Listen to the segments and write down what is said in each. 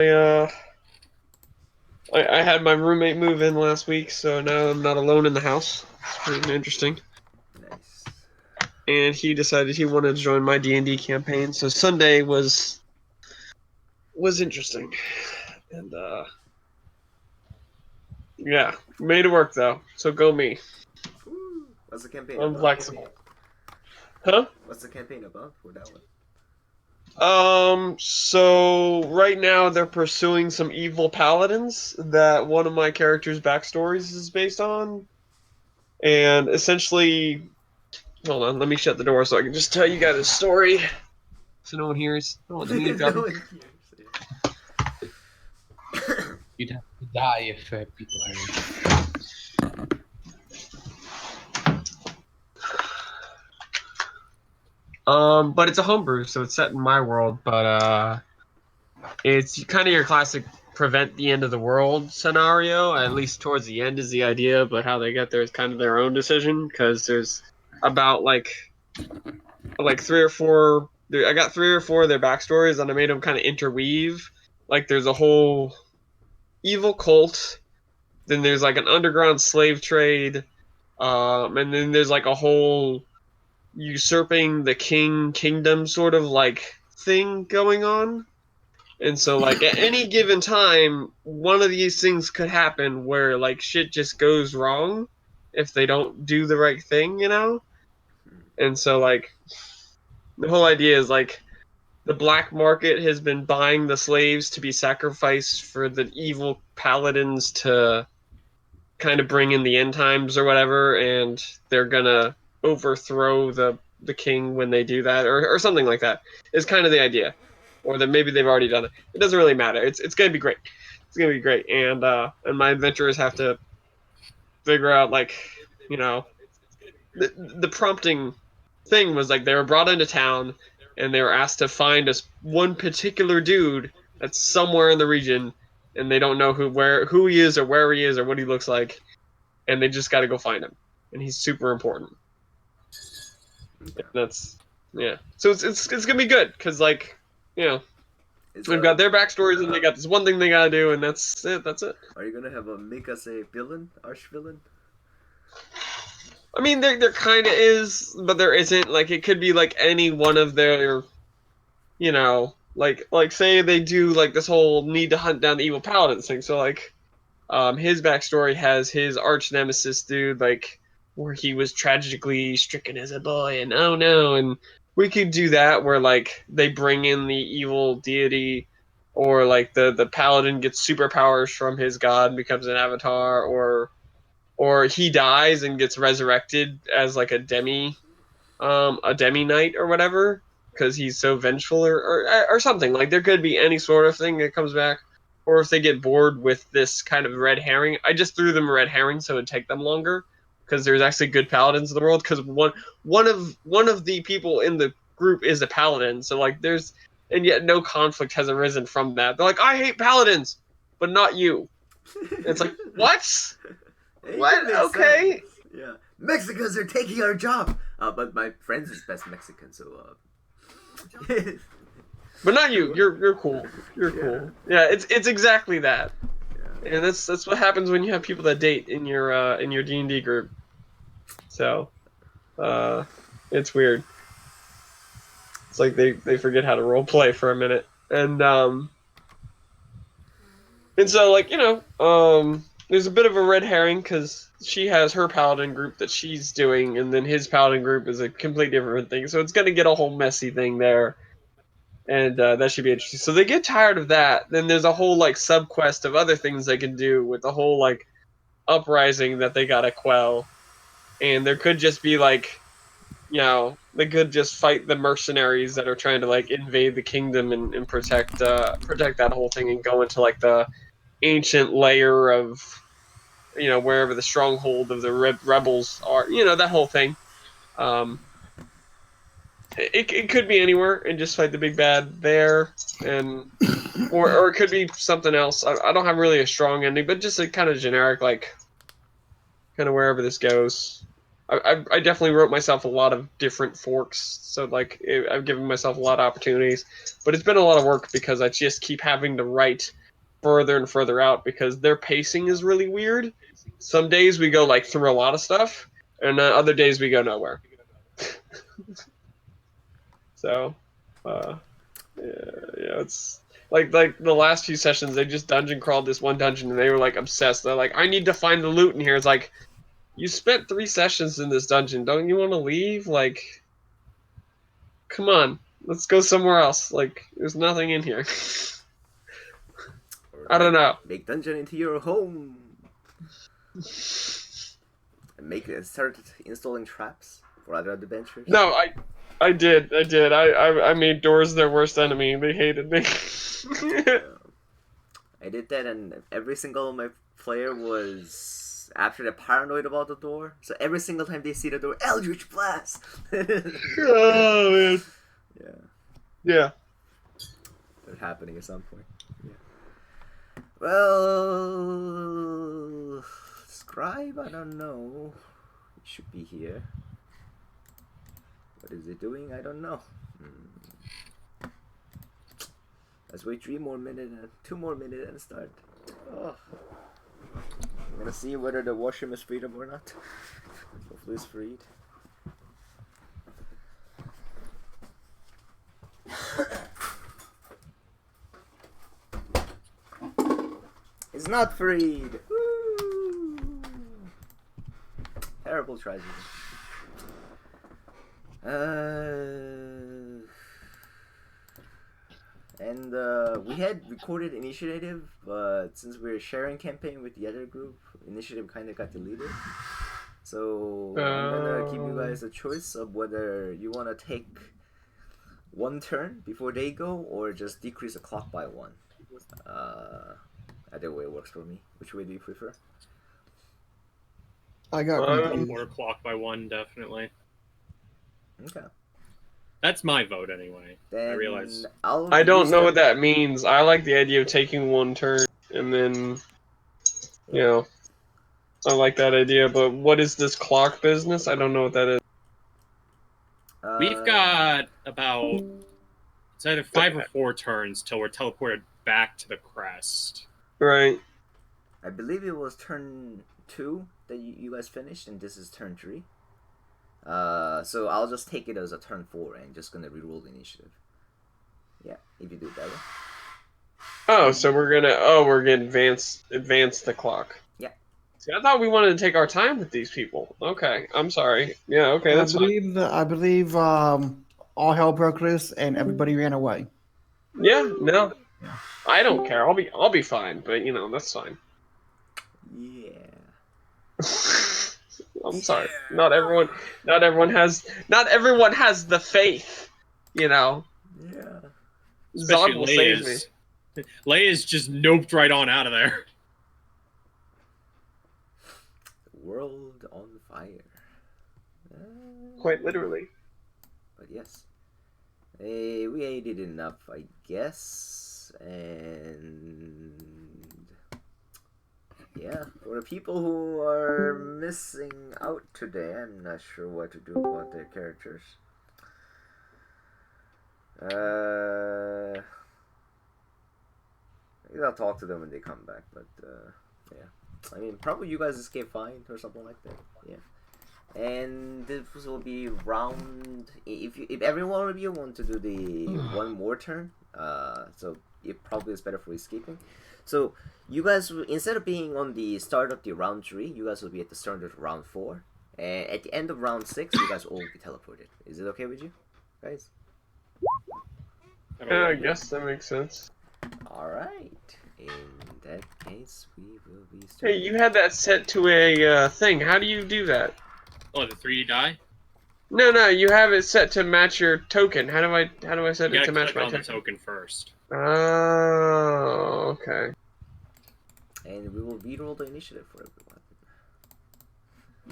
I, uh, I had my roommate move in last week, so now I'm not alone in the house. It's pretty interesting. Nice. And he decided he wanted to join my D&D campaign, so Sunday was interesting. And yeah, made it work though. So go me. Woo. What's the campaign I'm about? flexible. Huh? What's the campaign about for that one? So right now they're pursuing some evil paladins that one of my characters' backstories is based on. And essentially, hold on, let me shut the door so I can just tell you guys a story so no one hears. I don't want the music No dropping. one cares. You'd have to die if people heard. But it's a homebrew, so it's set in my world, but it's kind of your classic prevent the end of the world scenario. At least towards the end is the idea, but how they get there is kind of their own decision because there's about like three or four. I got three or four of their backstories, and I made them kind of interweave. Like there's a whole evil cult, then there's like an underground slave trade, and then there's like a whole usurping the kingdom sort of like thing going on. And so, like, at any given time, one of these things could happen where, like, shit just goes wrong if they don't do the right thing, you know? And so, like, the whole idea is, like, the black market has been buying the slaves to be sacrificed for the evil paladins to kind of bring in the end times or whatever, and they're gonna overthrow the king when they do that, or something like that, is kind of the idea. Or that maybe they've already done it. It doesn't really matter. It's gonna be great. It's gonna be great. And my adventurers have to figure out like, you know, the prompting thing was like they were brought into town and they were asked to find us one particular dude that's somewhere in the region and they don't know who he is or where he is or what he looks like and they just got to go find him and he's super important. Okay. That's yeah. So it's gonna be good because like you know Is we've got their backstories and they got this one thing they gotta do and that's it. That's it. Are you gonna have a make us a villain, arch villain? I mean, there kind of is, but there isn't. Like, it could be like any one of their, like say they do like this whole need to hunt down the evil paladins thing. So like, his backstory has his arch nemesis dude, like where he was tragically stricken as a boy, and oh no, and we could do that where like they bring in the evil deity, or like the paladin gets superpowers from his god, and becomes an avatar, or he dies and gets resurrected as like a demi knight or whatever because he's so vengeful or something. Like there could be any sort of thing that comes back, or if they get bored with this kind of red herring. I just threw them a red herring so it'd take them longer because there's actually good paladins in the world because one of the people in the group is a paladin, so like there's and yet no conflict has arisen from that. They're like, I hate paladins, but not you. And it's like, what? It What? can make Okay. sense. Yeah. Mexicans are taking our job. But my friends is best Mexican, so But not you. You're cool. You're cool. Yeah, it's exactly that. Yeah. And that's what happens when you have people that date in your D&D group. So, uh it's weird. It's like they forget how to role play for a minute. And so like, there's a bit of a red herring cuz she has her paladin group that she's doing and then his paladin group is a completely different thing. So it's going to get a whole messy thing there. And that should be interesting. So they get tired of that. Then there's a whole like sub quest of other things they can do with the whole like uprising that they gotta quell. And there could just be like, they could just fight the mercenaries that are trying to like invade the kingdom and protect that whole thing and go into like the ancient layer of wherever the stronghold of the rebels are. That whole thing. Um, it could be anywhere and just fight the big bad there and or it could be something else. I don't have really a strong ending, but just a kind of generic, like, kind of wherever this goes. I definitely wrote myself a lot of different forks, so like I've given myself a lot of opportunities, but it's been a lot of work because I just keep having to write further and further out because their pacing is really weird. Some days we go like through a lot of stuff, and other days we go nowhere. So, it's like the last few sessions they just dungeon crawled this one dungeon and they were like obsessed. They're like, I need to find the loot in here. It's like, you spent 3 sessions in this dungeon. Don't you want to leave? Like, come on, let's go somewhere else. Like, there's nothing in here. Or I don't know. Make dungeon into your home. And start installing traps for other adventures. No, I did. I made doors their worst enemy. They hated me. I did that, and every single my player was after they're paranoid about the door. So every single time they see the door, Eldritch Blast. Oh man. Yeah. Yeah. That's happening at some point. Yeah. Well, Scribe, I don't know. It should be here. What is it doing? I don't know. Let's wait 2 more minutes and start. Oh. I'm gonna see whether the washroom is freed up or not. Hopefully it's freed. It's not freed! Woo! Terrible tragedy. And we had recorded initiative, but since we're sharing campaign with the other group, initiative kind of got deleted. So I'm gonna give you guys a choice of whether you want to take 1 turn before they go, or just decrease the clock by 1. Either way works for me. Which way do you prefer? I got Or clock by 1, definitely. Okay. That's my vote anyway. Then I realize. I don't know what that means. I like the idea of taking 1 turn and then, you know, I like that idea. But what is this clock business? I don't know what that is. We've got about it's either 5 or 4 turns till we're teleported back to the crest. Right. I believe it was turn 2 that you guys finished, and this is turn 3. So I'll just take it as a turn 4 and just gonna reroll the initiative. Yeah, if you do it that way. Oh, so we're gonna advance the clock. Yeah. See, I thought we wanted to take our time with these people. Okay, I'm sorry. Yeah, okay, that's fine. I believe all hell broke loose and everybody ran away. Yeah, no, I don't care. I'll be fine. But you know, that's fine. Yeah. I'm sorry. Not everyone has the faith. You know. Yeah. Zod will save me. Leia's just noped right on out of there. World on fire. Quite literally. But yes. We ate it enough, I guess. And yeah, for the people who are missing out today, I'm not sure what to do about their characters. Maybe I'll talk to them when they come back, but yeah. I mean, probably you guys escape fine or something like that. Yeah. And this will be round. If every one of you want to do the 1 more turn, so it probably is better for escaping. So you guys, instead of being on the start of the round 3, you guys will be at the start of round 4, and at the end of round 6, you guys all will be teleported. Is it okay with you, guys? Yeah, I guess that makes sense. All right. In that case, we will be. Hey, you had that set to a thing. How do you do that? Oh, the 3D die? No, you have it set to match your token. How do I set You it gotta to match click my on the token? token first. Oh, okay. And we will reroll the initiative for everyone.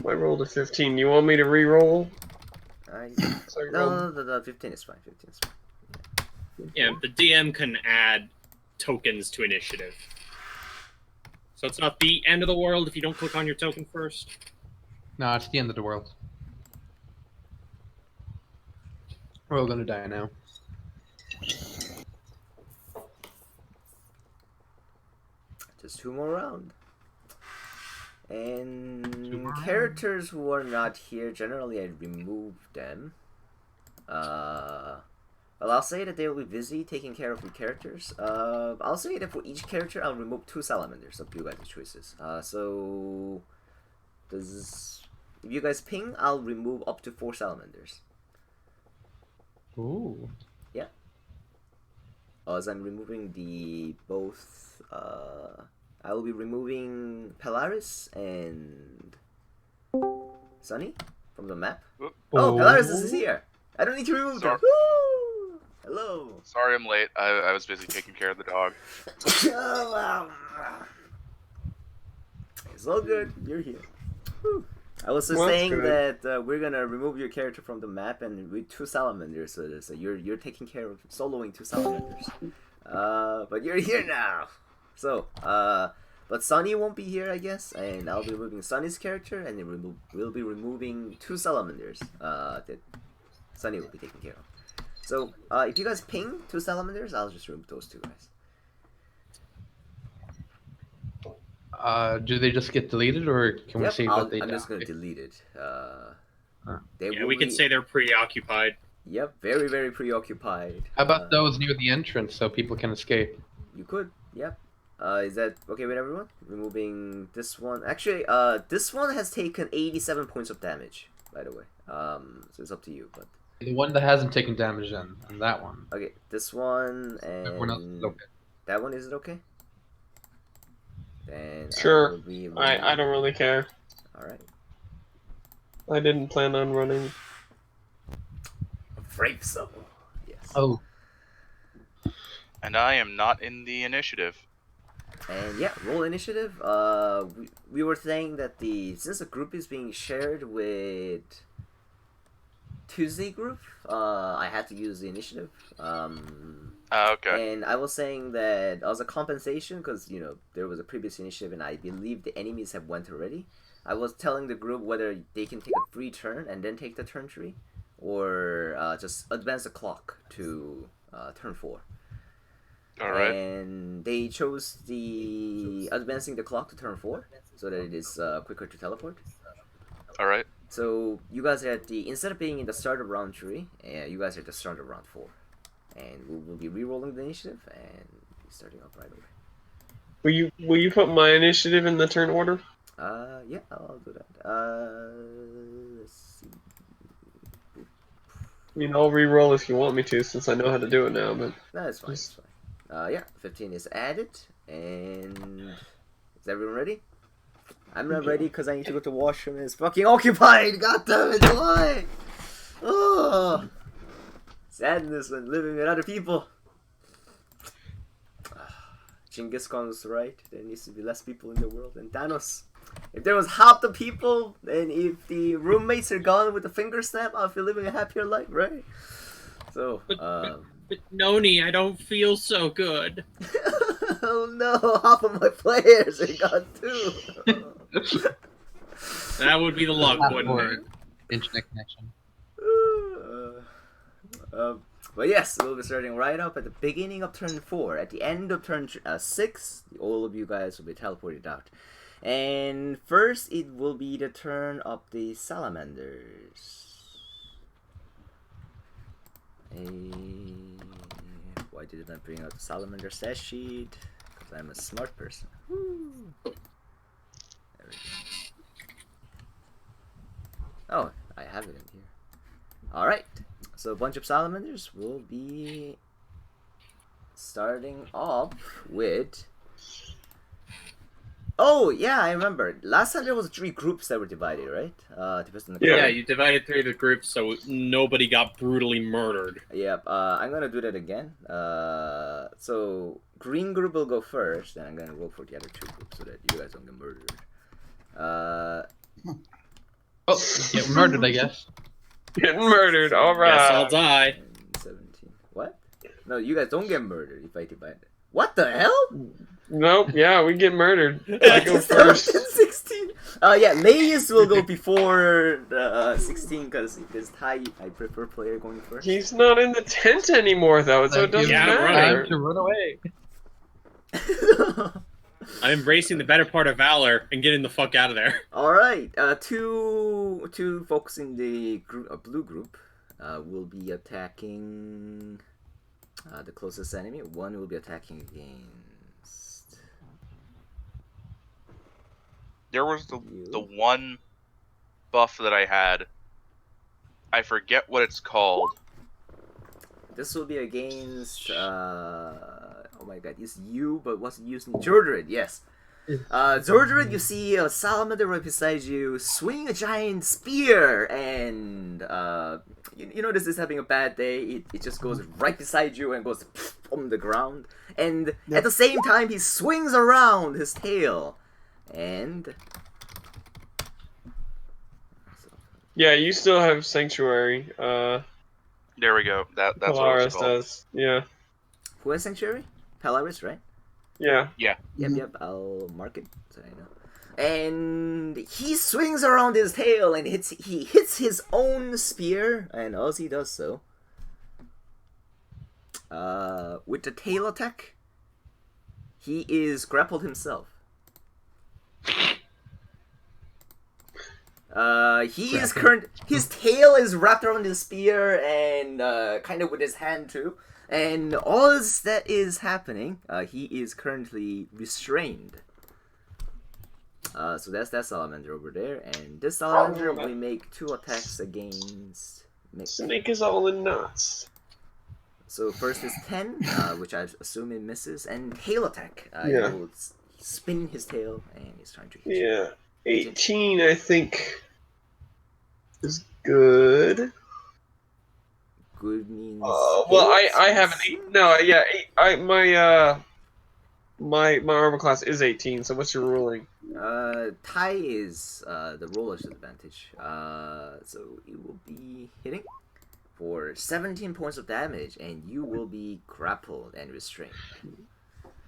I rolled a 15. You want me to re-roll? No, the 15 is fine. 15 is fine. Yeah, the DM can add tokens to initiative. So it's not the end of the world if you don't click on your token first. No, it's the end of the world. We're all gonna die now. Just 2 more rounds. And 2 more characters who are not here, generally I remove them. Well, I'll say that they will be busy taking care of the characters. I'll say that for each character, I'll remove 2 salamanders, up to you guys' choices. So if you guys ping, I'll remove up to 4 salamanders. Ooh. Yeah. As I'm removing both, I will be removing Polaris and Sunny from the map. Oop. Oh, Polaris is here. I don't need to remove them. Sorry. Woo! Hello. Sorry I'm late. I was busy taking care of the dog. Oh, wow. It's all good. You're here. Whew. I was just Well, that's saying good. that we're gonna remove your character from the map and with 2 salamanders, so you're taking care of soloing 2 salamanders. But you're here now. So, but Sunny won't be here, I guess, and I'll be removing Sunny's character, and then we'll be removing 2 salamanders that Sunny will be taking care of. So, if you guys ping 2 salamanders, I'll just remove those 2 guys. Do they just get deleted, or can we Yep, see what they I'm die? just gonna delete it. Yeah, we can say they're preoccupied. Yep, very, very preoccupied. How about those near the entrance so people can escape? You could, yep. Is that okay with everyone? Removing this one. Actually, this one has taken 87 points of damage, by the way. So it's up to you, but... The one that hasn't taken damage then, and that one. Okay, this one Everyone else is and... okay. That one, is it okay? Then Sure. will be I don't really care. Alright. I didn't plan on running. Brave soul. Yes. Oh, And I am not in the initiative. And yeah, roll initiative. We were saying that since the group is being shared with Tuesday group, I had to use the initiative. Okay. And I was saying that as a compensation, because there was a previous initiative, and I believe the enemies have went already. I was telling the group whether they can take a free turn and then take the turn tree, or just advance the clock to turn 4. Alright. And they chose the advancing the clock to turn 4, so that it is quicker to teleport. Alright. So you guys are instead of being in the start of round 3, you guys are at the start of round 4, and we'll be re-rolling the initiative and starting up right away. Will you put my initiative in the turn order? Yeah, I'll do that. Let's see. I mean, I'll re-roll if you want me to, since I know how to do it now. But No, it's fine. It's fine. Yeah, 15 is added, and is everyone ready? I'm not ready because I need to go to washroom and it's fucking occupied. God damn it! Why? Oh, sadness when living with other people. Genghis Khan was right. There needs to be less people in the world. And Thanos. If there was half the people, and if the roommates are gone with the finger snap, I'll be living a happier life, right? So, But Noni, I don't feel so good. oh no, half of my players are gone too. That would be the luck, wouldn't it? internet connection. But yes, we'll be starting right up at the beginning of turn 4. At the end of turn 6, all of you guys will be teleported out. And first, it will be the turn of the salamanders. Why did I not bring out the salamander stat sheet? Because I'm a smart person. Woo. There we go. Oh, I have it in here. Alright, so a bunch of salamanders will be starting off with... Oh, yeah, I remember. Last time there was 3 groups that were divided, right? Depends on the Yeah, you divided 3 of the groups so nobody got brutally murdered. Yep, I'm gonna do that again. So, green group will go first, and I'm gonna roll for the other 2 groups so that you guys don't get murdered. Oh, get murdered, I guess. getting murdered. All right. Guess I'll die. 17. What? No, you guys don't get murdered if I divide it. What the hell? Nope. Yeah, we get murdered. I go first. 16. Yeah, Maze will go before 16 because I prefer player going first. He's not in the tent anymore, though, so it doesn't Yeah, I'm matter. Time to run away. I'm embracing the better part of valor and getting the fuck out of there. All right, two folks in the blue group will be attacking the closest enemy. One will be attacking against. There was the one buff that I had. I forget what it's called. This will be against. Oh my god, it's you, but what's using Zordred? Yes. Zordred, you see a salamander right beside you, swinging a giant spear, and you notice it's having a bad day. It just goes right beside you and goes on the ground. And at the same time, he swings around his tail, and Yeah, you still have Sanctuary. There we go. That's what Polaris it's called. does. Yeah. who has Sanctuary? Polaris, right? Yeah. Yep, I'll mark it so I know. And he swings around his tail and he hits his own spear, and as he does so, with the tail attack, he is grappled himself. His tail is wrapped around his spear and kind of with his hand too. And all that is happening, he is currently restrained. So that's that salamander over there, and this salamander will make 2 attacks against. Snake is all in knots. So first is 10, which I assume it misses, and tail attack. Yeah. He will spin his tail, and he's trying to hit you. Yeah. 18, I think, is good. Good means. Well, I have an 8. No, yeah, 8. My armor class is 18. So what's your ruling? Tie is the roller's advantage. So it will be hitting for 17 points of damage, and you will be grappled and restrained.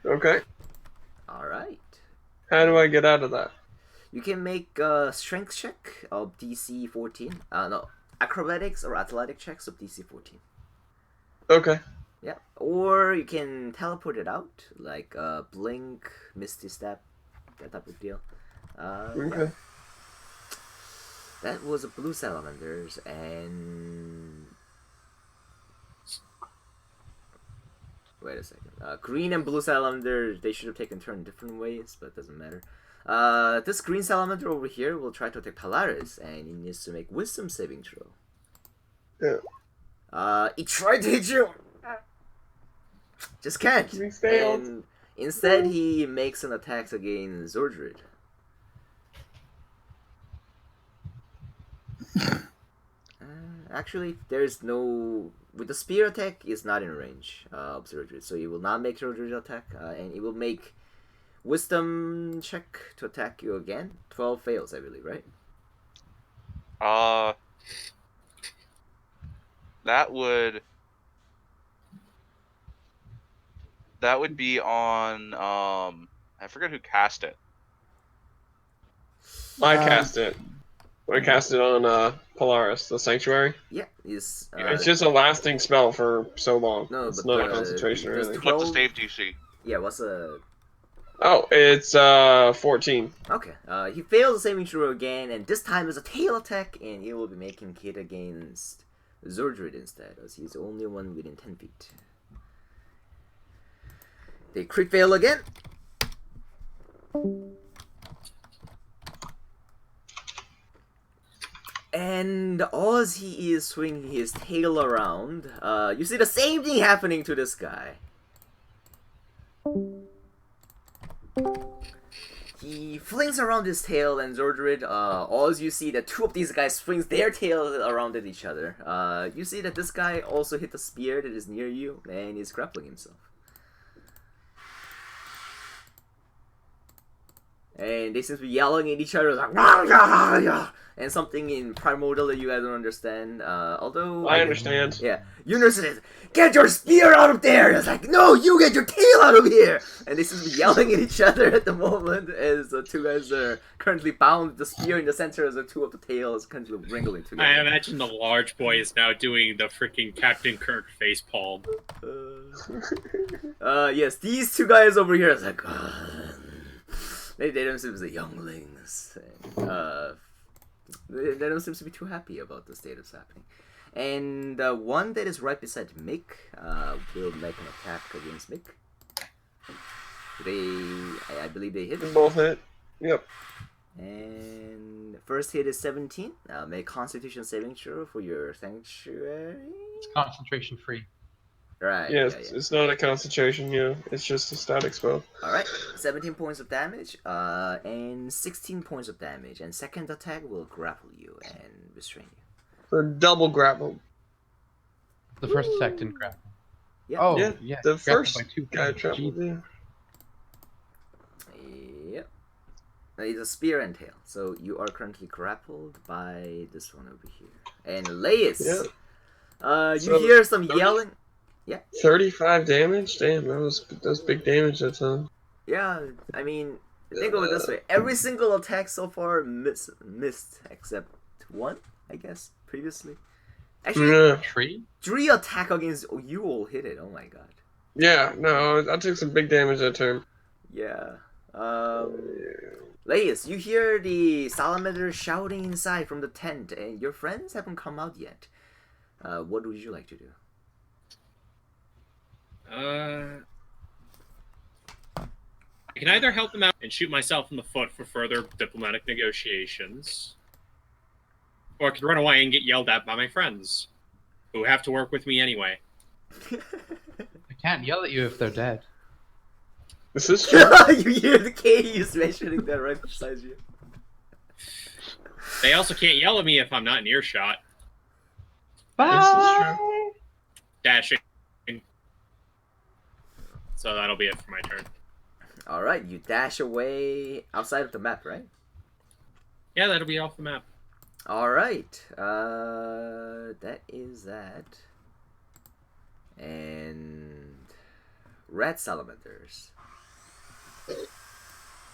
Okay. All right. How do I get out of that? You can make a strength check of DC 14. No, acrobatics or athletic checks of DC 14. Okay. Yeah, or you can teleport it out, like blink, misty step, that type of deal. Okay. Yeah. That was a blue salamanders, and wait a second. Green and blue salamanders, they should have taken turn different ways, but it doesn't matter. This green salamander over here will try to attack Polaris, and he needs to make wisdom saving throw. Yeah. He tried to hit you. Just can't. We failed. And instead, he makes an attack against Zordred. Actually, there's no. With the spear attack, it's not in range of Zordred, so he will not make Zordred attack, and he will make wisdom check to attack you again. 12 fails, I believe, right? That would be on I forget who cast it. I cast it. I cast it on Polaris, the Sanctuary. Yeah, it's just a lasting spell for so long. No, it's but not a concentration or there's anything. 12 What's the save DC? Yeah, what's a... Oh, it's 14. Okay, he fails the saving throw again, and this time it's a tail attack, and he will be making hit against Zordred instead, as he's the only one within 10 feet. They crit fail again. And as he is swinging his tail around, you see the same thing happening to this guy. He flings around his tail, and Zordred, as you see that 2 of these guys swings their tails around at each other. You see that this guy also hit the spear that is near you, and he's grappling himself. and they seem to be yelling at each other like "Rah, rah, rah," and something in primordial that you guys don't understand. Although I understand. Yeah, Eunice says, "Get your spear out of there!" It's like, "No, you get your tail out of here!" And they seem to be yelling at each other at the moment as the two guys are currently bound. The spear in the center as the two of the tails currently wriggling together. I imagine the large boy is now doing the freaking Captain Kirk facepalm. Yes, these two guys over here is like, they don't seem to be younglings. They don't seem to be too happy about the state that's happening. And one that is right beside Mick will make an attack against Mick. I believe they hit. Both hit. Yep. And first hit is 17. Make Constitution saving throw for your sanctuary. It's concentration free. Right. Yeah, Yeah. it's not a concentration, it's just a static spell. Alright, 17 points of damage, and 16 points of damage, and second attack will grapple you and restrain you. So double grapple. The first attack didn't grapple. Yeah. Oh, Yeah, yeah. the grappled first by 2 guy points. traveled, Gee. yeah. Yep. Now it's a spear and tail, so you are currently grappled by this one over here. And Laius, Yeah. you So, hear some 30? yelling. 35 damage? Damn, that was big damage that time. Yeah, I mean, think of it this way. Every single attack so far missed except one, I guess, previously. Actually, Yeah. 3? 3 attack against you all hit it. Oh my god. Yeah, no, I took some big damage that turn. Yeah. Laius, you hear the salamander shouting inside from the tent, and your friends haven't come out yet. What would you like to do? I can either help them out and shoot myself in the foot for further diplomatic negotiations, or I could run away and get yelled at by my friends, who have to work with me anyway. I can't yell at you if they're dead. This is true. You hear the K's mentioning that right beside you. They also can't yell at me if I'm not in earshot. This is true. Dashing. So that'll be it for my turn. Alright, you dash away outside of the map, right? Yeah, that'll be off the map. Alright, that is that. And red salamanders.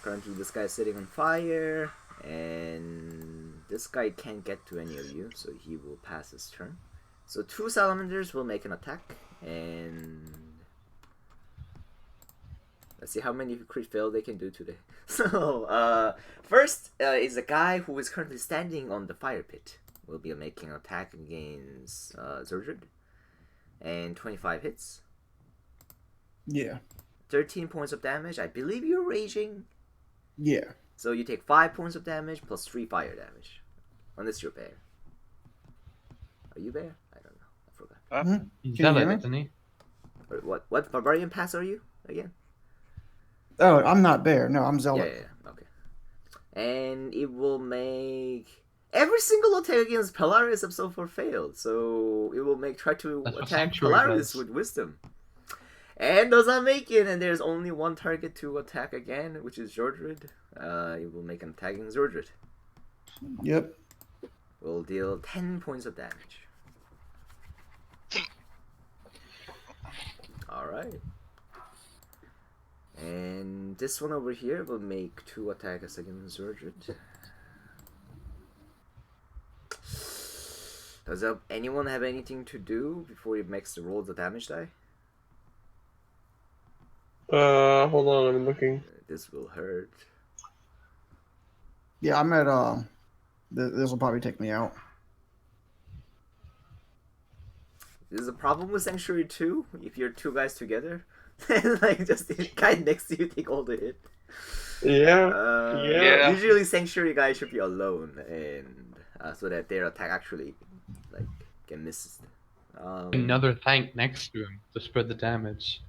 Currently this guy is sitting on fire, and this guy can't get to any of you, so he will pass his turn. So 2 salamanders will make an attack, and let's see how many crit fail they can do today. So, first is a guy who is currently standing on the fire pit. Will be making an attack against Zurdred. And 25 hits. Yeah. 13 points of damage. I believe you're raging. Yeah. So you take 5 points of damage plus 3 fire damage. Unless you're bear. Are you bear? I don't know. I forgot. Mhm. He's Can you hear zealot, me? isn't he? Or what barbarian pass are you again? Oh, I'm not bear. No, I'm Yeah, zealot. yeah, okay. And it will make every single attack against Polaris have so far failed. So it will try to That's what attack Sanctuary Polaris does. with wisdom. And does not make it, and there's only one target to attack again, which is Zordred. It will make an attack against Zordred. Yep. Will deal 10 points of damage. Alright. And this one over here will make 2 attacks against Zordred. Does anyone have anything to do before it makes the roll the damage die? Hold on, I'm looking. This will hurt. Yeah, I'm at this will probably take me out. There's a problem with Sanctuary 2 if you're 2 guys together. Like, just the guy next to you take all the hit. Yeah. Yeah. Usually Sanctuary guys should be alone, and so that their attack actually like get missed. Another tank next to him to spread the damage.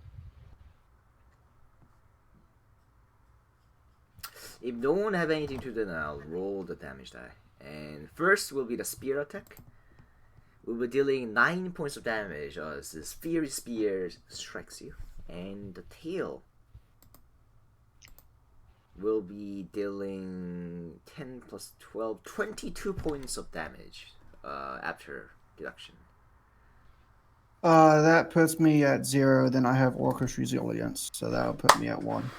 If no one have anything to do, then I'll roll the damage die. And first will be the spear attack. We'll be dealing 9 points of damage as this fiery spear strikes you. And the tail will be dealing 10 plus 12, 22 points of damage after deduction. That puts me at 0. Then I have Orcish Resilience, so that'll put me at 1.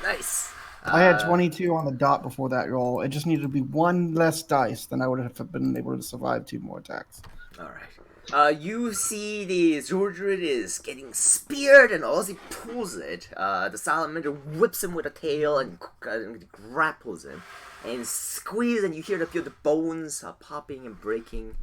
Nice. I had 22 on the dot before that roll. It just needed to be one less dice, then I would have been able to survive 2 more attacks. All right. You see the Zordred is getting speared, and as he pulls it, the salamander whips him with a tail and grapples him, and squeeze, and you feel the bones popping and breaking.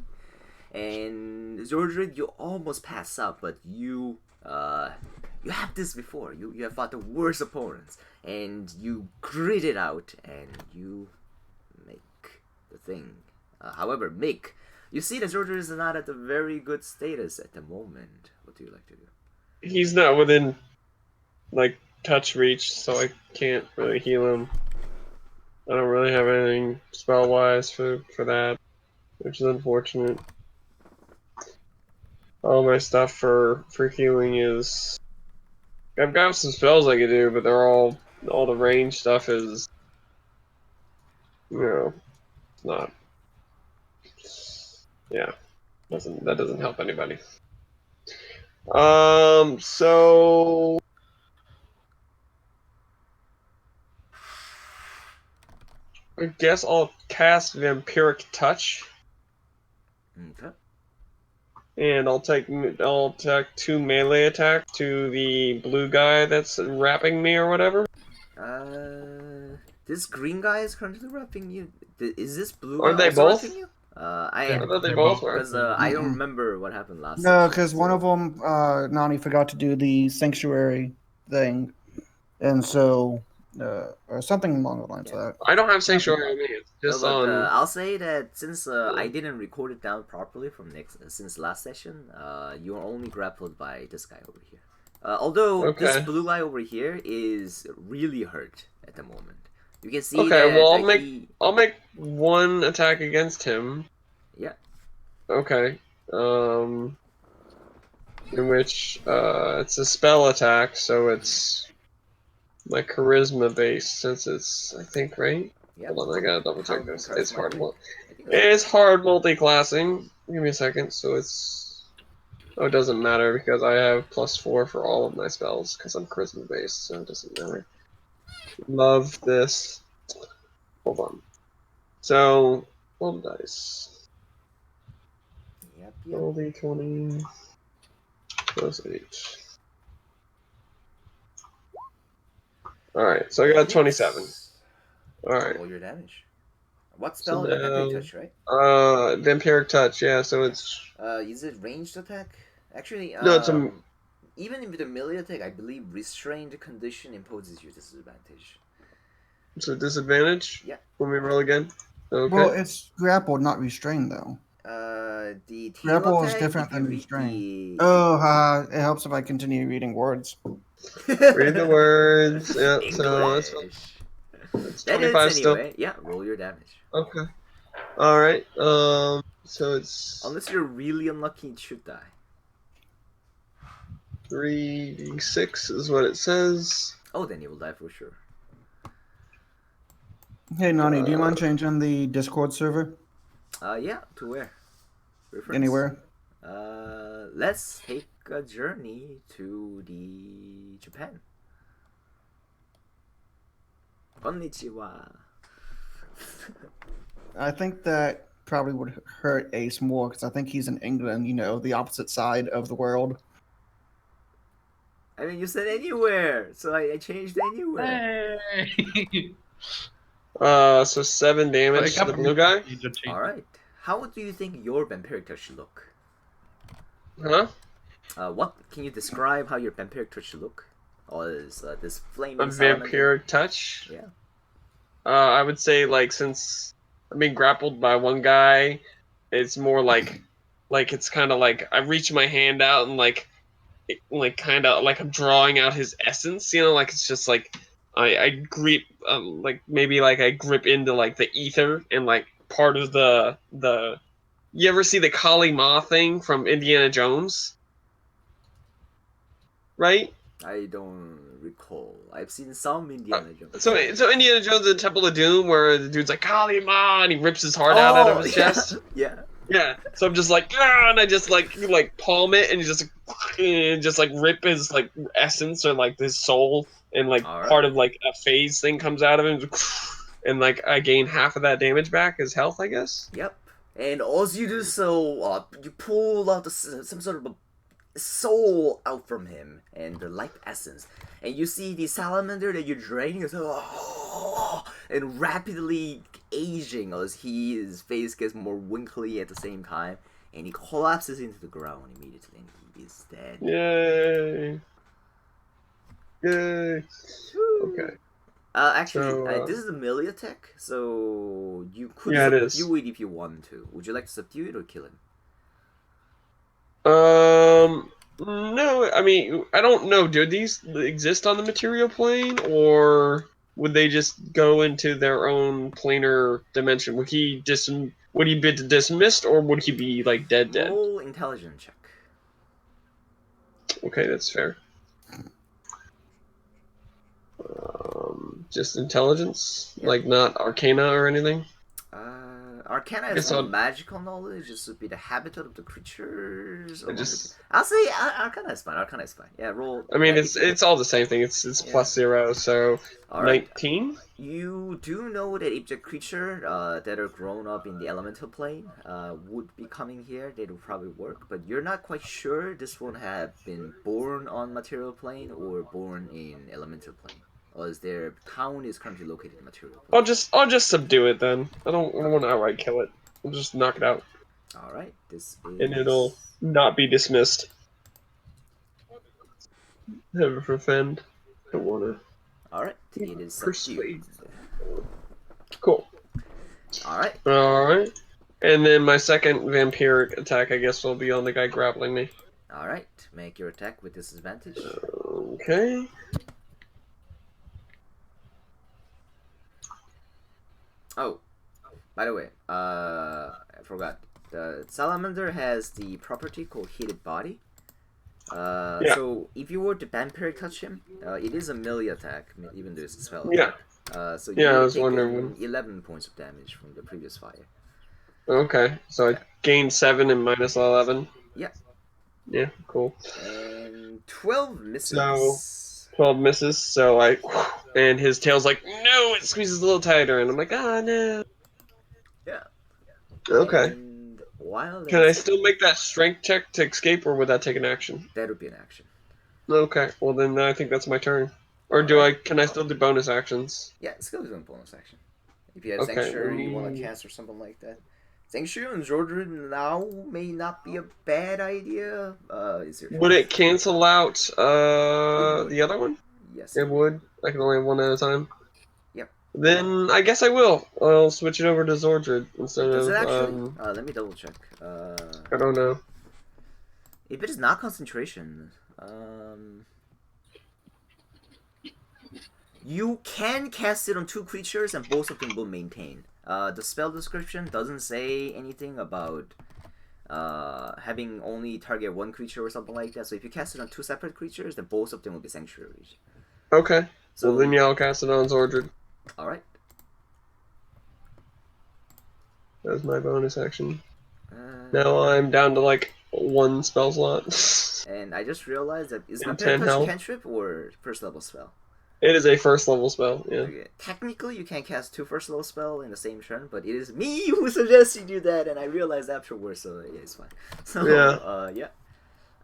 And Zordred, you almost pass out, but you have this before. You have fought the worst opponents, and you grit it out, and you make the thing. However, Mick, you see that Zordred is not at a very good status at the moment. What do you like to do? He's not within, like, touch reach, so I can't really heal him. I don't really have anything spell-wise for that, which is unfortunate. All my stuff for healing is... I've got some spells I could do, but they're all the range stuff is... You know, not... Yeah, that doesn't help anybody. So... I guess I'll cast Vampiric Touch, Okay. and I'll take 2 melee attacks to the blue guy that's wrapping me or whatever. This green guy is currently wrapping you. Is this blue Are guy they also both? wrapping you? I thought they They're both both were. Because I don't remember what happened last. No, session, because one so- of them, Nani forgot to do the sanctuary thing, and so, or something along the lines of that. I don't have Sanctuary on me. It's just No, but, on. I'll say that since I didn't record it down properly from since last session, you're only grappled by this guy over here. Although this Okay. blue guy over here is really hurt at the moment. You can see Okay, that well, I'll make one attack against him. Yeah. Okay. In which it's a spell attack, so it's like charisma based since it's, I think, right? Yeah. Hold on, I gotta double check this. It's hard. I think It's hard multi-classing. Give me a second. So it's... Oh, it doesn't matter because I have +4 for all of my spells because I'm charisma based, so it doesn't matter. Love this. Hold on. So, roll the dice. Yep. Roll d20 plus 8. Alright, so I got 27. Alright. Roll your damage. What So spell? Vampiric Touch, right? Vampiric Touch, yeah, so it's... Is it ranged attack? Actually, No, it's a... even with a melee attack, I believe restrained condition imposes you disadvantage. It's a disadvantage? Yeah. When we roll again? Okay. Well, it's grappled, not restrained, though. The tail Grapple is attack, different if you than read restrained. the- Oh, it helps if I continue reading words. Read the words. Yeah, so that's English. It's That 25 is still. anyway. Yeah, roll your damage. Okay. Alright, so it's Unless you're really unlucky, it should die. 3d6 is what it says. Oh, then you will die for sure. Hey, Nani, do you mind changing the Discord server? Yeah, to where? Reference? Anywhere? Let's take a journey to the Japan. Konnichiwa. I think that probably would hurt Ace more because I think he's in England, the opposite side of the world. I mean, you said anywhere, so I changed anywhere. Hey! So 7 damage to the blue guy? Alright. How do you think your vampiric touch should look? Huh? What can you describe how your vampiric touch should look? Or is this flaming A salamander? vampiric touch? Yeah. I would say, like, since I'm being grappled by one guy, it's more like it's kind of like I reach my hand out and like kind of like I'm drawing out his essence, like it's just like I grip, like maybe like I grip into like the ether and like part of the you ever see the Kali Ma thing from Indiana Jones? Right? I don't recall. I've seen some Indiana Jones. So Indiana Jones and Temple of Doom, where the dude's like Kali Ma, and he rips his heart out of his chest. Yeah. Yeah. So I'm just like, ah, and I just like palm it and just like rip his like essence or like his soul, and like All right. part of like a phase thing comes out of him, and like I gain half of that damage back as health, I guess. Yep. And as you do so, you pull out some sort of a soul out from him and the life essence, and you see the salamander that you're draining is and rapidly aging as his face gets more winkly at the same time, and he collapses into the ground immediately, and he is dead. Yay! Yay! Okay. Actually, So, this is a melee attack, so you could Yeah, it is. subdue it if you want to. Would you like to subdue it or kill him? No, I mean, I don't know. Do these exist on the material plane, or would they just go into their own planar dimension? Would he be dismissed, or would he be like dead? Roll intelligence check. Okay, that's fair. Just intelligence, like not arcana or anything. Arcana is Guess more I'll- magical knowledge. This would be the habitat of the creatures. I just- I'll say Arcana is fine. Arcana is fine. Yeah, roll. I mean, yeah, it's all the same thing. It's Yeah. plus 0, so all right. 19. You do know that if the creature that are grown up in the elemental plane would be coming here, they would probably work. But you're not quite sure this one have been born on material plane or born in elemental plane, as their town is currently located in material plane. I'll just subdue it then. I don't want to outright kill it. I'll just knock it out, All right, this is. and it'll not be dismissed. Never offend. Don't wanna. All right, it is Persuade. subdued. Cool. All right. All right. And then my second vampiric attack, I guess, will be on the guy grappling me. All right, make your attack with disadvantage. Okay. Oh, by the way, I forgot. The salamander has the property called heated body. Yeah. So if you were to vampiric touch him, it is a melee attack, even though it's a spell Yeah. attack. So you Yeah, I would was take wondering 11 points of damage from the previous fire. Okay. So I gained 7 and minus 11. Yeah. Yeah. Cool. And 12 misses. So- 12 misses. So and his tail's like, no, it squeezes a little tighter, and I'm like, ah, no. Yeah. Okay. And while Can I still make that strength check to escape, or would that take an action? that would be an action. Okay. Well, then I think that's my turn. Or can I still do bonus actions? Yeah, it's still doing bonus action. If you have Okay, Sanctuary you want to cast or something like that. Sanctuary and Zordred now may not be a bad idea. Is there Would it cancel out would. the other one? Yes. It would. I can only have one at a time. Yep. Then I guess I will. I'll switch it over to Zordred instead Does of. it actually? Let me double check. I don't know. If it is not concentration, you can cast it on 2 creatures and both of them will maintain. The spell description doesn't say anything about having only target 1 creature or something like that. So if you cast it on 2 separate creatures, then both of them will be sanctuaries. Okay. So Well, then yeah, I'll cast it on Zordred. all right. That was my bonus action. Uh, Now I'm down to like 1 spell slot. And I just realized that is And Vampire 10 Touch health. cantrip or first level spell? It is a first level spell. Yeah. Okay. Technically, you can't cast 2 first level spell in the same turn, but it is me who suggests you do that, and I realized afterwards, so yeah, it's fine. So, Yeah. yeah.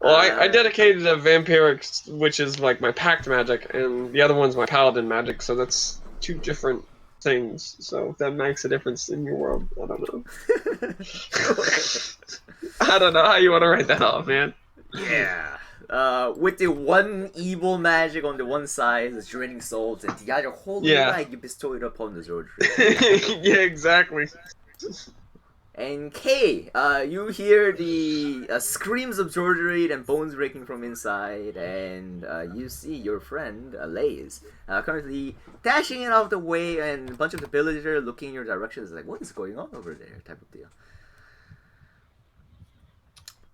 Well, I dedicated a vampiric, which is like my pact magic, and the other one's my paladin magic. So that's 2 different things. So if that makes a difference in your world, I don't know. I don't know how you want to write that off, man. Yeah. With the one evil magic on the one side, the draining souls, and the other holy Yeah. light you bestow it upon the Zordred. Yeah, exactly. And Kay, you hear the screams of Zordred and bones breaking from inside, and you see your friend, Lays, currently dashing it out of the way, and a bunch of the villagers looking in your direction is like, what is going on over there, type of deal.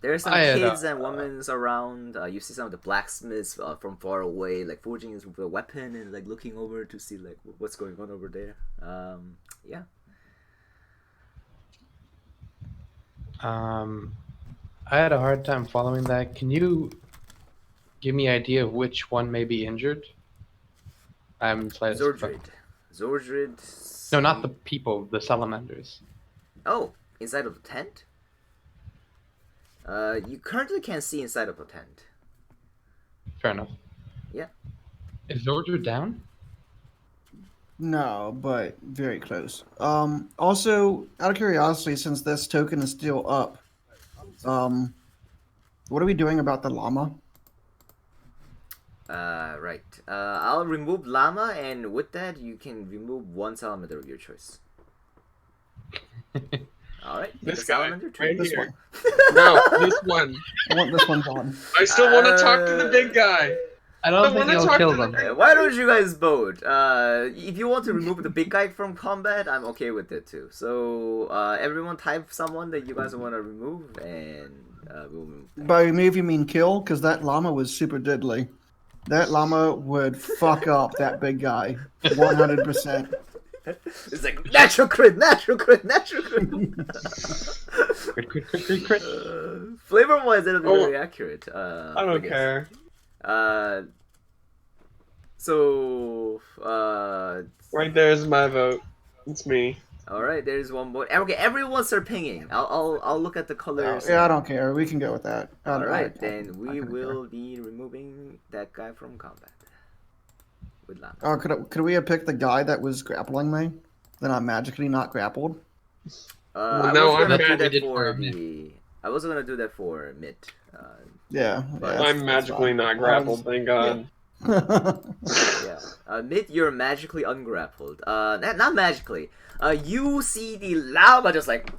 There's some I had, kids and women around. You see some of the blacksmiths from far away, like forging his weapon and like looking over to see like what's going on over there. Yeah. I had a hard time following that. Can you give me an idea of which one may be injured? I'm slightly Zordred. Zordred. No, not the people, the salamanders. Oh, inside of the tent? You currently can't see inside of the tent. Fair enough. Yeah. Is Zordred down? No, but very close. Also, out of curiosity, since this token is still up, what are we doing about the llama? Right. I'll remove llama, and with that, you can remove one salamander of your choice. Alright, This the guy, salamander too. right This here. one. No, this one. I want this one gone. I still want to talk to the big guy. I don't think wanna you'll talk kill to the them. big- Why don't you guys vote? If you want to remove the big guy from combat, I'm okay with it too. So, everyone type someone that you guys want to remove, and we'll move. By remove, you mean kill? Because that llama was super deadly. That llama would fuck up that big guy. 100%. It's like natural crit, natural crit, natural crit. Crit. Flavor wise, it'll be Oh, very accurate. I don't guess. care. So, Right there's my vote. It's me. all right, there's one more. Okay, everyone start pinging. I'll look at the colors. Yeah, I don't care. We can go with that. All right, I then we kinda will be removing that guy from combat with llama. Oh, could we have picked the guy that was grappling me? Then I'm magically not grappled. I no, was gonna I'm do mad that we did for for the. I was gonna do that for mid. Yeah. But I'm magically not grappled, thank God. Yeah. Mid, you're magically ungrappled. Not magically. You see the llama just like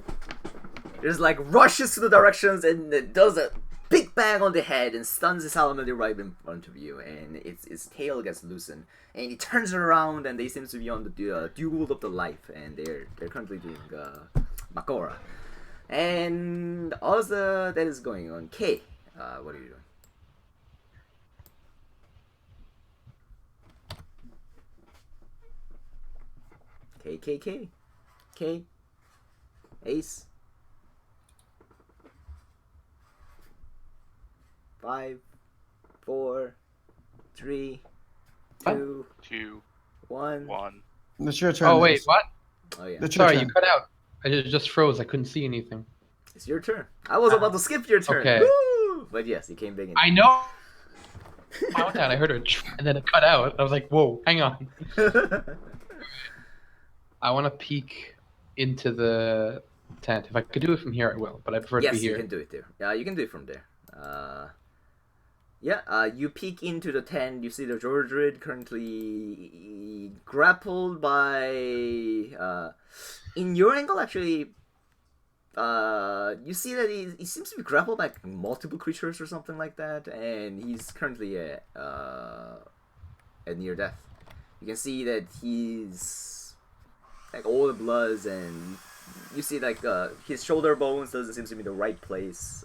rushes to the directions and it does a big bang on the head and stuns the salamander right in front of you, and its tail gets loosened and he turns around and they seem to be on the duel of the life, and they're currently doing Makora. And also that is going on. K, what are you doing? K. Ace. 5, 4, 3, 2, 2, 1. 1. It's your turn. Oh wait, Ace. what? Oh yeah, It's your Sorry, turn. you cut out. I just froze. I couldn't see anything. it's your turn. I was about to skip your turn. Okay. Woo! But yes, you came big in. I know. Countdown. I heard it, and then it cut out. I was like, "Whoa, hang on." I want to peek into the tent. If I could do it from here, I will. But I prefer to Yes, be you here. can do it there. Yeah, you can do it from there. You peek into the tent. You see the Georgrid currently grappled by. In your angle, actually, you see that he seems to be grappled by multiple creatures or something like that, and he's currently at near death. You can see that he's like all the bloods, and you see like his shoulder bones doesn't seem to be in the right place.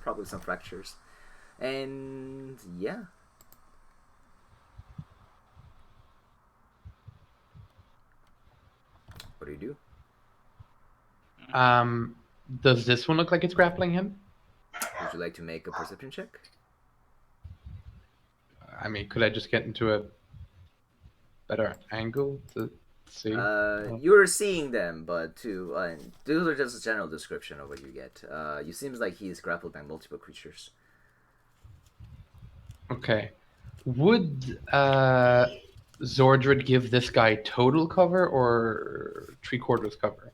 Probably some fractures, and yeah. What do you do? Does this one look like it's grappling him? Would you like to make a perception check? I mean, could I just get into a better angle to see? You're seeing them, but those are just a general description of what you get. You seems like he is grappled by multiple creatures. Okay. Would Zordred give this guy total cover or 3/4 cover?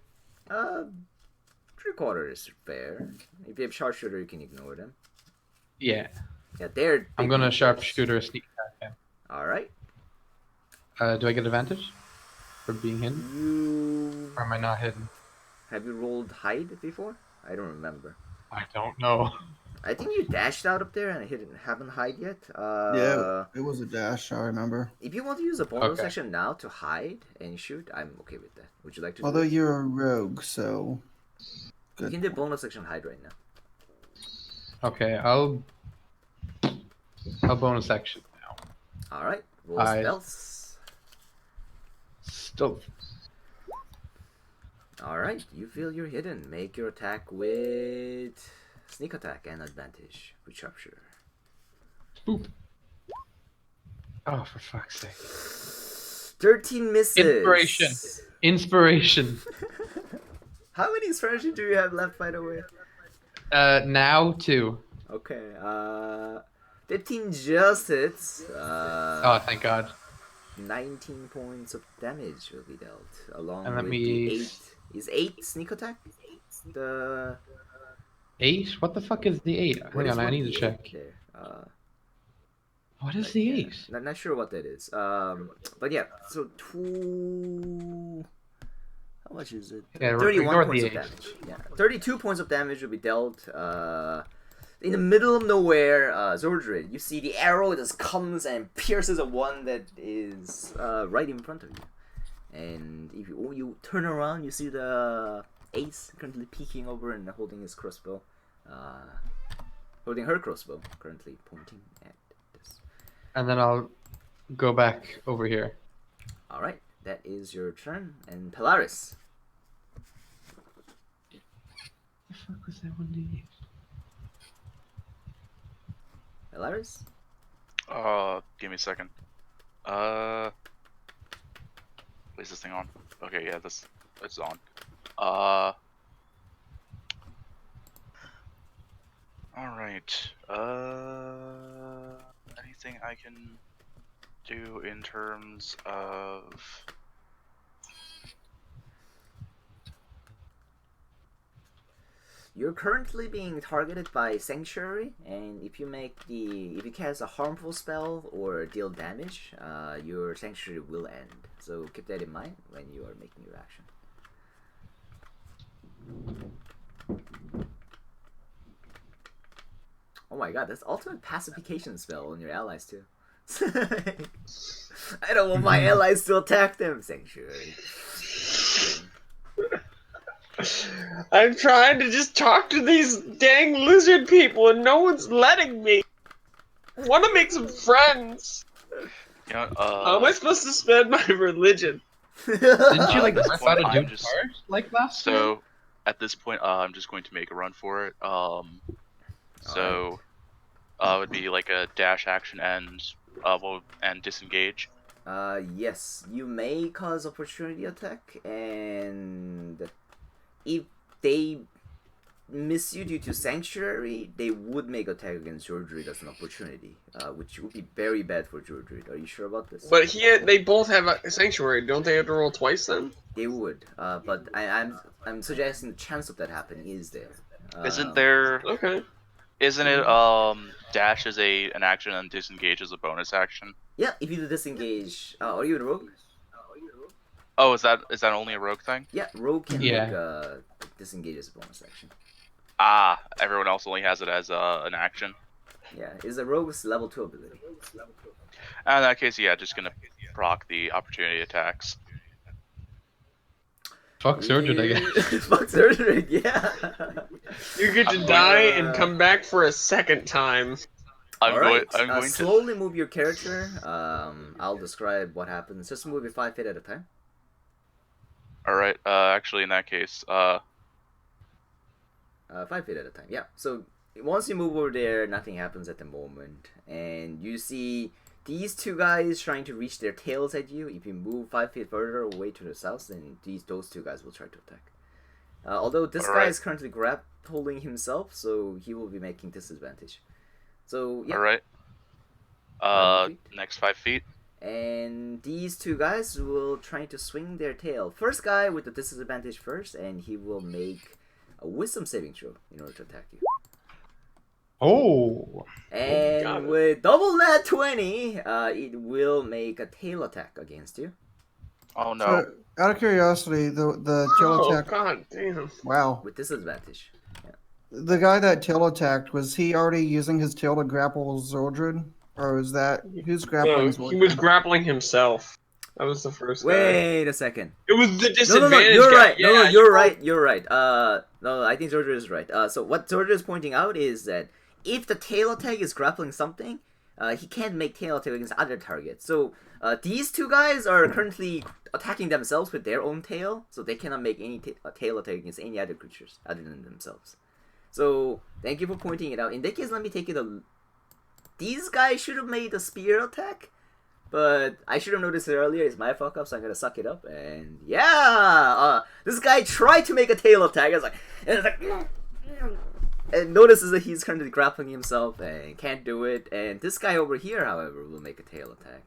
3/4 is fair. If you have sharpshooter, you can ignore them. Yeah. Yeah, they're. I'm big gonna creatures. sharpshooter sneak attack All right. him. Do I get advantage for being hidden? You Or am I not hidden? have you rolled hide before? I don't remember. I don't know. I think you dashed out up there and haven't hide yet. Yeah, it was a dash. I remember. If you want to use a bonus Okay. action now to hide and shoot, I'm okay with that. Would you like to? Although do it? you're a rogue, so You can do bonus action hide right now. Okay, I'll bonus action now. All right, roll I- spells. Stealth. All right, you feel you're hidden. Make your attack with sneak attack and advantage with sharpshooter. Boop. Oh, for fuck's sake. 13 misses. Inspiration. Inspiration. How many inspiration do you have left, by the way? Now 2. Okay, 15 just hits. Oh, thank God. 19 points of damage will be dealt, along And let with me- the 8. Is 8 sneak attack? The 8? What the fuck is the 8? what Hang is on, I one need of to the 8 check. there? What is Like, the yeah, 8? not sure what that is. But yeah, so 2. How much is it? Yeah, 31 ignore points the of 8. damage. Yeah, 32 points of damage will be dealt. In the middle of nowhere, Zordred, you see the arrow just comes and pierces a one that is right in front of you. And if you turn around, you see the ace currently peeking over and holding his crossbow. Holding her crossbow, currently pointing at this. And then I'll go back over here. Alright, that is your turn. And Polaris. The fuck was that 1d8? Polaris? Give me a second. Is this thing on? Okay, yeah, it's on. Alright. Anything I can do in terms of... You're currently being targeted by Sanctuary, and if you cast a harmful spell or deal damage, your Sanctuary will end. So keep that in mind when you are making your action. Oh my god, that's ultimate pacification spell on your allies too. I don't want my allies to attack them, Sanctuary. I'm trying to just talk to these dang lizard people and no one's letting me. I want to make some friends. You know, How am I supposed to spend my religion? Didn't you like At this rip point, out a I'm dude just- card like last time? So, at this point, I'm just going to make a run for it. So, it would be like a dash action and disengage. Yes, you may cause opportunity attack, and if they miss you due to Sanctuary, they would make attack against Jordred as an opportunity, which would be very bad for Jordred. Are you sure about this? But they both have a sanctuary. Don't they have to roll twice then? They would, but I'm suggesting the chance of that happening is there. Isn't there? Okay. Isn't it dash is an action and disengage is a bonus action? Yeah, if you disengage, are you a rogue? Oh, is that only a rogue thing? Yeah, rogue can Yeah. make disengage as a bonus action. Ah, everyone else only has it as an action. Yeah, is a rogue's level 2 ability. In that case, yeah, just gonna proc the opportunity attacks. Fuck Surgeon, I guess. Fuck Surgery, yeah. You get to I'm die going- and come back for a second time. I'm Alright, going to. slowly move your character. I'll describe what happens. Just move it 5 feet at a time. All right. Actually, in that case, 5 feet at a time. Yeah. So once you move over there, nothing happens at the moment, and you see these two guys trying to reach their tails at you. If you move 5 feet further away to the south, then those two guys will try to attack. Although this guy Alright. is currently grappling himself, so he will be making disadvantage. So yeah. all right. 5 feet. Next 5 feet. And these two guys will try to swing their tail. First guy with the disadvantage first, and he will make a wisdom saving throw in order to attack you. Oh. got And it. with double nat 20, it will make a tail attack against you. Oh no. So, out of curiosity, the tail Oh attack. god damn. Wow. With disadvantage. The guy that tail attacked, was he already using his tail to grapple Zordred? Or is that who's grappling No, Zordred? he was grappling himself. That was the first guy. Wait a second. It was the No, disadvantage you're guy. right. Yeah, You're right. You're right. No, I think Georgia is right. So what Georgia is pointing out is that if the tail attack is grappling something, he can't make tail attack against other targets. So these two guys are currently attacking themselves with their own tail, so they cannot make any tail attack against any other creatures other than themselves. So thank you for pointing it out. In that case, let me take it a... These guys should have made a spear attack, but I should have noticed it earlier. It's my fuck up, so I'm gonna suck it up. And yeah, this guy tried to make a tail attack. It's like and notices that he's currently grappling himself and can't do it. And this guy over here, however, will make a tail attack.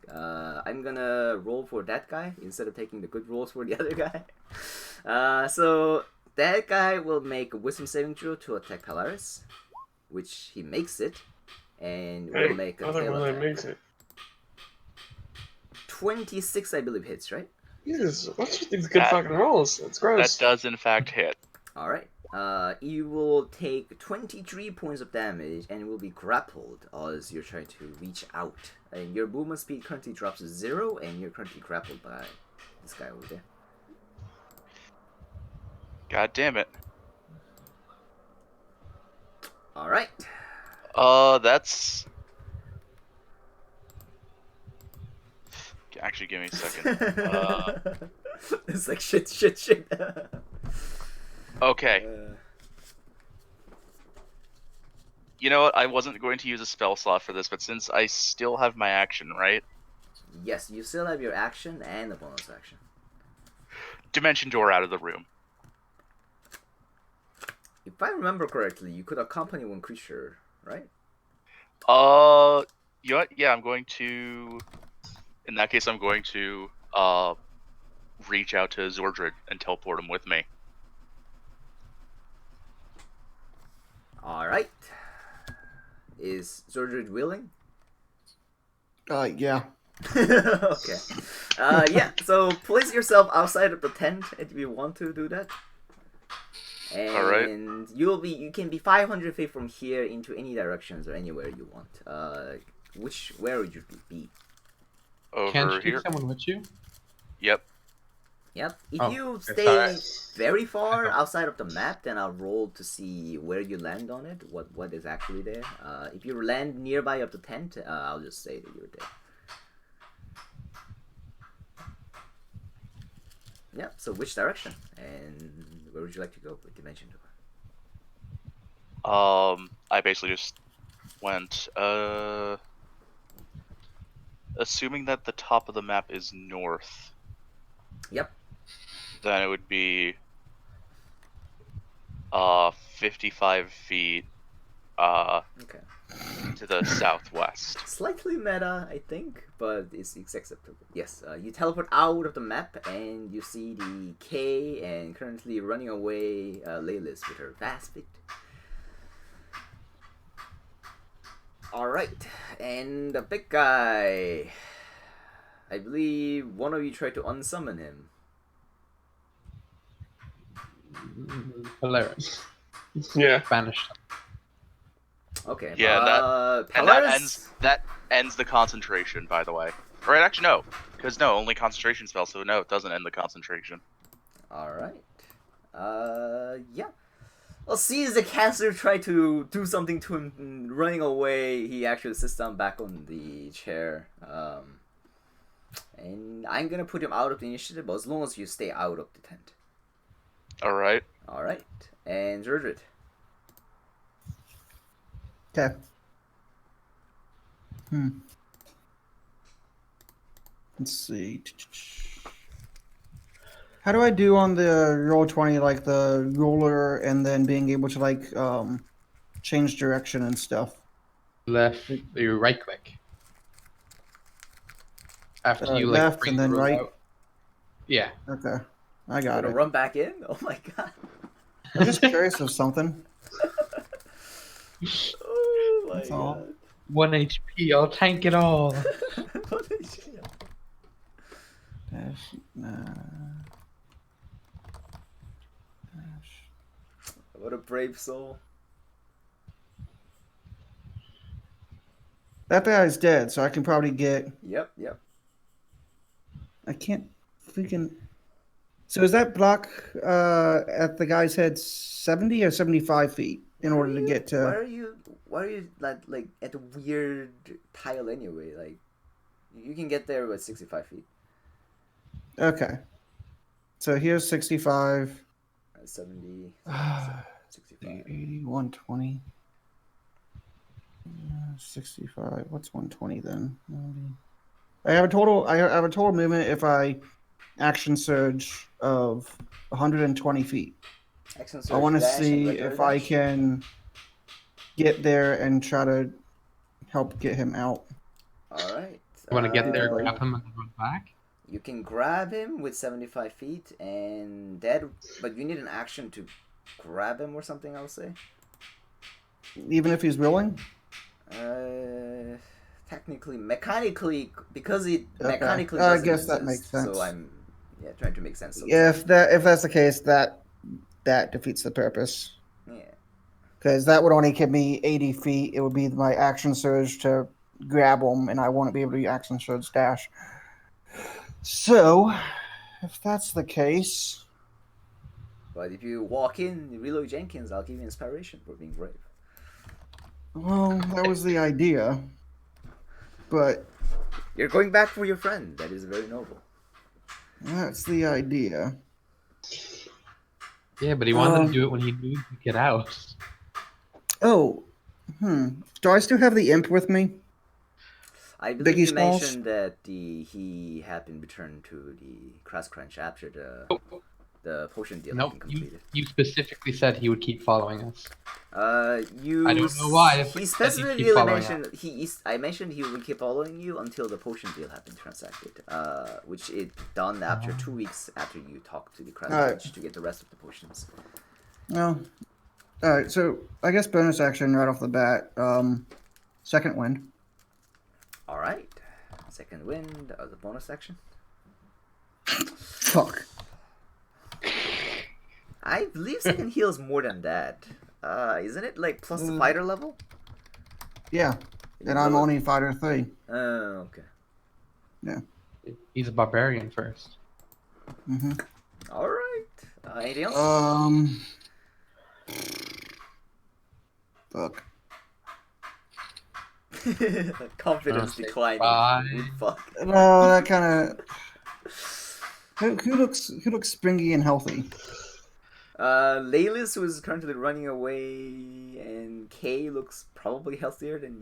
I'm gonna roll for that guy instead of taking the good rolls for the other guy. So that guy will make a wisdom saving throw to attack Polaris, which he makes it, and will make a tail attack. Makes it. 26, I believe, hits, right? Jesus, what's with these good fucking rolls? That's gross. That does in fact hit. Alright. You will take 23 points of damage and will be grappled as you're trying to reach out. And your movement speed currently drops to 0, and you're currently grappled by this guy over there. God damn it. Alright. That's... Actually, give me a second. It's like shit. Okay. You know what? I wasn't going to use a spell slot for this, but since I still have my action, right? Yes, you still have your action and a bonus action. Dimension door out of the room. If I remember correctly, you could accompany one creature, right? You know what? Yeah, I'm going to... In that case, I'm going to reach out to Zordred and teleport him with me. Alright. Is Zordred willing? Yeah. Okay. Yeah, so place yourself outside of the tent if you want to do that. And Alright. you can be 500 feet from here into any directions or anywhere you want. Where would you be? Over Can't you here. take someone with you? Yep. Yep. If Oh, you okay. stay Alright. very far outside of the map, then I'll roll to see where you land on it, what is actually there. If you land nearby of the tent, I'll just say that you're there. Yep, so which direction? And where would you like to go with Dimension Door? I basically just went, assuming that the top of the map is north, Yep. then it would be 55 feet Okay. to the southwest. Slightly meta, I think, but it's acceptable. Yes, you teleport out of the map and you see the K and currently running away Laylis with her fast feet. Alright, and the big guy. I believe one of you tried to unsummon him. Polaris. Yeah. Banished. Okay. Yeah, and that ends the concentration, by the way. Or actually, no, because only concentration spell, so no, it doesn't end the concentration. Alright. Yeah. Well, see as the caster tried to do something to him running away, he actually sits down back on the chair. And I'm gonna put him out of the initiative, but as long as you stay out of the tent. Alright. Alright. And Zordred. Okay. Let's see. How do I do on the roll 20, like the roller and then being able to like change direction and stuff? Left, you right click. After you like left bring and then the roll right? out. Yeah. Okay. I got Gonna it. run back in? Oh my god. I'm just curious of something. Oh my That's all. god. 1 HP, I'll tank it all. Dash, What a brave soul. that guy's dead, so I can probably get. Yep. I can't freaking. So is that block at the guy's head 70 or 75 feet? in order to get Why to. are you? Why are you like at the weird tile anyway? Like, you can get there with 65 feet. Okay. So here's 65. 70, 65. 80, 120. 65. What's 120 then? 90. I have a total. I have a total movement if I action surge of 120 feet. Action I surge want to dash and see regular if I dash. can get there and try to help get him out. All right. You want to get there, like- grab him, and then run back? You can grab him with 75 feet, and that. But you need an action to grab him or something. I'll say. Even if he's willing. Technically, mechanically, because it Okay. mechanically I doesn't guess that exist, makes sense. So I'm trying to make sense of If that's the case, that defeats the purpose. that. Yeah. Because that would only give me 80 feet. It would be my action surge to grab him, and I wouldn't be able to action surge dash. So, if that's the case, But if you walk in, reload Jenkins, I'll give you inspiration for being brave. well, that was the idea. But You're going back for your friend. That is very noble. that's the idea. Yeah, but he wanted to do it when he knew he could get out. Oh, do I still have the imp with me? I believe Biggie you Smalls? mentioned that he had been returned to the Crash Crunch after the potion deal had Nope, been completed. you specifically said he would keep following us. You. I don't know why, but He he said he'd keep specifically following mentioned I mentioned he would keep following you until the potion deal had been transacted. Which it done after 2 weeks after you talked to the Crash Alright. Crunch to get the rest of the potions. No. All right, so I guess bonus action right off the bat. Second wind. All right. Second wind, the bonus action. Fuck. I believe second heal is more than that. Isn't it like plus the fighter level? Yeah, and I'm only fighter 3. Okay. He's a barbarian first. Mm-hmm. All right. Anything else? Fuck. Confidence say declining. bye. Fuck. No, that kind of. Who looks springy and healthy? Laylis was currently running away, and Kay looks probably healthier than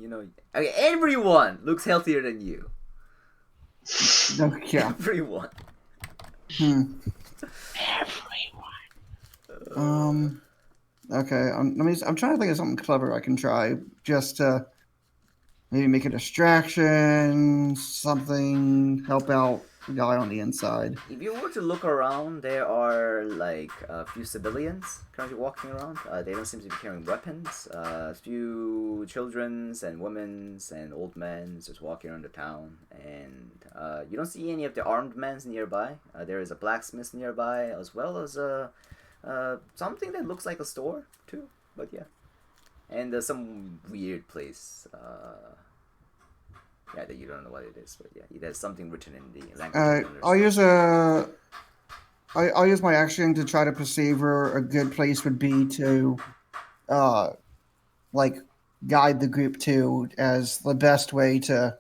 I mean, everyone looks healthier than you. No, yeah. Everyone. Okay. I'm trying to think of something clever I can try, just to maybe make a distraction, something, help out the guy on the inside. If you were to look around, there are like a few civilians currently walking around. They don't seem to be carrying weapons. A few children's and women's and old men just walking around the town. And you don't see any of the armed men nearby. There is a blacksmith nearby, as well as something that looks like a store too. But yeah, and some weird place. Yeah, that you don't know what it is, but yeah, there's something written in the language. I'll use my action to try to perceive where a good place would be to, like, guide the group to as the best way to,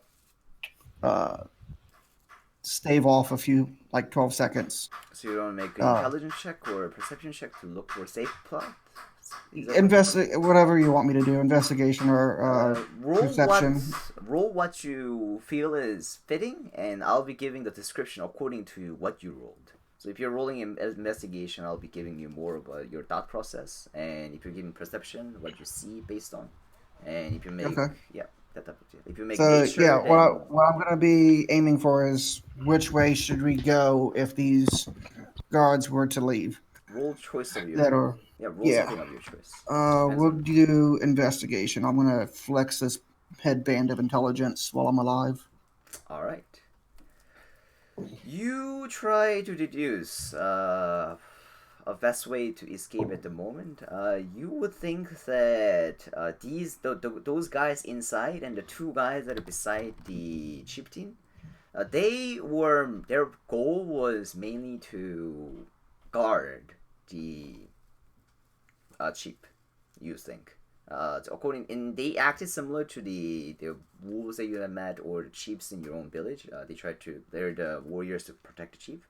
stave off a few, like 12 seconds. So you don't make an intelligence check or a perception check to look for a safe plot? Whatever you want me to do, investigation or perception. Roll what you feel is fitting, and I'll be giving the description according to what you rolled. So if you're rolling an investigation, I'll be giving you more about your thought process, and if you're giving perception, what you see based on, and if you make that type of thing. If you make nature, then... what I'm gonna be aiming for is which way should we go if these guards were to leave. Roll choice of your something of your choice. We'll do investigation. I'm gonna flex this headband of intelligence while I'm alive. All right. You try to deduce a best way to escape at the moment. You would think that those guys inside and the two guys that are beside the chieftain, their goal was mainly to guard the chief. you think? According, and they acted similar to the wolves that you have met or the chiefs in your own village. They're the warriors to protect the chief,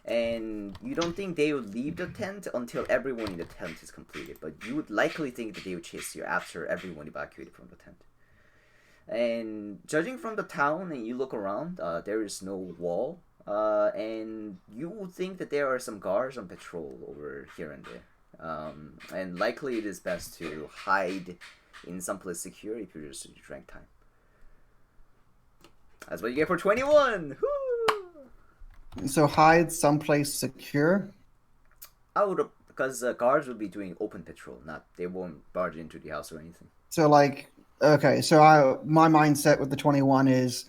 and you don't think they would leave the tent until everyone in the tent is completed. But you would likely think that they would chase you after everyone evacuated from the tent. And judging from the town, and you look around, there is no wall, and you would think that there are some guards on patrol over here and there. And likely it is best to hide in someplace secure if you're just drank time. That's what you get for 21! Woo! So hide someplace secure. Because guards will be doing open patrol, they won't barge into the house or anything. So okay, so my mindset with the 21 is,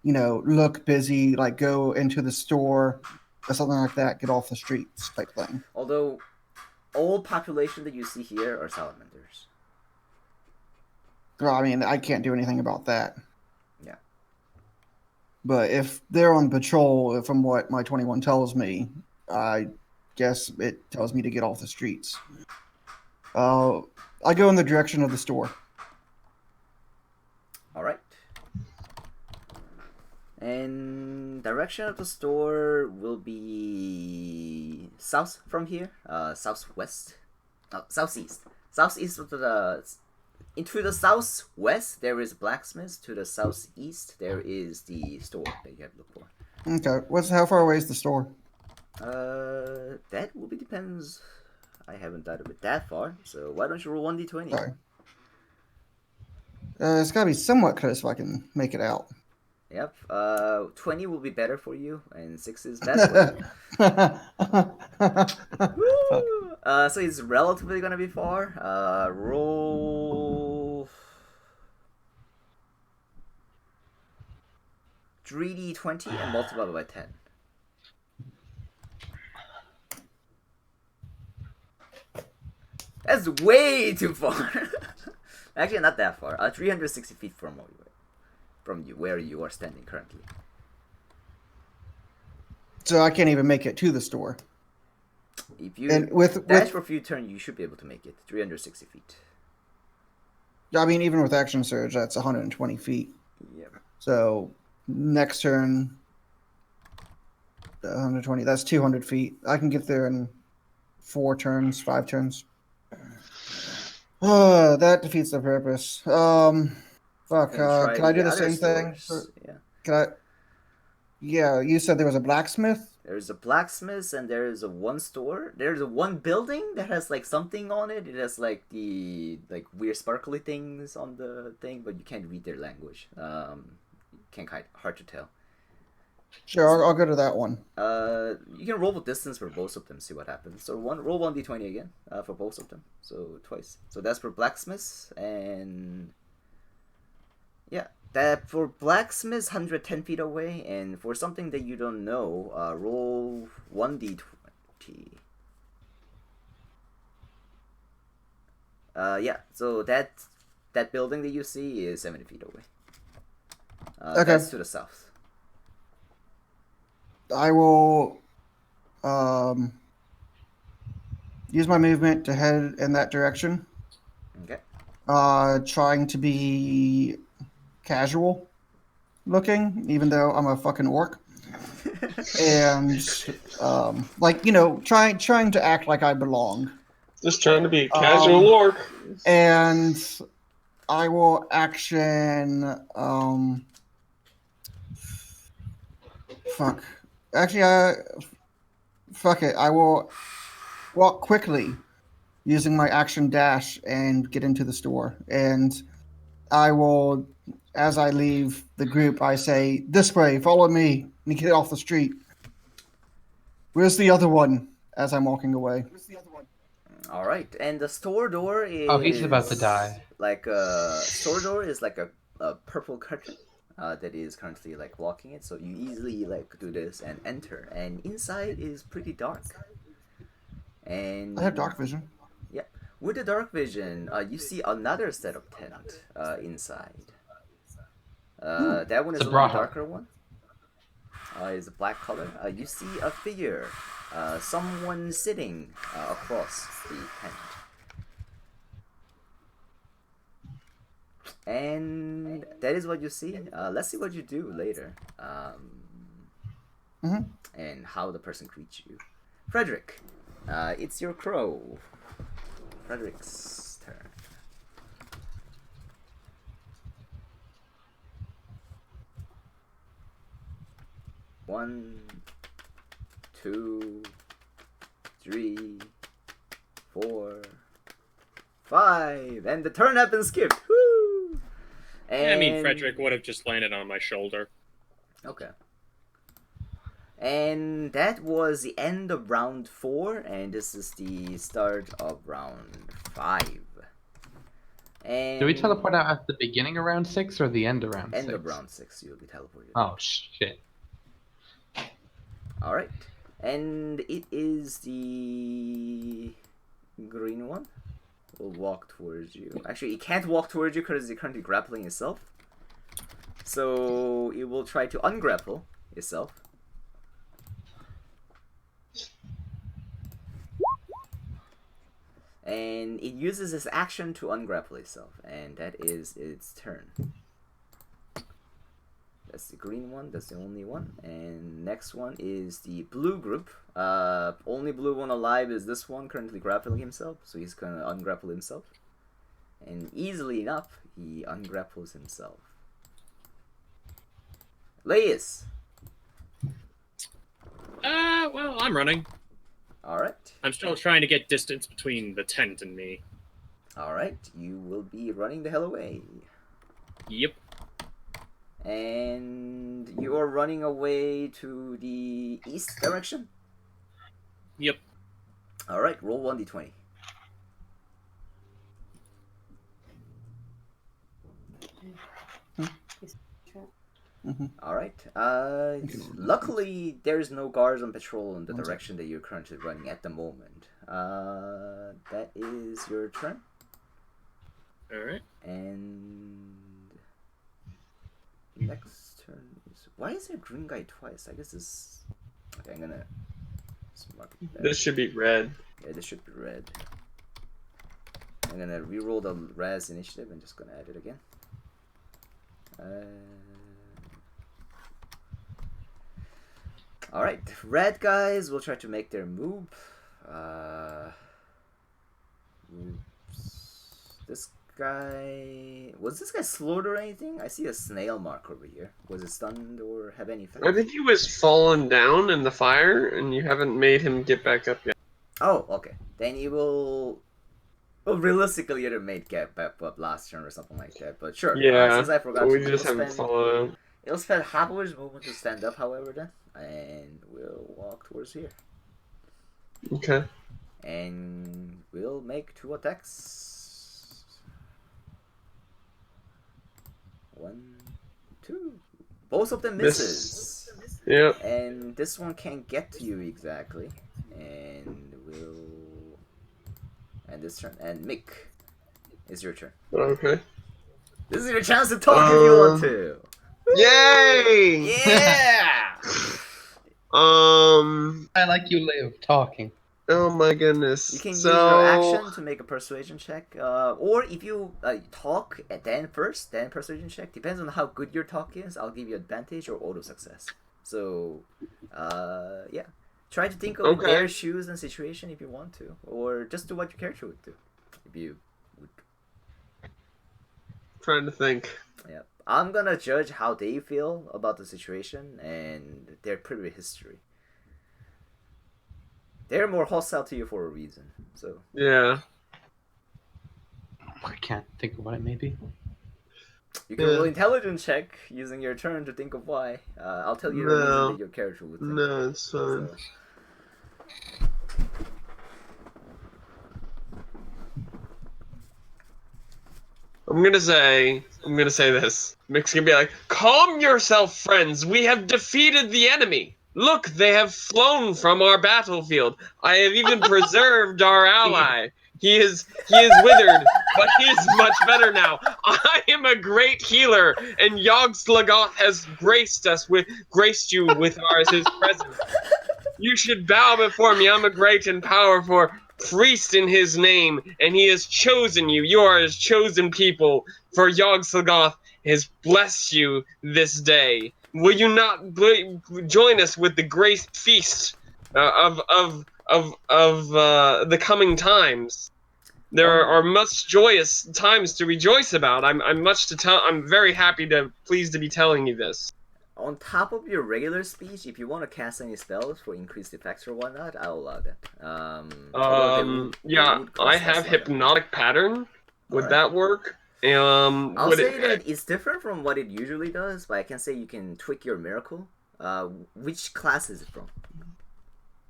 look busy, like go into the store or something like that, get off the streets type thing. Although all population that you see here are salamanders. Well, I mean, I can't do anything about that. Yeah. But if they're on patrol, from what my 21 tells me, I guess it tells me to get off the streets. I go in the direction of the store. All right. And direction of the store will be south from here, southwest, southeast. Southeast to into the southwest there is a blacksmith. To the southeast there is the store that you have to look for. Okay, how far away is the store? That will be depends. I haven't done it that far, so why don't you roll 1d20? Sorry. It's gotta be somewhat close so I can make it out. Yep. 20 will be better for you, and 6 is bad for you. Woo! So it's relatively gonna be far. Roll 3d20 and multiply by 10. That's way too far. Actually, not that far. 360 feet from you, where you are standing currently. So I can't even make it to the store. If you dash for a few turns, you should be able to make it 360 feet. I mean, even with action surge, that's 120 feet. Yeah. So next turn, 120. That's 200 feet. I can get there in 4 turns, 5 turns. That defeats the purpose. Fuck. Can I do the same thing? Yeah. Can I? Yeah, you said there was a blacksmith. There's a blacksmith and there's a one store. There's a one building that has like something on it. It has like the weird sparkly things on the thing, but you can't read their language. Hard to tell. Sure, I'll go to that one. You can roll with distance for both of them, see what happens. So roll 1d20 again for both of them. So twice. So that's for blacksmiths, and yeah, that for blacksmiths 110 feet away, and for something that you don't know, roll 1d20. Yeah. So that building that you see is 70 feet away. Okay. That's to the south. I will use my movement to head in that direction. Okay. Trying to be casual looking, even though I'm a fucking orc. And trying to act like I belong. Just trying to be a casual orc. And I will action fuck. Actually, fuck it. I will walk quickly using my action dash and get into the store. And I will, as I leave the group, I say, "This way, follow me," and get off the street. Where's the other one? As I'm walking away. All right, and the store door is. Oh, he's about to die. Store door is like a purple curtain. That is currently blocking it, so you easily do this and enter, and inside is pretty dark. And I have dark vision. Yeah, with the dark vision, you see another set of tent inside. That one is a little darker one. Is a black color. You see a figure, someone sitting across the tent. And that is what you see. Let's see what you do later. And how the person greets you. Frederick, it's your crow. Frederick's turn. One, 2, 3, 4, 5, and the turn has been skipped. Woo! And... Yeah, I mean, Frederick would have just landed on my shoulder. Okay. And that was the end of round 4, and this is the start of round 5. And Do we teleport out at the beginning of round 6 or the end of round 6? End of round 6, you'll be teleported. Oh, shit. Alright. And it is the green one. Will walk towards you. Actually, it can't walk towards you because it's currently grappling itself. So it will try to ungrapple itself. And it uses its action to ungrapple itself. And that is its turn. That's the green one. That's the only one. And next one is the blue group. Only blue one alive is this one, currently grappling himself. So he's gonna ungrapple himself. And easily enough, he ungrapples himself. Laius! Well, I'm running. Alright. I'm still trying to get distance between the tent and me. Alright, you will be running the hell away. Yep. And you are running away to the east direction? Yep. Alright, roll 1d20. Alright. Luckily, there's no guards on patrol in the direction that you're currently running at the moment. That is your turn. Alright. And next turn is... Why is there green guy twice? I guess this... Okay, I'm gonna... mark it there. This should be red. Yeah, this should be red. I'm gonna reroll the Raz initiative and just gonna add it again. Alright, red guys will try to make their move. This guy... Was this guy slowed or anything? I see a snail mark over here. Was it stunned or have any effect? I think he was fallen down in the fire, and you haven't made him get back up yet. Oh, okay. Then he will... Well, realistically, you'd have made get back up last turn or something like that. But sure. Yeah, since I forgot we to just haven't fallen down. It'll spend half of his movement to stand up, however, then. And we'll walk towards here. Okay. And we'll make 2 attacks. 1, 2. Both of them misses. Yep. And this one can't get to you exactly. And we'll... And this turn. And Mick, it's your turn. Okay. This is your chance to talk if you want to. Yay! Yeah! I like your way of talking. Oh my goodness. You can use your action to make a persuasion check, or if you talk then persuasion check. Depends on how good your talk is. I'll give you advantage or auto success. So, yeah, try to think of their shoes and situation if you want to, or just do what your character would do if you would. Trying to think. Yeah, I'm gonna judge how they feel about the situation and their previous history. They're more hostile to you for a reason, so... Yeah. I can't think of what it may be. You can roll intelligence check using your turn to think of why. I'll tell you the reason that your character would think. No, it's fine. So... I'm gonna say this. Mick's gonna be like, calm yourself, friends. We have defeated the enemy. Look, they have flown from our battlefield. I have even preserved our ally. He is withered, but he's much better now. I am a great healer, and Yogg-Slaagoth has graced you with his presence. You should bow before me. I'm a great and powerful priest in his name, and he has chosen you. You are his chosen people, for Yogg-Sothoth has blessed you this day. Will you not join us with the grace feast of the coming times? There are much joyous times to rejoice about. I'm much to tell. I'm very happy pleased to be telling you this. On top of your regular speech, if you want to cast any spells for increased effects or whatnot, I'll allow that. Yeah, I cost less have than that. hypnotic pattern. Would Alright. that work? I'll Would say it, that it's different from what it usually does, but I can say you can tweak your miracle. Which class is it from?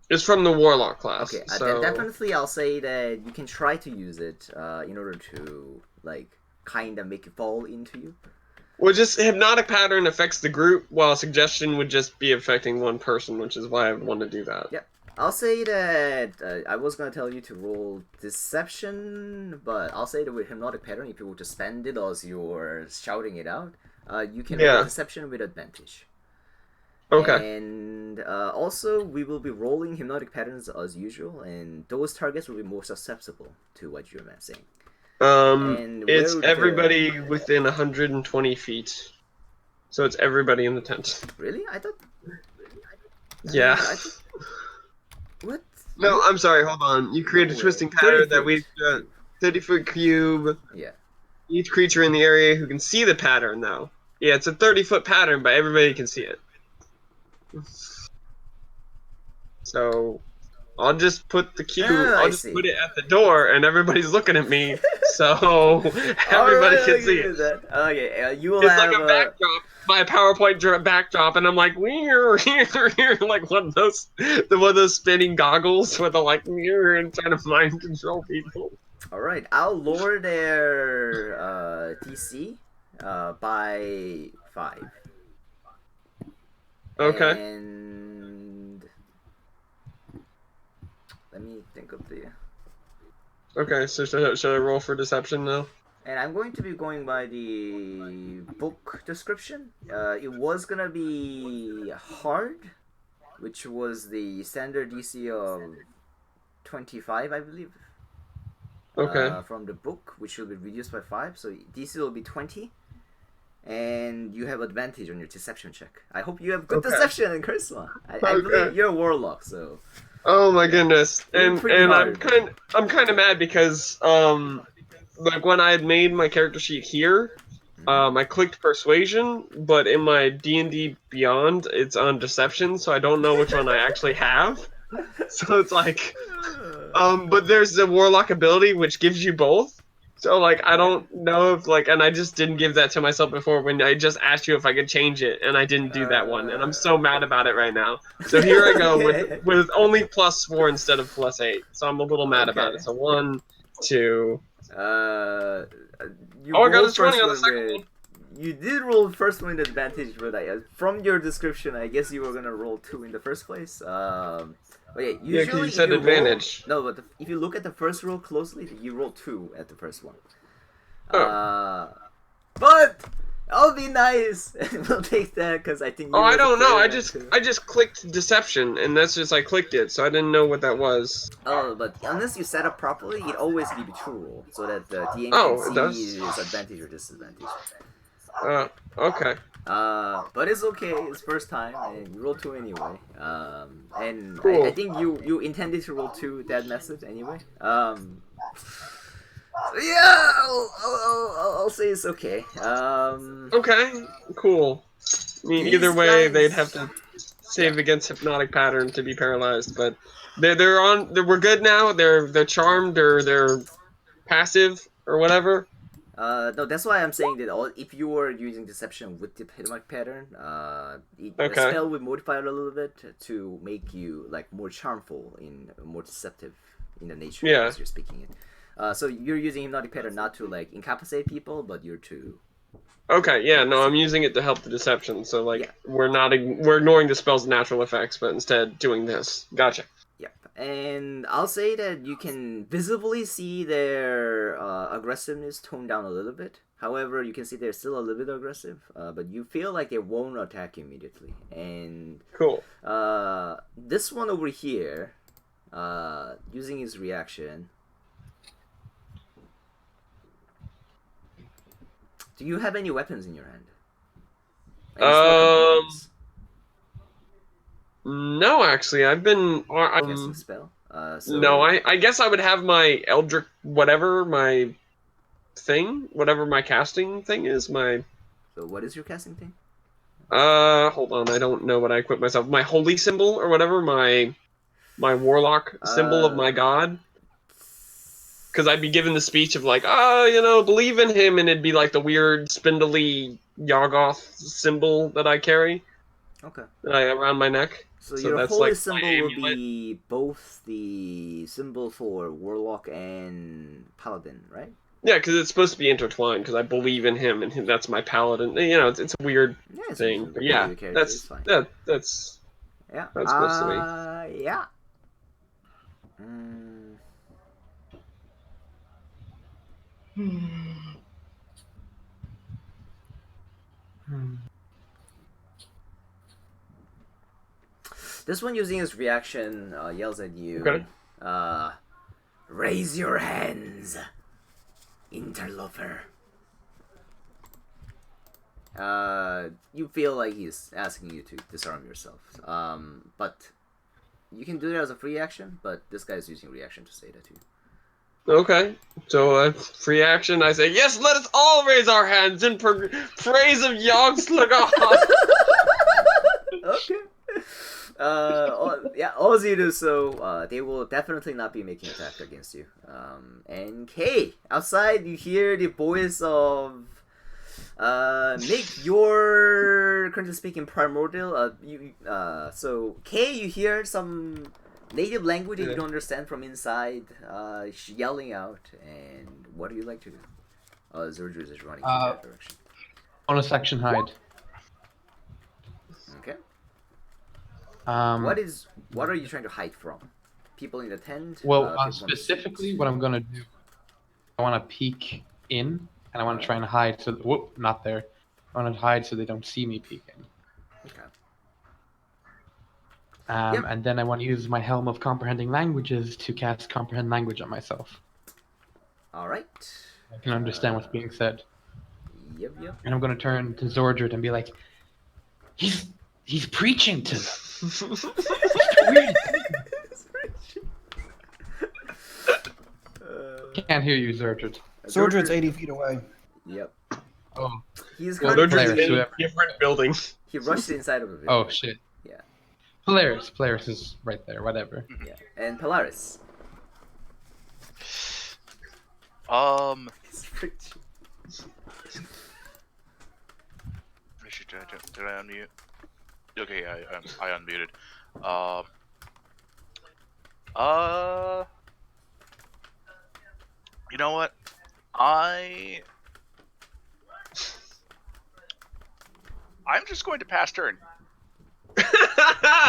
It's from the warlock class. Okay, so then definitely I'll say that you can try to use it in order to like kind of make it fall into you. well, just hypnotic pattern affects the group, while suggestion would just be affecting one person, which is why I would want to do that. Yep. I'll say that I was gonna tell you to roll deception, but I'll say that with hypnotic pattern, if you were to spend it as you're shouting it out, you can roll deception with advantage. Okay. And also, we will be rolling hypnotic patterns as usual, and those targets will be more susceptible to what you're saying. And It's where everybody within 120 feet. So it's everybody in the tent. Really? I thought. Yeah. What? No, I'm sorry. Hold on. You create No a way. twisting 30 pattern that foot we cube. 30-foot cube. Yeah. Each creature in the area who can see the pattern, though. Yeah, it's a 30-foot pattern, but everybody can see it. So I'll just put the cube. I'll just put it at the door, and everybody's looking at me, so everybody can see it. Okay, you will It's have like a backdrop, my PowerPoint backdrop, and I'm like, we're like one of those spinning goggles with a like mirror and trying to mind control people. All right, I'll lower their DC by 5. Okay. And let me think of the. Okay, so should I roll for deception now? And I'm going to be going by the book description. It was gonna be hard, which was the standard DC of 25, I believe. Okay. From the book, which will be reduced by 5, so DC will be 20. And you have advantage on your deception check. I hope you have good deception and charisma. I believe you're a warlock, so. Oh my goodness, and hard. I'm kind of mad because like when I had made my character sheet here, I clicked persuasion, but in my D&D Beyond, it's on deception, so I don't know which one I actually have. So it's like, but there's the warlock ability which gives you both. So like I don't know if like, and I just didn't give that to myself before when I just asked you if I could change it, and I didn't do that one, and I'm so mad about it right now. So here I go with only +4 instead of +8. So I'm a little mad about it. So 1, 2. You I got a 20 on the second one. You did roll the first one with advantage, but from your description, I guess you were gonna roll 2 in the first place. But yeah, usually because you said advantage. But if you look at the first roll closely, you roll 2 at the first one. But I'll be nice and we'll take that because I think. I don't know. I just clicked deception, and that's just I clicked it, so I didn't know what that was. Oh, but unless you set up properly, it always gives you true roll so that the DM can see is advantage or disadvantage. Okay. But it's okay. It's first time, and you roll 2 anyway. And cool. I think you intended to roll 2 that method anyway. So yeah, I'll say it's okay. Okay. Cool. I mean, either way, they'd have to save against hypnotic pattern to be paralyzed, but we're good now. They're charmed or they're passive or whatever. No, that's why I'm saying that if you were using deception with the hypnotic pattern, the spell would modify it a little bit to make you like more charmful more deceptive in the nature as you're speaking it. So you're using hypnotic pattern not to like incapacitate people, but you're to. Okay, yeah, no, I'm using it to help the deception. So like we're ignoring the spell's natural effects, but instead doing this. Gotcha. Yep, and I'll say that you can visibly see their aggressiveness toned down a little bit. However, you can see they're still a little bit aggressive, but you feel like they won't attack you immediately. And cool. This one over here, using his reaction. Do you have any weapons in your hand? Any spell components? No, actually, I've been. Casting spell. No, I guess I would have my Eldritch, whatever my thing, whatever my casting thing is. So what is your casting thing? Hold on, I don't know what I equip myself. My holy symbol or whatever, my warlock symbol of my god. Because I'd be given the speech of like, believe in him, and it'd be like the weird spindly Yoggoth symbol that I carry. Okay. Around my neck. So So your that's holy like symbol my will amulet. be both the symbol for warlock and paladin, right? Yeah, because it's supposed to be intertwined. Because I believe in him, and that's my paladin. It's a weird Yeah, it's thing. a But yeah, your character. It's that's fine. that's Yeah. that's supposed to be. Yeah. Mm. This one using his reaction yells at you. Okay. Raise your hands, interloper. You feel like he's asking you to disarm yourself. But you can do that as a free action, but this guy's using reaction to say that to you. Okay, so free action. I say yes. Let us all raise our hands in praise of Yogg Sluggoth. Okay. All you do so, they will definitely not be making attack against you. And Kay, outside you hear the voice of make your currently speaking primordial. So Kay, you hear some native language that you don't understand from inside, yelling out. And what do you like to do? Zurdruz is running in that direction. Bonus action hide. Okay. What What are you trying to hide from? People in the tent? Well, specifically, what I'm gonna do, I want to peek in, and I want to try and hide. So, whoop, not there. I want to hide so they don't see me peeking. Okay. And then I want to use my Helm of Comprehending Languages to cast Comprehend Language on myself. All right. I can understand what's being said. Yep. And I'm gonna turn to Zordred and be like, he's preaching to them. Can't hear you, Zordred. Zordred's 80 feet away. Yep. Oh. He's Well, kind They're of just in different buildings. He rushed inside of a building. Oh shit. Yeah. Polaris is right there. Whatever. Yeah. And Polaris. He's preaching. Did I unmute? Okay, I unmuted. You know what? I'm just going to pass turn. You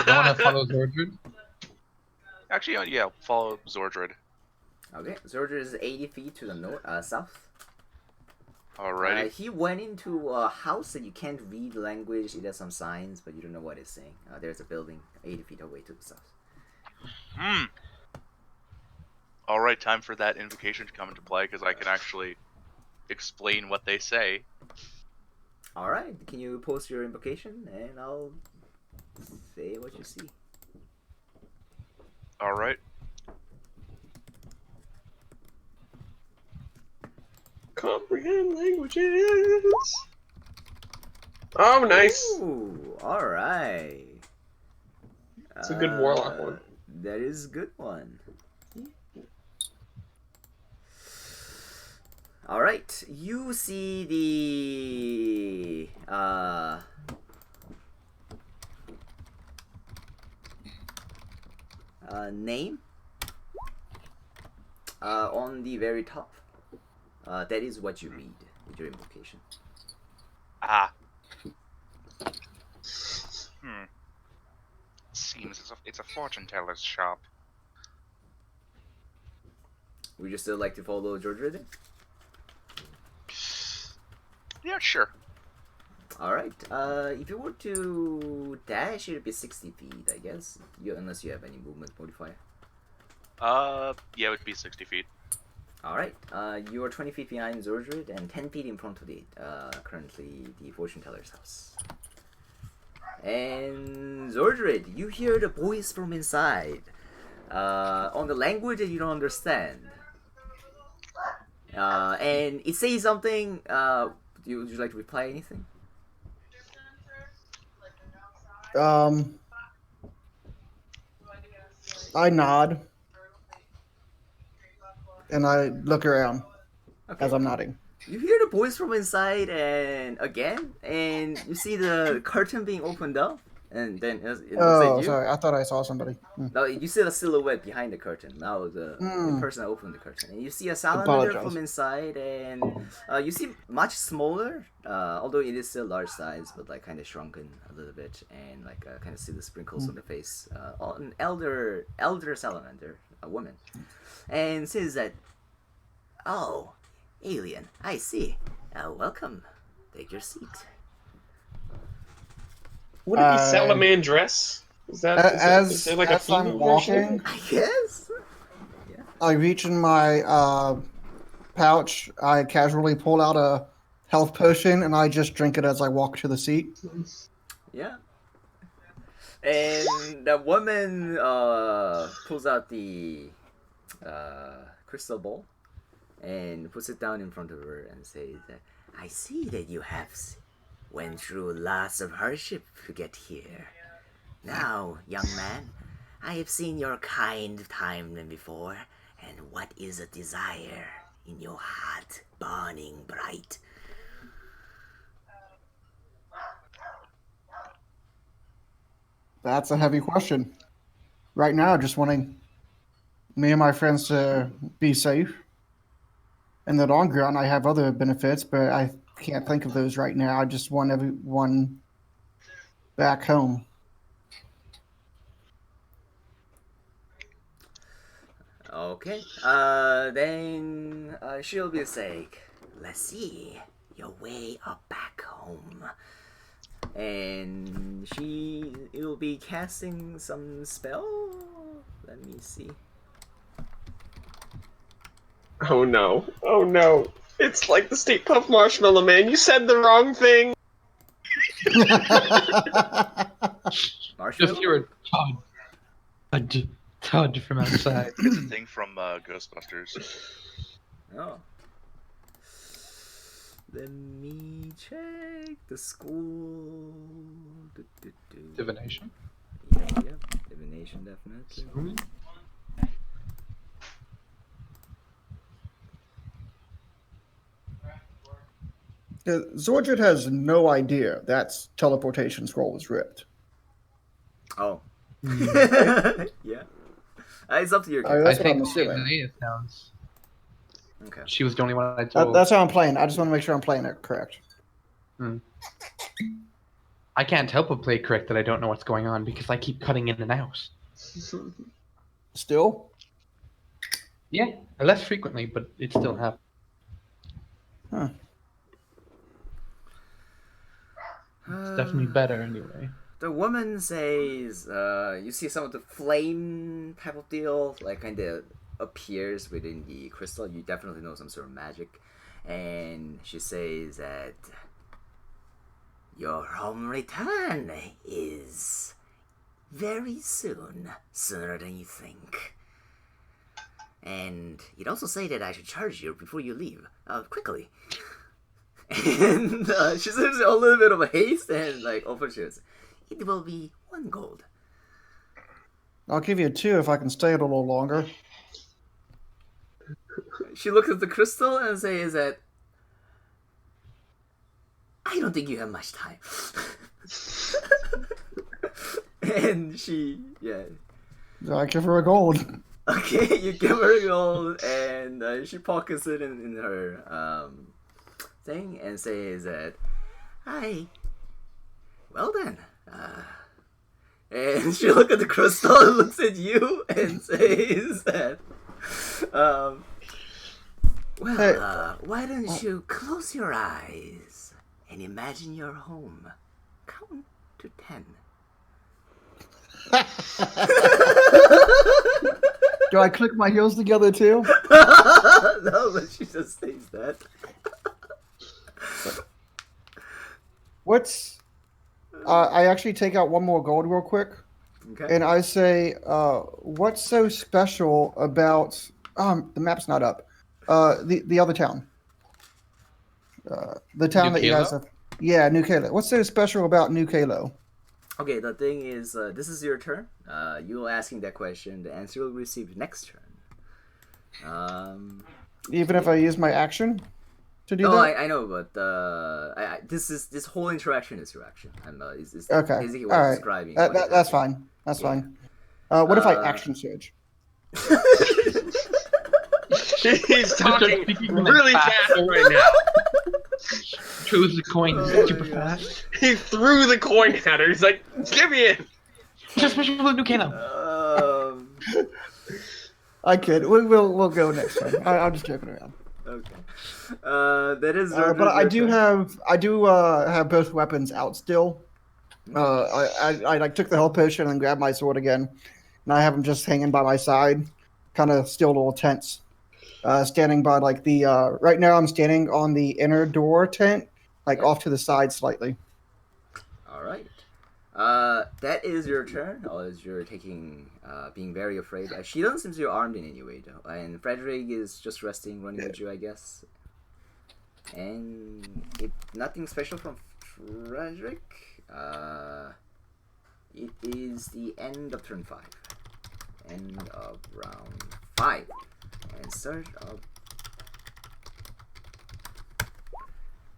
don't want to follow Zordred? Actually, yeah, follow Zordred. Okay, Zordred is 80 feet to the north, south. Alrighty. He went into a house that you can't read the language. It has some signs, but you don't know what it's saying. There's a building 80 feet away to the south. Alright, time for that invocation to come into play, because I can actually explain what they say. Alright, can you post your invocation, and I'll say what you see. Alright. Comprehend languages. Oh, nice. Ooh, alright. It's a good warlock one. That is a good one. Alright, you see the name on the very top. That is what you read with your invocation. Seems it's a fortune teller's shop. Would you still like to follow George Riddick? Yeah, sure. Alright, if you were to dash, it would be 60 feet, I guess. Unless you have any movement modifier. Yeah, it would be 60 feet. Alright, you are 20 feet behind Zordred and 10 feet in front of the, currently the fortune teller's house. And Zordred, you hear the voice from inside, on the language that you don't understand. And it says something, would you like to reply anything? I nod. And I look around Okay. as I'm nodding. You hear the voice from inside, and you see the curtain being opened up, and then it looks Oh, at you. sorry. I thought I saw somebody. No, you see the silhouette behind the curtain. Now the person that opened the curtain, and you see a salamander Apologize. from inside, and you see much smaller, although it is still large size, but like kind of shrunken a little bit, and like kind of see the sprinkles on the face. An elder salamander, a woman, and says that, "Oh, alien, I see. Welcome. Take your seat." Would it be salamandress? Is there like a as I'm female version? walking, I guess. I reach in my pouch. I casually pull out a health potion, and I just drink it as I walk to the seat. Yeah. And the woman pulls out the crystal ball and puts it down in front of her and says, "I see that you have went through lots of hardship to get here. Now, young man, I have seen your kind time before, and what is a desire in your heart burning bright?" That's a heavy question. Right now, just wanting me and my friends to be safe. In the long run, I have other benefits, but I can't think of those right now. I just want everyone back home. Okay. Then she'll be saying, "Let's see your way up back home." And it'll be casting some spell. Let me see. Oh no. Oh no. It's like the State Puft Marshmallow Man. You said the wrong thing. Marshmallow? Just hear a thud from outside. It's a thing from Ghostbusters. Oh. Let me check the school. Divination. Yep. Divination, definitely. Zordred has no idea that teleportation scroll was ripped. Oh. Yeah. It's up to your I character. That's I what I'm think assuming. Leah sounds. Okay. She was the only one I told. That's how I'm playing. I just want to make sure I'm playing it correct. I can't help but play correct that I don't know what's going on because I keep cutting in and out. Still? Yeah, less frequently, but it still happens. Huh. It's definitely better anyway. The woman says, you see some of the flame type of deal, like kind of appears within the crystal. You definitely know some sort of magic. And she says that your home return is very soon, sooner than you think. And you'd also say that I should charge you before you leave, quickly. And she says a little bit of a haste and like offers. It will be 1 gold. I'll give you 2 if I can stay a little longer. She looks at the crystal and says that I don't think you have much time. And I give her a gold. Okay, you give her a gold, and she pockets it in her thing and says that, "Hi. Well then." And she looks at the crystal and looks at you and says that, why don't you close your eyes and imagine your home. Count to 10. Do I click my heels together too? No, but she just stays that. What's I actually take out one more gold real quick, Okay. and I say, what's so special about the map's not up. The other town. The town New that you guys Kalo? have. Yeah, New Kalo. What's so special about New Kalo? Okay, the thing is, this is your turn. You asking that question, the answer will be received next turn. Even if I use my action to do Oh, that? I know, but this whole interaction is your action. Is Okay. basically what All I'm right. describing. That's fine. That's Yeah. fine. What if I Uh, action surge? He's talking speaking really fast. fast right now. Choose the coin Oh super my God. fast. He threw the coin at her. He's like, "Give me it." Just special for the new Kalo. I kid. We'll go next time. I'm just joking around. Okay. That is. But I do turn. have both weapons out still. I like took the health potion and grabbed my sword again, and I have them just hanging by my side, kind of still a little tense. Standing by like the right now I'm standing on the inner door tent, like Yeah. off to the side slightly. All right. That is your turn. As you're taking, being very afraid. She doesn't seem to be armed in any way, though. And Frederick is just resting, running with you, I guess. And nothing special from Frederick. It is the end of turn 5. End of round 5. And start of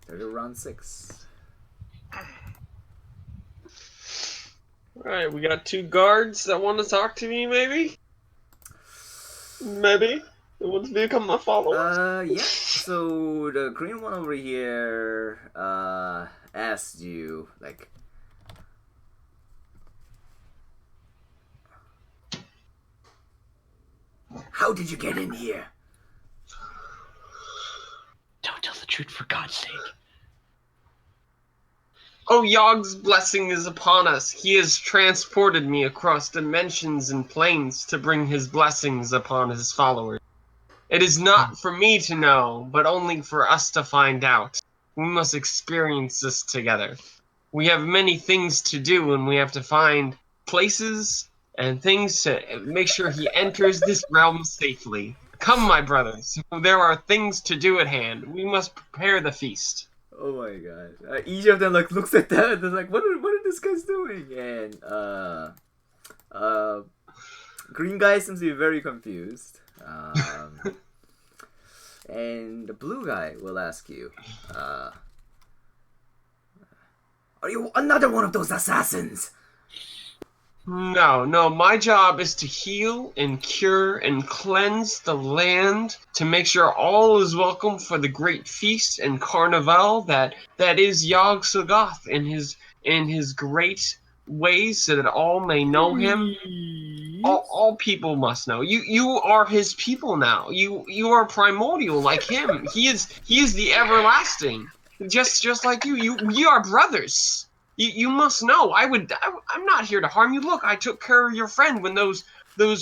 round 6. Alright, we got 2 guards that want to talk to me, maybe? Maybe. They want to become my followers? Yeah. So the green one over here asked you, like, how did you get in here? Don't tell the truth for God's sake. Oh, Yog's blessing is upon us. He has transported me across dimensions and planes to bring his blessings upon his followers. It is not for me to know, but only for us to find out. We must experience this together. We have many things to do, and we have to find places and things to make sure he enters this realm safely. Come, my brothers. There are things to do at hand. We must prepare the feast. Oh my god! Each of them like looks at that and they're like, what are these guys doing? And green guy seems to be very confused. And the blue guy will ask you, are you another one of those assassins? No, my job is to heal and cure and cleanse the land to make sure all is welcome for the great feast and carnival that is Yog Sothoth in his great ways, so that all may know him. All people must know. You are his people now. You are primordial like him. He is the everlasting. Just like you. We are brothers. You must know. I'm not here to harm you. Look, I took care of your friend when those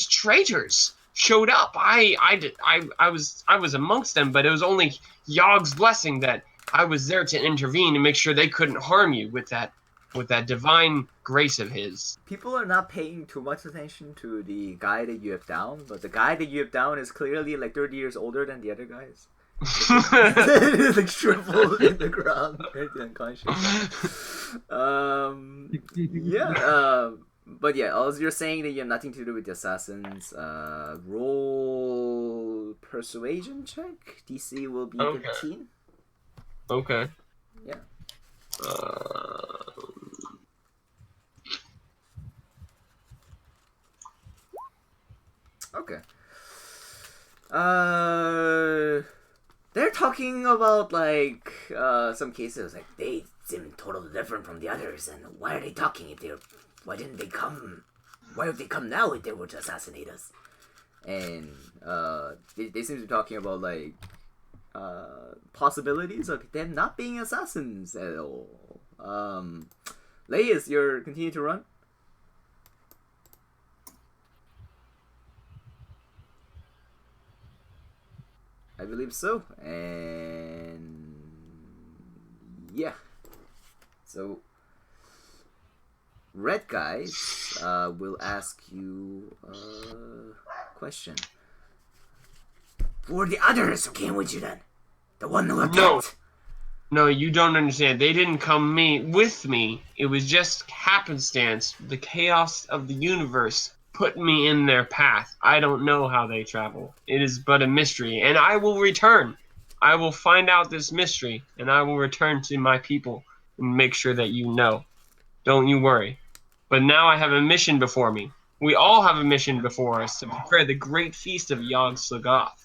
traitors showed up. I was amongst them, but it was only Yog's blessing that I was there to intervene and make sure they couldn't harm you with that divine grace of his. People are not paying too much attention to the guy that you have down, but the guy that you have down is clearly like 30 years older than the other guys. He's like shriveled in the ground, right, unconscious. Yeah. But yeah, as you're saying that you have nothing to do with the assassins, roll persuasion check. DC will be Okay. 15. Okay. Yeah. Okay. They're talking about like some cases like they seem totally different from the others, and why are they talking if they're? Why didn't they come? Why would they come now if they were to assassinate us? And they seem to be talking about like possibilities of them not being assassins at all. Leius, you're continue to run. I believe so. And yeah. So red guys will ask you a question. Who are the others who came with you then? The one who No. attacked? No, you don't understand. They didn't come with me. It was just happenstance. The chaos of the universe put me in their path. I don't know how they travel. It is but a mystery, and I will return. I will find out this mystery, and I will return to my people and make sure that you know. Don't you worry. But now I have a mission before me. We all have a mission before us to prepare the great feast of Yog Sothoth.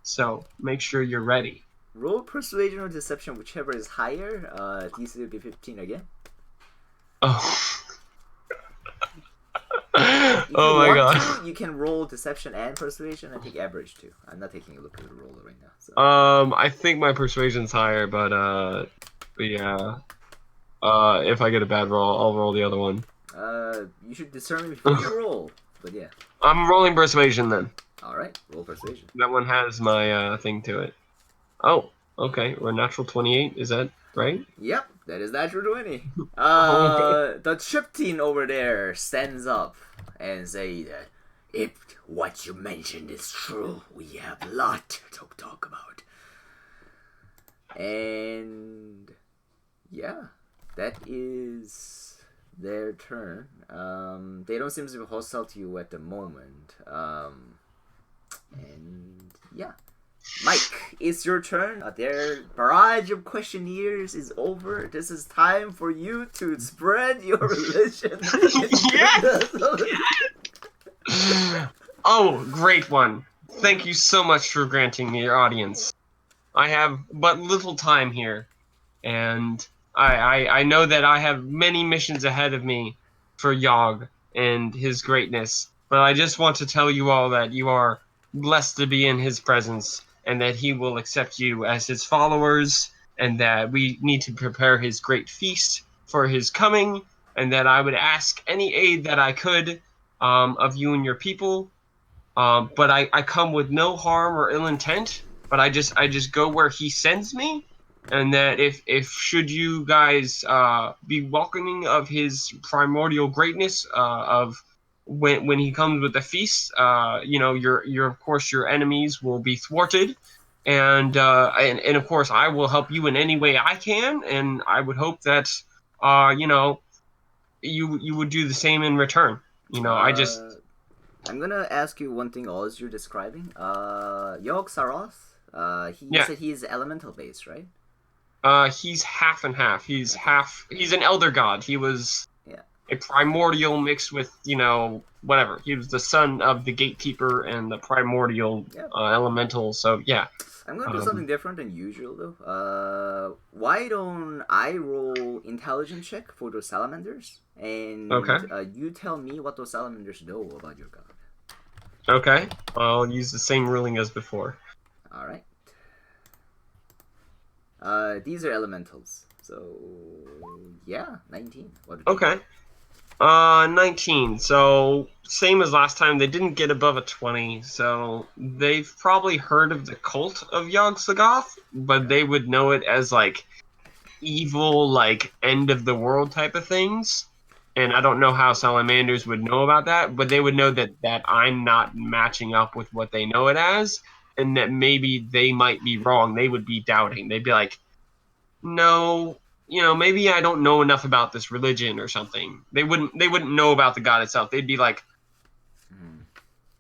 So make sure you're ready. Roll persuasion or deception, whichever is higher. DC will be 15 again. Oh. If Oh you my want god. to, you can roll deception and persuasion and take average too. I'm not taking a look at the roller right now. So. I think my persuasion's higher, but yeah. If I get a bad roll, I'll roll the other one. You should determine before you roll. But yeah. I'm rolling persuasion then. All right, roll persuasion. That one has my thing to it. Oh, okay. We're natural 28. Is that right? Yep, that is natural 20. Okay. The Triptine over there stands up and say that if what you mentioned is true, we have a lot to talk about. And yeah, that is their turn. They don't seem to be hostile to you at the moment. And yeah. Mike, it's your turn. Their barrage of questionnaires is over. This is time for you to spread your religion. Yes! Oh, great one. Thank you so much for granting me your audience. I have but little time here, and I know that I have many missions ahead of me for Yogg and his greatness, but I just want to tell you all that you are blessed to be in his presence, and that he will accept you as his followers, and that we need to prepare his great feast for his coming, and that I would ask any aid that I could of you and your people. But I come with no harm or ill intent, but I just go where he sends me, and that if should you guys be welcoming of his primordial greatness of when he comes with the feast, your of course your enemies will be thwarted, and of course I will help you in any way I can, and I would hope that you would do the same in return. I just I'm gonna ask you one thing. All as you're describing, Yogg Saroth. You Yeah. said he's elemental based, right? He's half and half. He's an elder god. He was Yeah. a primordial mixed with, whatever. He was the son of the gatekeeper and the primordial Yeah. elemental. So yeah. I'm gonna do something different than usual though. Why don't I roll intelligence check for those salamanders, and Okay. you tell me what those salamanders know about your god. Okay. I'll use the same ruling as before. All right. These are elementals. So yeah, 19. What did Okay. 19. So same as last time. They didn't get above a 20. So they've probably heard of the cult of Yog Sothoth, but they would know it as like evil, like end of the world type of things. And I don't know how salamanders would know about that, but they would know that I'm not matching up with what they know it as, and that maybe they might be wrong. They would be doubting. They'd be like, no, maybe I don't know enough about this religion or something. They wouldn't know about the god itself. They'd be like,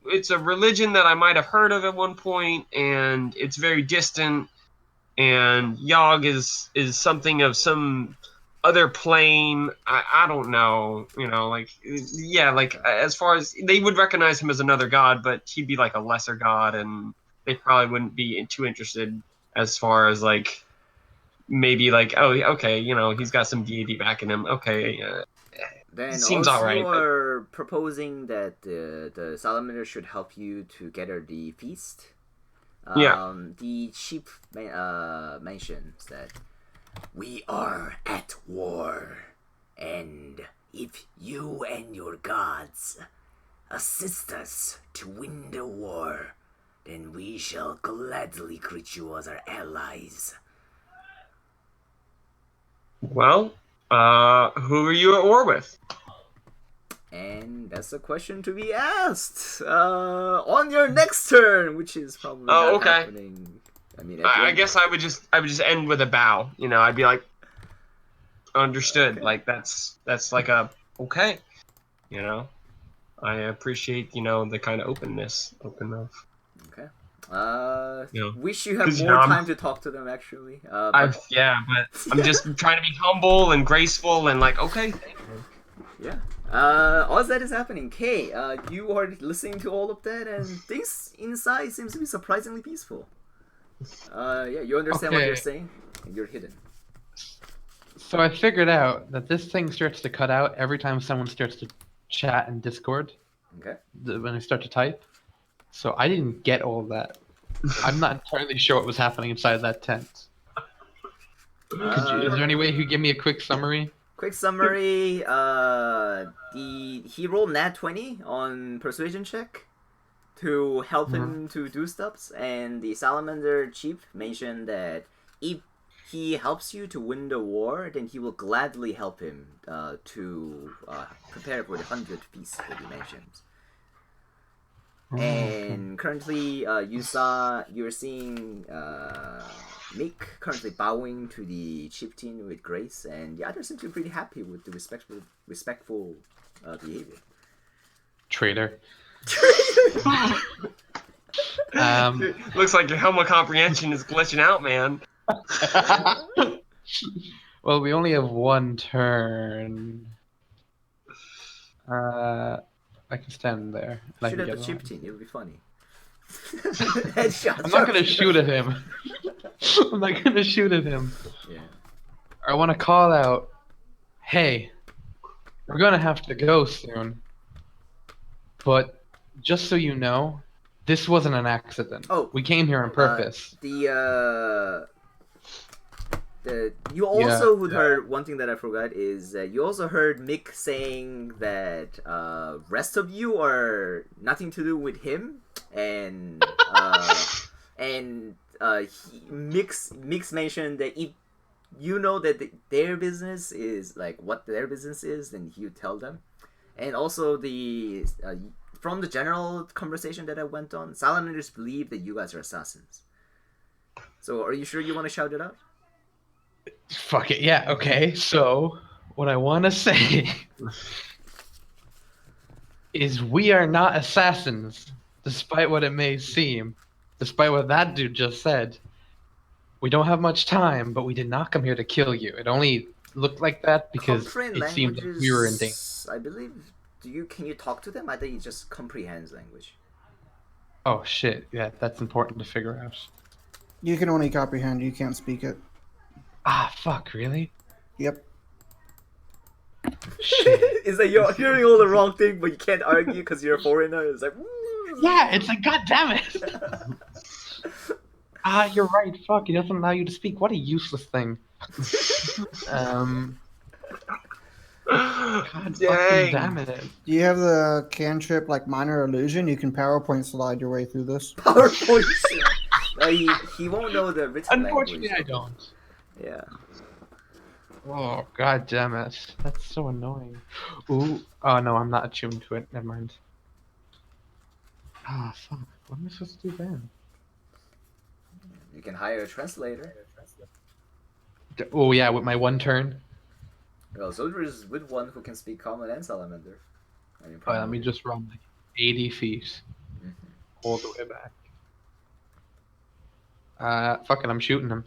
it's a religion that I might have heard of at one point, and it's very distant, and Yogg is something of some other plane. I don't know, as far as they would recognize him as another god, but he'd be like a lesser god, and they probably wouldn't be too interested as far as like maybe like, oh okay, he's got some deity backing him. Okay, Then seems also all you right. But are proposing that the salamander should help you to gather the feast. Yeah. The chief mentions that we are at war, and if you and your gods assist us to win the war, then and we shall gladly greet you as our allies. Well, who are you at war with? And that's a question to be asked on your next turn, which is probably Oh, not okay. happening. I mean, at the I end- guess I would just end with a bow. You know, I'd be like, understood. Okay. Like that's like a okay. You know, I appreciate the kind of open of. Okay. Yeah. Wish you had 'Cause, more I'm- time to talk to them, actually. But but I'm just trying to be humble and graceful and like okay. yeah. All that is happening. Kay, you are listening to all of that, and things inside seems to be surprisingly peaceful. Yeah, you understand what Okay. they're saying, and you're hidden. So I figured out that this thing starts to cut out every time someone starts to chat in Discord Okay. when they start to type. So I didn't get all that. I'm not entirely sure what was happening inside that tent. Is there any way you could give me a quick summary? Quick summary. He rolled nat 20 on persuasion check to help him to do stuff, and the salamander chief mentioned that if he helps you to win the war, then he will gladly help him to prepare for the 100th piece that he mentioned. And currently, you're seeing Mick currently bowing to the chieftain with grace, and the others seem to be pretty happy with the respectful behavior. Traitor. Looks like your helmet comprehension is glitching out, man. Well, we only have one turn. I can stand there. and I Shoot can at the get on. chieftain; it'll be funny. Headshot. I'm not gonna shoot at him. I'm not gonna shoot at him. Yeah. I want to call out, hey, we're gonna have to go soon. But just so you know, this wasn't an accident. Oh, we came here on purpose. You also heard one thing that I forgot is that you also heard Mick saying that rest of you are nothing to do with him, and Mick mentioned that if you know that their business is like what their business is, then you tell them, and also the from the general conversation that I went on, salamanders believe that you guys are assassins. So, are you sure you want to shout it out? Fuck it, yeah, okay. So, what I want to say is we are not assassins, despite what it may seem, despite what that dude just said. We don't have much time, but we did not come here to kill you. It only looked like that because Comprehend it seemed like we were in danger. I believe. Can you talk to them? I think it just comprehends language. Oh shit, yeah, that's important to figure out. You can only comprehend. You can't speak it. Ah, fuck, really? Yep. Shit. It's like you're hearing all the wrong thing, but you can't argue because you're a foreigner. It's like. Yeah, it's like, god damn it! You're right, fuck, it doesn't allow you to speak. What a useless thing. God fucking Dang. damn it. Do you have the cantrip like minor illusion? You can PowerPoint slide your way through this. PowerPoint. He won't know the written Unfortunately, language. I don't. Yeah. Oh, god damn it. That's so annoying. Ooh. Oh, no, I'm not attuned to it. Never mind. Ah, fuck. What am I supposed to do then? You can hire a translator. Oh, yeah, with my one turn. Well, soldier is with one who can speak common and salamander. I mean, Oh, let me just run like 80 feet. All the way back. Fuck it, I'm shooting him.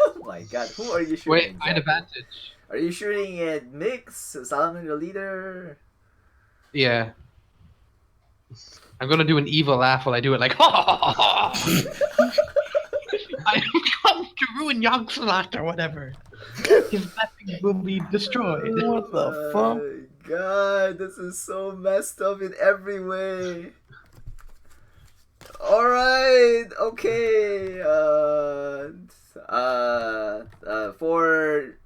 Oh my god, who are you shooting? Wait, I had exactly? advantage. Are you shooting at Mix, salamander leader? Yeah. I'm gonna do an evil laugh while I do it, like, ha ha ha ha! I am come to ruin Yogslat or whatever. His blessings will be destroyed. What the fuck? Oh my god, this is so messed up in every way. Alright, okay.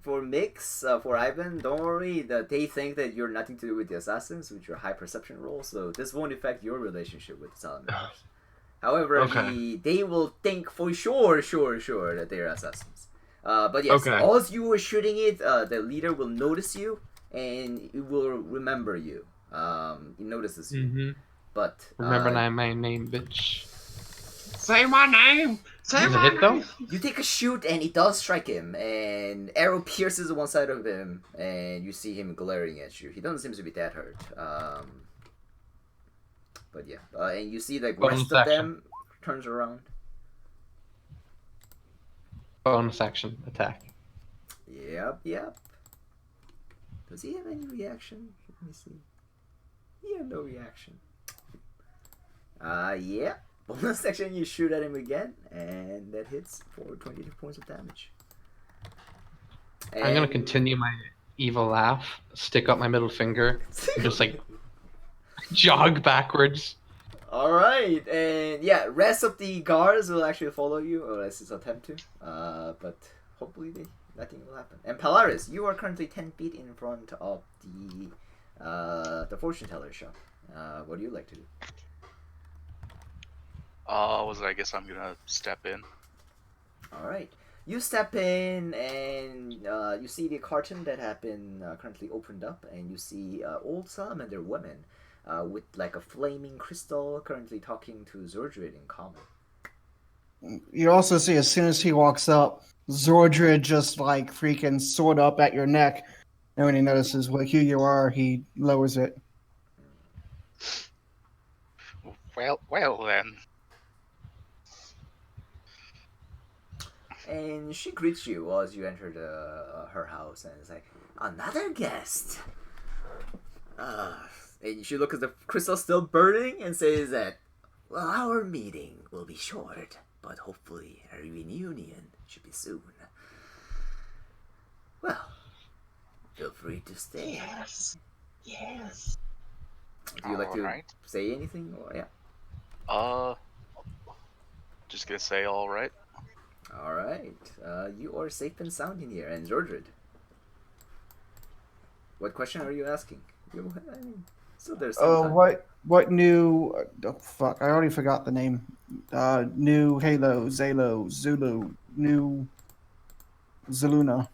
For Mix, for Ivan, don't worry. They think that you're nothing to do with the assassins with your high perception roll, so this won't affect your relationship with the salamanders. However, Okay. they will think for sure that they're assassins. But yes, Okay. as you were shooting it, the leader will notice you and it will remember you. He notices you. Mm-hmm. But Remember my name, bitch. Say my name. Say Does it my hit though? name. you take a shoot and it does strike him, and arrow pierces one side of him, and you see him glaring at you. He doesn't seem to be that hurt. But yeah, and you see the rest Bonus of action. them turns around. Bonus action attack. Yep. Does he have any reaction? Let me see. He had no reaction. Yeah. Bonus action, you shoot at him again, and that hits for 22 points of damage. I'm gonna continue my evil laugh, stick up my middle finger, and just like jog backwards. All right, and yeah, rest of the guards will actually follow you, or at least attempt to. But hopefully nothing will happen. And Polaris, you are currently 10 feet in front of the fortune teller shop. What do you like to do? I guess I'm gonna step in. All right, you step in and you see the carton that have been currently opened up, and you see old salamander women with like a flaming crystal currently talking to Zordred in common. You also see as soon as he walks up, Zordred just like freaking sword up at your neck. And when he notices who you are, he lowers it. Well then. And she greets you as you enter her house, and is like, "Another guest." And she looks at the crystal still burning and says that, "Well, our meeting will be short, but hopefully a reunion should be soon. Well, feel free to stay." Yes. Do you like to Alright. say anything? Or yeah. Just gonna say alright. All right. You are safe and sound in here, and Zordred. What question are you asking? So there's some Oh, time. what new? Oh, fuck! I already forgot the name. New Halo, Zalo, Zulu, new Zaluna.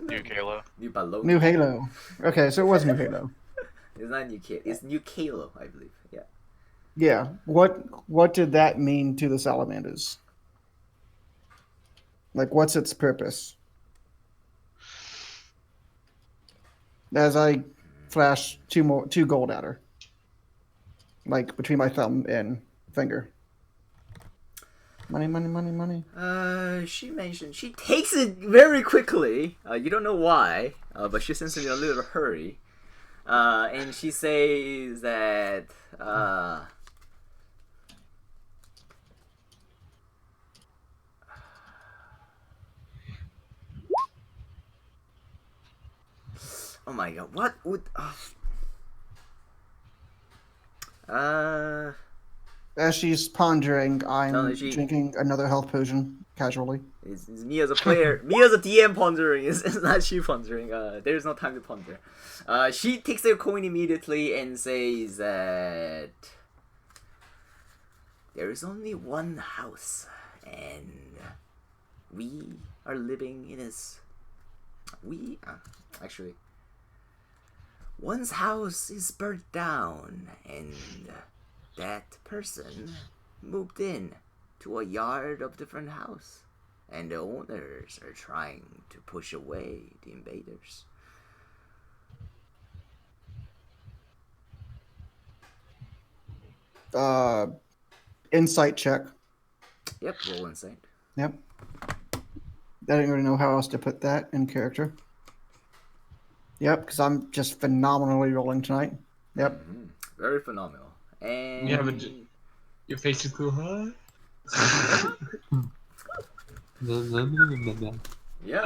New Kalo. New Baloney. New Halo. Okay, so it was New Halo. It's not New Kalo. It's New Kalo, I believe. Yeah. Yeah. What did that mean to the salamanders? Like, what's its purpose? As I flash two gold at her, like between my thumb and finger. Money. She mentioned she takes it very quickly. You don't know why, but she seems to be in a little hurry. And she says that oh my god, what would As she's pondering, I'm No, she- drinking another health potion casually. it's me as a player, me as a DM pondering. It's not she pondering. There's no time to ponder. She takes the coin immediately and says that there is only one house, and we are living in this. We actually, one's house is burnt down, and that person moved in to a yard of different house, and the owners are trying to push away the invaders. Insight check. Yep, roll insight. Yep. I didn't really know how else to put that in character. Yep, because I'm just phenomenally rolling tonight. Yep. Very phenomenal. And You haven't. Your face is cool, huh? yeah,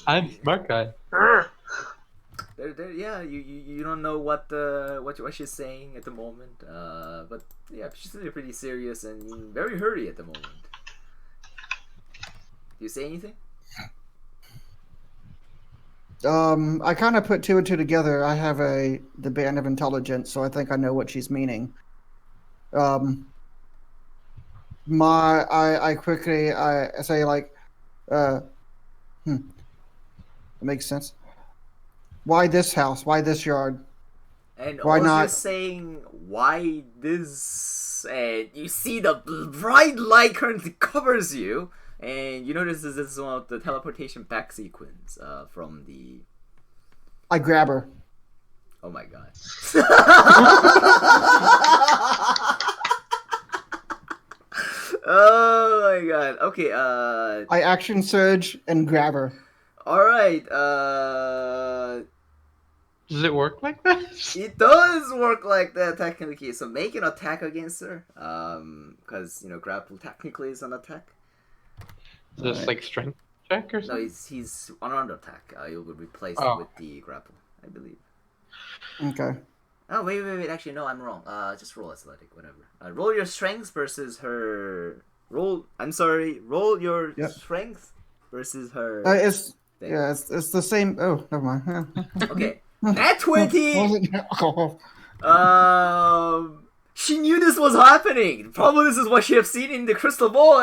I'm smart guy. yeah. You don't know what she's saying at the moment. But yeah, she's pretty serious and very hurry at the moment. Do you say anything? I kind of put two and two together. I have the band of intelligence, so I think I know what she's meaning. I quickly I say like, uh, it makes sense. Why this house? Why this yard? And Why as you're not? saying, why this? And you see the bright light currently covers you, and you notice this is one of the teleportation back sequence from the. I grab her. Oh my god. Oh my god. Okay, I action surge and grab her. alright, Does it work like that? it does work like that technically, so make an attack against her. Because, grapple technically is an attack. Is this Alright. like strength check or No, something? he's unarmed attack. You will replace it Oh. with the grapple, I believe. Okay. Oh, wait. Actually, no, I'm wrong. Just roll athletic, whatever. Roll your strength versus her. Roll your Yep. strength versus her. It's thing. yeah, it's the same. Oh, never mind. Yeah. Okay. Nat 20! Wasn't- oh, She knew this was happening. Probably this is what she have seen in the crystal ball.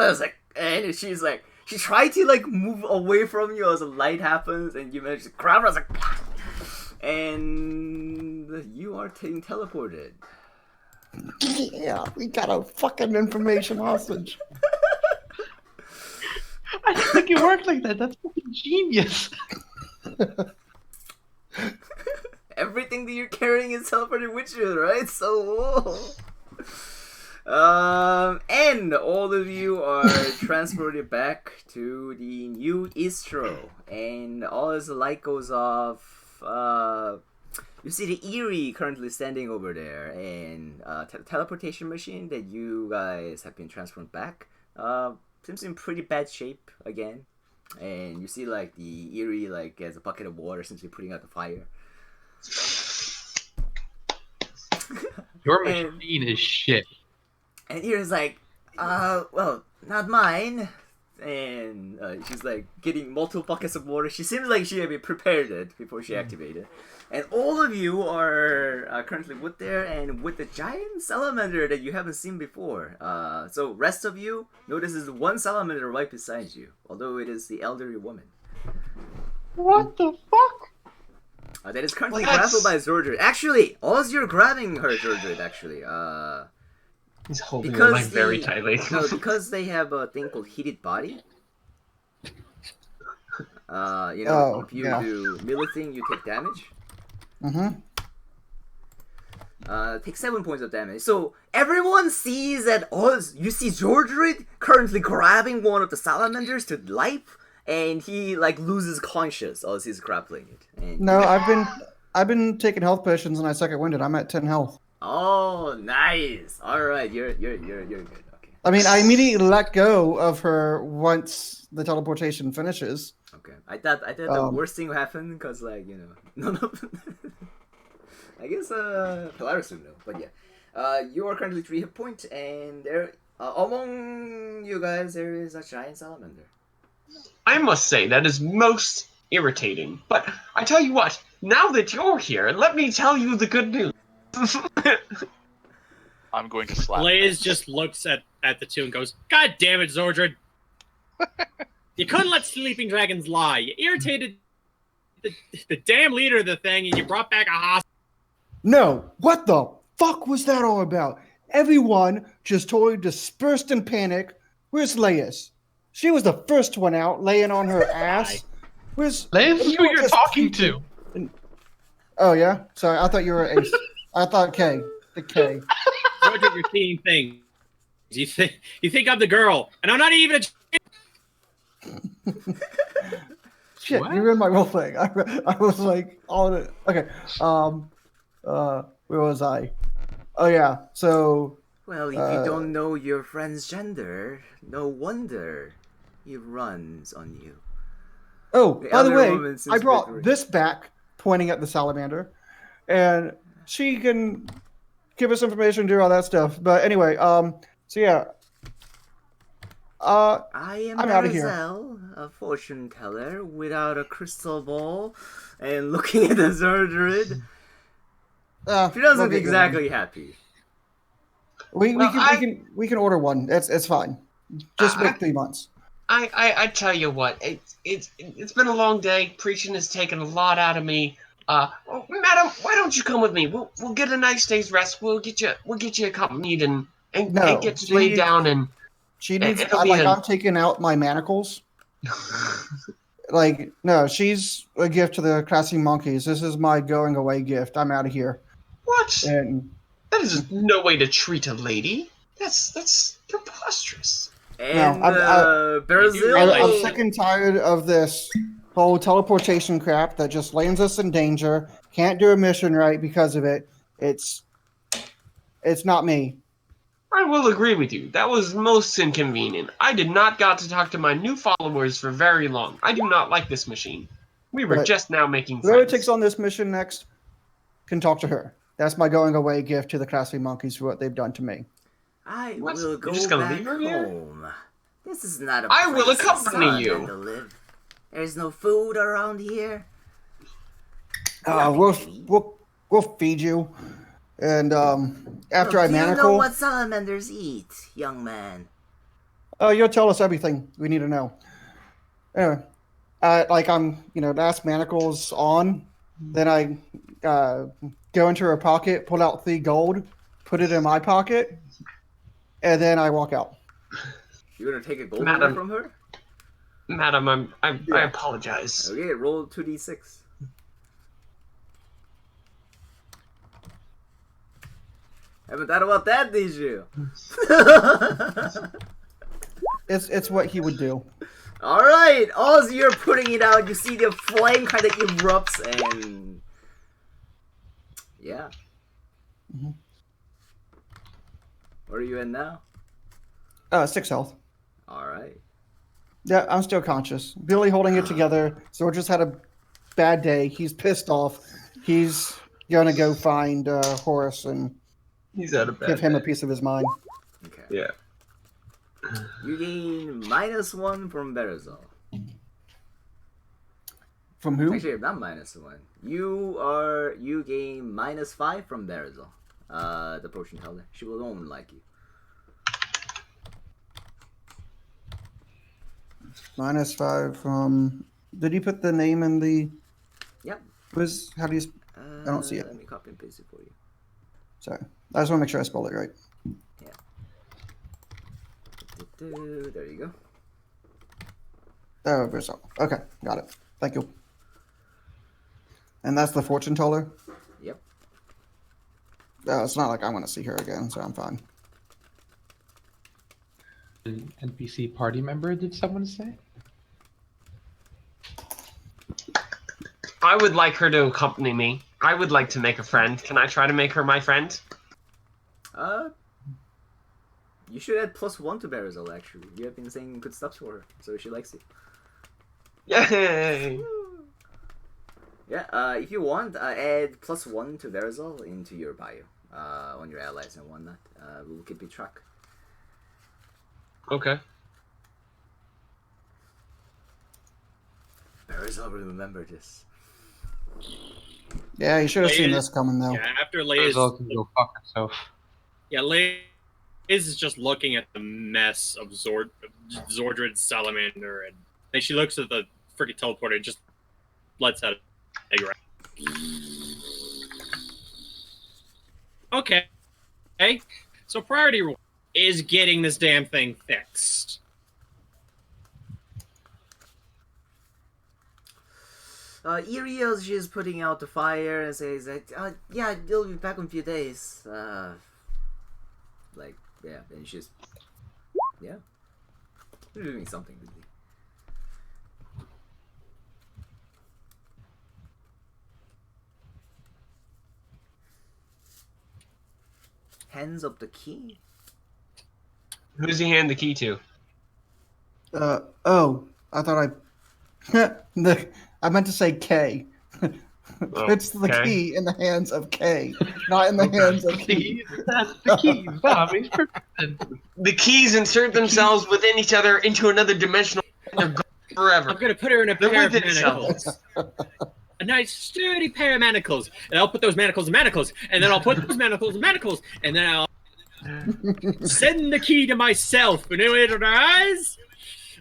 And she's like, she tried to like move away from you as a light happens, and you managed to grab her. I was like, and you are getting teleported. yeah, we got a fucking information hostage. I didn't think it worked like that. That's fucking genius. Everything that you're carrying is teleported with you, right? So, and all of you are transported back to the new Istro, and all as the light goes off, you see the Eerie currently standing over there, and teleportation machine that you guys have been transformed back, seems in pretty bad shape again, and you see like the Eerie like has a bucket of water, essentially putting out the fire. Your And- machine is shit. And Eerie's like, well, not mine. And she's like getting multiple buckets of water. She seems like she had prepared it before she activated. And all of you are currently with there and with the giant salamander that you haven't seen before. So rest of you notices one salamander right beside you, although it is the elderly woman. What the fuck? That is currently Well, grappled by Zordred. Actually, as you're grabbing her, Zordred, actually, He's holding because her like very tightly. no, because they have a thing called heated body. Oh, if you yeah. do melee thing, you take damage. Mm-hmm. Take 7 points of damage. So everyone sees that you see Zordred currently grabbing one of the salamanders to life, and he like loses conscious as he's grappling it. And No, I've been taking health potions and I second winded. I'm at 10 health. oh, nice. All right, you're good. Okay. I mean, I immediately let go of her once the teleportation finishes. Okay. I thought the worst thing would happen because none of. I guess Polaris would know, but yeah. You are currently 3 hit points, and there among you guys there is a giant salamander. I must say that is most irritating. But I tell you what, now that you're here, let me tell you the good news. I'm going to slap. Blaze just looks at the two and goes, "God damn it, Zordred! You couldn't let sleeping dragons lie. You irritated the damn leader of the thing, and you brought back a hostage." No, what the fuck was that all about? Everyone just totally dispersed in panic. Where's Laius? She was the first one out, laying on her ass. Where's Liz, who everyone you're just talking peeking? to? Oh yeah, sorry. I thought you were Ace. I thought K. The K. Zordred, you're seeing things. You think I'm the girl, and I'm not even a. Shit, What? you ruined my role playing. I was like, all in it. Okay. Where was I? Oh yeah. So Well, if you don't know your friend's gender, no wonder he runs on you. oh, The by the other way, woman seems I brought victory. this back, pointing at the salamander, and she can give us information, do all that stuff. But anyway, so yeah. I am I'm outta here. Marzel, a fortune teller without a crystal ball, and looking at the Zordred, she doesn't we'll look get exactly happy. We can order one. It's fine. Just wait 3 months. I tell you what, it's been a long day. Preaching has taken a lot out of me. Madam, why don't you come with me? We'll get a nice day's rest. We'll get you accompanied and No, get she laid needs- down and She needs. it'll be I'm taking out my manacles. Like, no, she's a gift to the Clasping Monkeys. This is my going away gift. I'm out of here. What? And That is no way to treat a lady. That's preposterous. And Brazil. I'm sick and tired of this whole teleportation crap that just lands us in danger. Can't do a mission right because of it. It's not me. I will agree with you. That was most inconvenient. I did not got to talk to my new followers for very long. I do not like this machine. We were But just now making Whoever friends. takes on this mission next can talk to her. That's my going away gift to the Clasping Monkeys for what they've done to me. I What? will You're go just gonna back leave her here? home. This is not a I will place accompany for you. someone to live. There's no food around here. We'll feed you, and after I Do you know manacle, what salamanders eat, young man? you'll tell us everything we need to know. Anyway, last manacles on, then I go into her pocket, pull out 3 gold, put it in my pocket, and then I walk out. You're gonna take a gold Madam. away from her? Madam, I apologize. Okay, roll 2d6. Haven't thought about that, did you? It's what he would do. Alright, as you're putting it out, you see the flame kind of erupts and... Yeah. Mm-hmm. Where are you in now? 6 health. Alright. Yeah, I'm still conscious. Billy holding it together. George just had a bad day. He's pissed off. He's gonna go find Horace and He's out of bed. give him a piece of his mind. Okay. Yeah. You gain -1 from Berizal. From who? Actually, not -1. You gain -5 from Berizal. The potion teller. She will only like you. -5 from. Did you put the name in the? Yep. How do you? I don't see it. Let me copy and paste it for you. Sorry, I just want to make sure I spelled it right. There you go. Oh, Brazil. Okay, got it. Thank you. And that's the fortune teller. Yep. It's not like I want to see her again, so I'm fine. NPC party member, did someone say? I would like her to accompany me. I would like to make a friend. Can I try to make her my friend? You should add +1 to Berizal, actually. You have been saying good stuff for her, so she likes you. Yay! Yeah, if you want, add +1 to Berizal into your bio, on your allies and whatnot. We'll keep you track. Okay. Berizal will remember this. Yeah, you should have seen Liz- this coming though. Yeah, after Liz, Rizal can go fuck himself. yeah, Liz is just looking at the mess of Zordred Salamander, and then she looks at the freaking teleporter and just lets out a egg. Okay. So priority rule is getting this damn thing fixed. Irios is putting out the fire and says that, yeah, they'll be back in a few days. Yeah, and she's, yeah. They're doing something with me. Hands up the key. Who does he hand the key to? Oh, I thought I meant to say K. Oh, It's the okay. key in the hands of K, not in the hands of K. That's the key. That makes perfect sense. The keys insert themselves within each other into another dimensional. They're gone forever. I'm gonna put her in a They're pair of with manacles. A nice sturdy pair of manacles. And I'll put those manacles in manacles. And then I'll put those manacles in manacles. And then I'll Send the key to myself, and if it dies,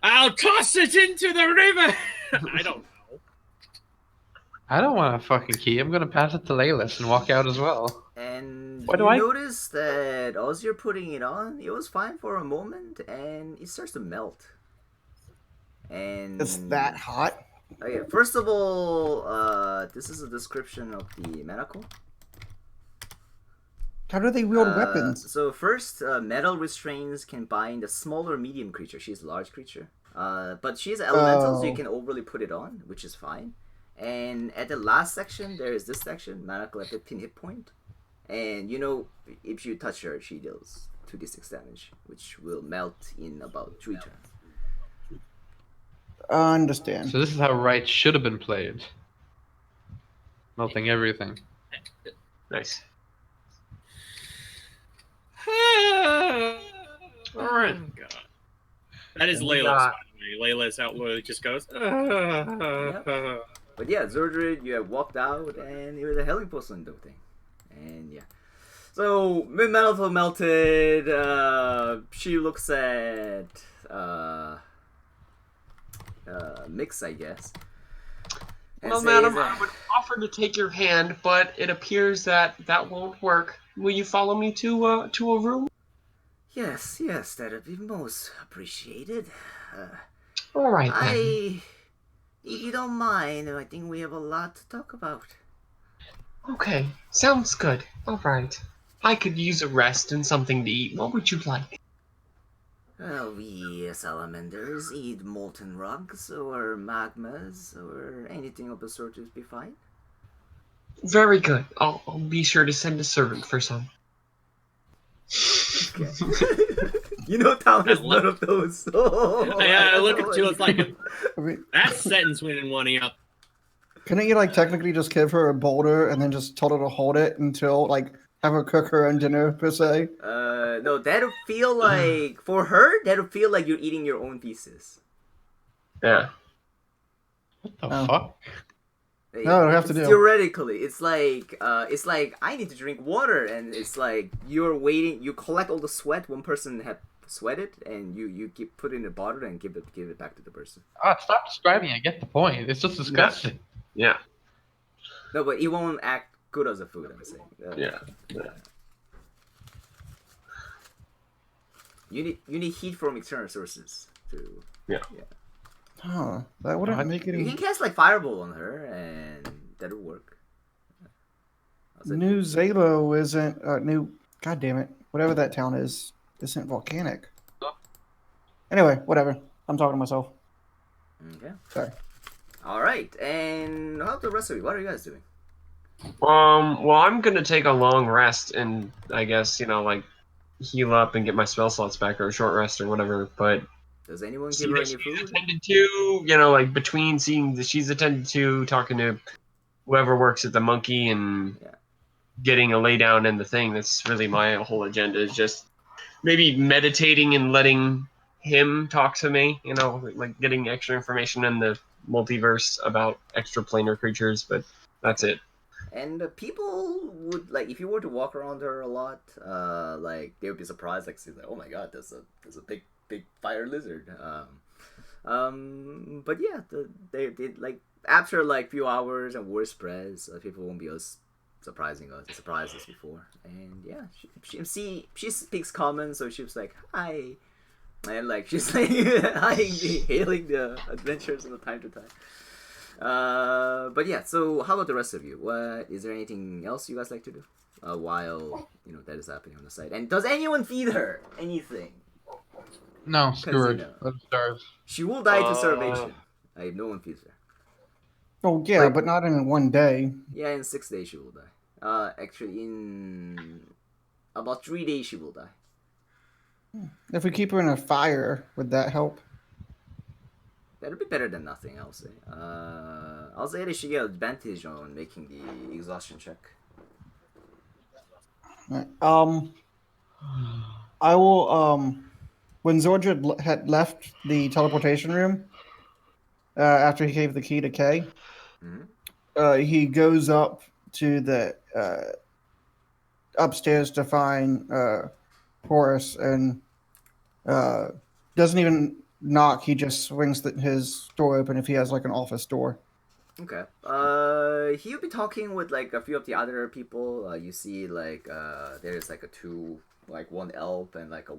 I'll toss it into the river. I don't know. I don't want a fucking key. I'm gonna pass it to Laylis and walk out as well. And What do you I- notice that as you're putting it on, it was fine for a moment, and it starts to melt. And It's that hot. Okay, first of all, this is a description of the manacle. How do they wield weapons? So first, metal restraints can bind a small or medium creature. She's a large creature. But she's elemental, so you Oh. can overly put it on, which is fine. And at the last section, there is this section, manacle at 15 hit point. And you know, if you touch her, she deals 2d6 damage, which will melt in about 3 turns. I understand. So this is how Right should have been played. Melting everything. Nice. Alright. God. That is And we Layla's, got- by the way. Layla's out literally just goes. But yeah, Zordred, you have walked out, and it was a healing potion thing. And yeah. So, metal melted, she looks at, Mix, I guess. and Well, says, madam, I would offer to take your hand, but it appears that that won't work. Will you follow me to a room? Yes, that would be most appreciated. All right, then. If you don't mind, I think we have a lot to talk about. Okay, sounds good. All right. I could use a rest and something to eat. What would you like? We salamanders eat molten rocks or magmas or anything of the sort would be fine. Very good. I'll be sure to send a servant for some. Okay. You know, Town has I love- none of those. So I look at you, it's like, I mean, that sentence went one up. couldn't you like technically just give her a boulder and then just tell her to hold it until like have her cook her own dinner per se? No, that'll feel like for her. That'll feel like you're eating your own pieces. Yeah. What the Oh. fuck? No, I have to It's do. Theoretically, it's like I need to drink water, and it's like you're waiting. You collect all the sweat one person had sweated, and you put it in a bottle and give it back to the person. Ah, stop describing it. I get the point. It's just disgusting. Yeah. No, but it won't act good as a food. I'm saying. Yeah. You need heat from external sources to. Huh, that wouldn't I- make You can any. cast like fireball on her, and that'll work. How's that? New Zalo isn't new. God damn it! Whatever that town is, isn't volcanic. Anyway, whatever. I'm talking to myself. Okay. Sorry. All right, and how about the rest of you? What are you guys doing? Well, I'm gonna take a long rest and I guess like heal up and get my spell slots back or a short rest or whatever. But Does anyone see give her that any she's food? attended to, like between seeing that she's attended to, talking to whoever works at the monkey and Yeah. getting a lay down in the thing. That's really my whole agenda. Is just maybe meditating and letting him talk to me. Like getting extra information in the multiverse about extraplanar creatures. But that's it. And people would like if you were to walk around her a lot, like they would be surprised, like, see, like, oh my god, there's a big fire lizard. But yeah, they like after like few hours and word spreads, people won't be as surprised as before. And yeah, she speaks common, so she was like hi, and like she's like hailing the adventures from time to time. But yeah, so how about the rest of you? What is there anything else you guys like to do while that is happening on the side? And does anyone feed her anything? No, screw her. Casino. Let her starve. She will die to starvation. No one feeds her. Oh yeah, Like- but not in one day. Yeah, in 6 days she will die. Actually, in about 3 days she will die. If we keep her in a fire, would that help? That'd be better than nothing, I'll say. I'll say that she get advantage on making the exhaustion check. Right. I will. When Zordred had left the teleportation room, after he gave the key to Kay, he goes up to the upstairs to find Horace and doesn't even knock. He just swings his door open if he has like an office door. Okay. He'll be talking with like a few of the other people. You see, like, there's like one elf and like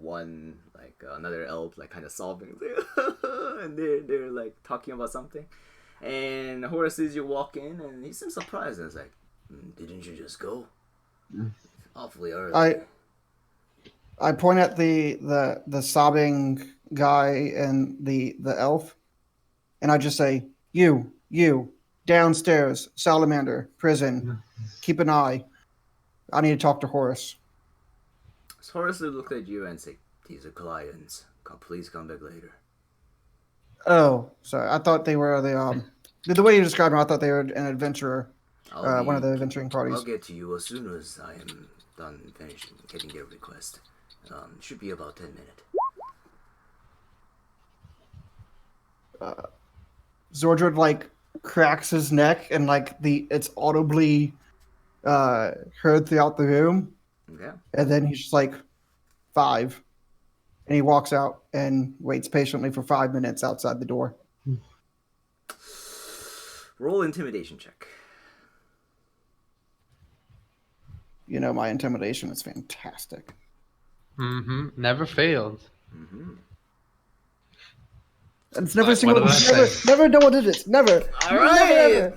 another elf, like kind of sobbing, and they're like talking about something. And Horace sees you walk in, and he seems surprised. And it's like, didn't you just go? Awfully early. I point at the sobbing guy and the elf, and I just say, you, downstairs, salamander, prison. Keep an eye. I need to talk to Horace. So Horace will look at you and say, these are clients. Please come back later. Oh, sorry. I thought they were the way you described them, I thought they were an adventurer. One of the adventuring parties. I'll get to you as soon as I am done finishing getting their request. Should be about 10 minutes. Zordred like cracks his neck and like it's audibly heard throughout the room. Okay. And then he's just like 5. And he walks out and waits patiently for 5 minutes outside the door. Roll intimidation check. You know, my intimidation is fantastic. Mm-hmm. Never failed. Mm-hmm. It's never What did I say? never double digits. Never. All right.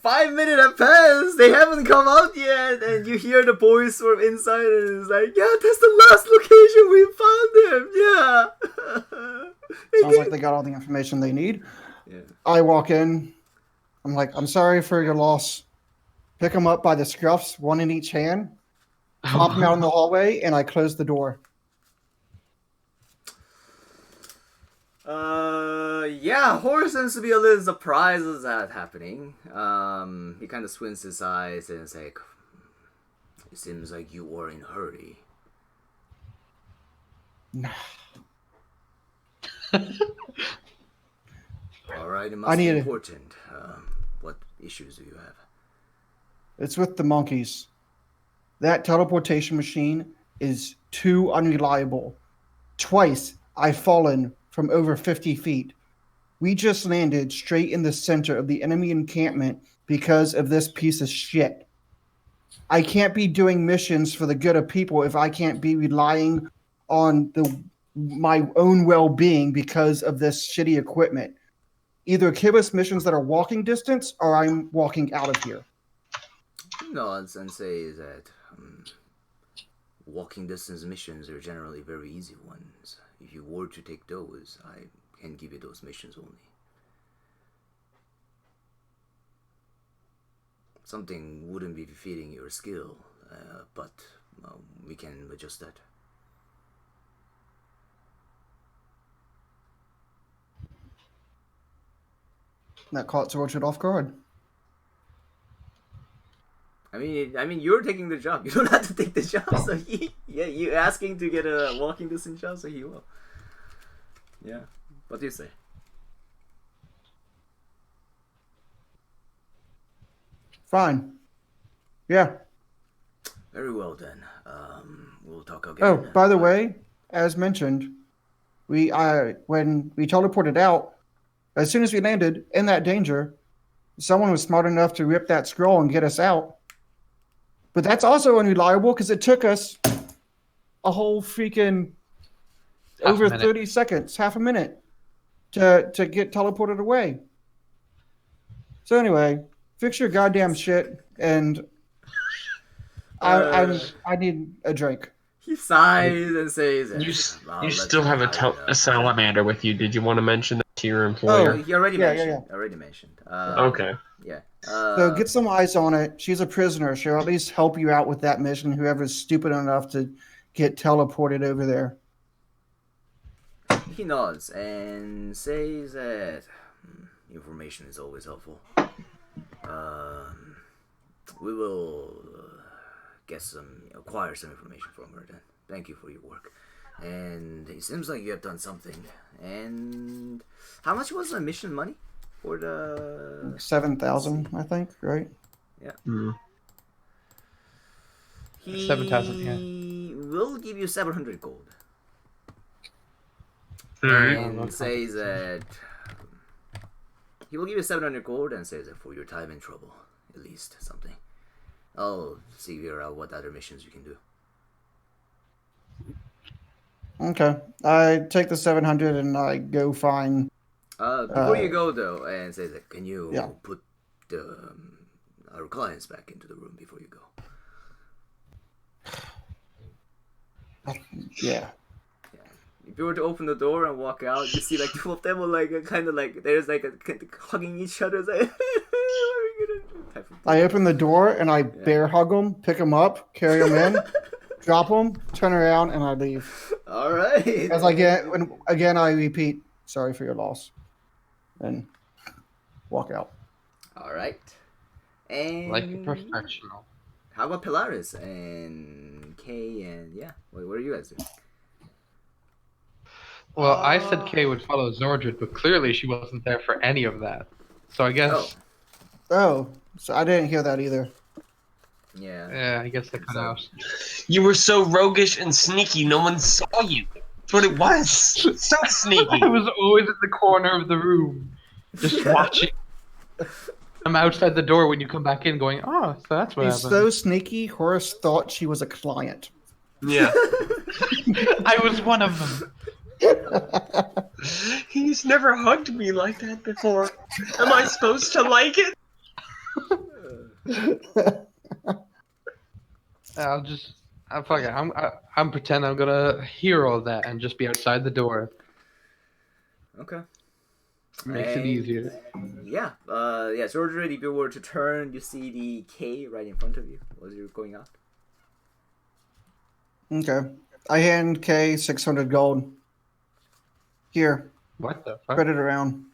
5 minutes have passed. They haven't come out yet, and you hear the voice from inside, and it's like, "Yeah, that's the last location we found them. Yeah." Sounds like they got all the information they need. Yeah. I walk in. I'm like, I'm sorry for your loss. Pick them up by the scruffs, one in each hand. Pop them out in the hallway, and I close the door. Yeah, Horace seems to be a little surprised at that happening. He kind of squints his eyes and is like, it seems like you were in a hurry. Alright, it must be important. What issues do you have? It's with the monkeys. That teleportation machine is too unreliable. Twice I've fallen from over 50 feet. We just landed straight in the center of the enemy encampment because of this piece of shit. I can't be doing missions for the good of people if I can't be relying on my own well-being because of this shitty equipment. Either give us missions that are walking distance or I'm walking out of here. Nods and says that walking distance missions are generally very easy ones. If you were to take those, I can give you those missions only. Something wouldn't be befitting your skill, but we can adjust that. That caught Zordred off guard. I mean, you're taking the job. You don't have to take the job. So you're asking to get a walking distance job, so he will. Yeah. What do you say? Fine. Yeah. Very well then. We'll talk again. Oh, by the way, as mentioned, when we teleported out, as soon as we landed in that danger, someone was smart enough to rip that scroll and get us out. But that's also unreliable because it took us a whole freaking over 30 seconds, half a minute, to get teleported away. So anyway, fix your goddamn shit, and I need a drink. He sighs and says, You still have a salamander with you. Did you want to mention that to your employer? He already mentioned. Already mentioned. Okay. Yeah. So get some eyes on it. She's a prisoner. She'll at least help you out with that mission. Whoever's stupid enough to get teleported over there. He nods and says that information is always helpful. We will acquire some information from her then. Thank you for your work. And it seems like you have done something. And how much was the mission money for the 7,000, I think, right? Yeah. Mm. 7,000, yeah. will give you 700 gold. Alright. And says that he will give you 700 gold and says that for your time in trouble, at least something. I'll figure out what other missions you can do. Okay. I take the 700 and I go find. Before you go though, and says that, can you Yeah. put our clients back into the room before you go? Yeah. If you were to open the door and walk out, you see like two of them are like kind of like there's like hugging each other. It's like, what are we gonna do? Type of I open the door and I bear hug them, pick them up, carry them in, drop them, turn around, and I leave. All right. As I get, and again, I repeat, sorry for your loss, and walk out. All right. And Like a professional. how about Pilaris and Kay and yeah? What are you guys doing? Well, I said Kay would follow Zordred, but clearly she wasn't there for any of that. So I guess, Oh, so I didn't hear that either. Yeah. yeah, I guess I cut So- out. You were so roguish and sneaky, no one saw you. That's what it was. So sneaky. I was always in the corner of the room, just watching. I'm outside the door when you come back in, going, "Oh, so that's what She's happened." so sneaky, Horace thought she was a client. Yeah. I was one of them. He's never hugged me like that before. Am I supposed to like it? Fuck it. I'm pretend I'm gonna hear all that and just be outside the door. Okay. Makes it And- easier. Yeah. Yeah. So already, if you were to turn, you see the K right in front of you as you're going out. Okay. I hand Kay 600 gold. Here, What the fuck? spread it around.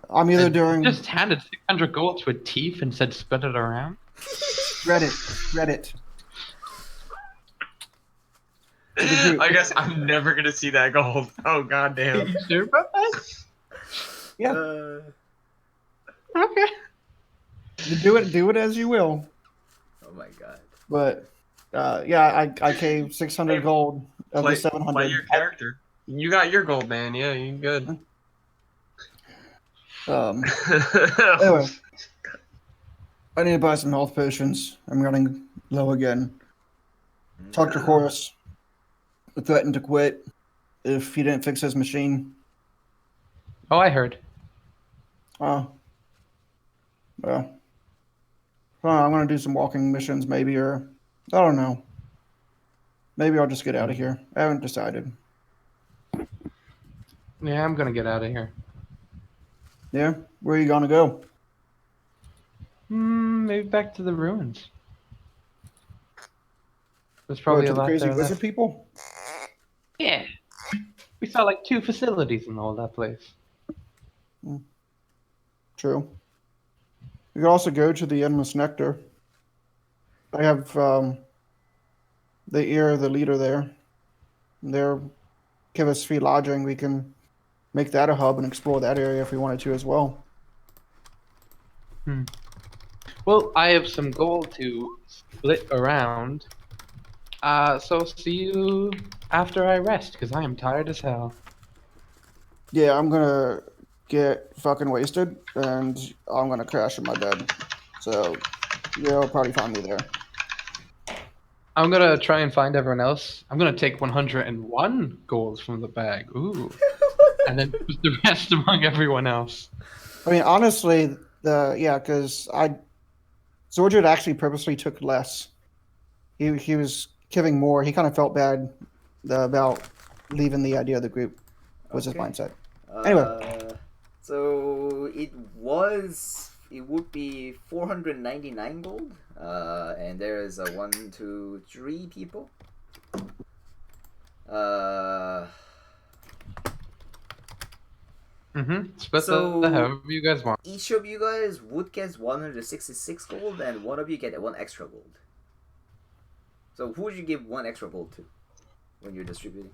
I'm either doing Just handed 600 gold to a thief and said spread it around. spread it. I guess I'm never gonna see that gold. Oh goddamn. You sure about that? Yeah. Okay. You do it as you will. Oh my god. But yeah, I gave 600 Hey, gold of Play, the 700. play your character. You got your gold, man. Yeah, you good. Anyway, I need to buy some health potions. I'm running low again. Talk to Horace. Threatened to quit if he didn't fix his machine. Oh, I heard. Oh. Well. I'm gonna do some walking missions maybe, or I don't know. Maybe I'll just get out of here. I haven't decided. Yeah, I'm gonna get out of here. Yeah? Where are you gonna go? Maybe back to the ruins. There's probably to a the lot crazy there wizard left. people? Yeah. We saw like 2 facilities in all that place. True. You could also go to the Endless Nectar. I have the ear of the leader there. They're give us free lodging. We can make that a hub and explore that area if we wanted to as well. Well, I have some gold to split around. So see you after I rest, because I am tired as hell. Yeah, I'm gonna get fucking wasted and I'm gonna crash in my bed. So you'll probably find me there. I'm gonna try and find everyone else. I'm gonna take 101 gold from the bag. Ooh. And then put the rest among everyone else. I mean, honestly, because Zordred actually purposely took less. He was giving more. He kind of felt bad about leaving the idea of the group. Was his Okay. mindset. Anyway. So it would be 499 gold. And there is 1, 2, 3 people. Split So- the however you guys want. Each of you guys would get 166 gold, and one of you get 1 extra gold. So who would you give 1 extra gold to when you're distributing?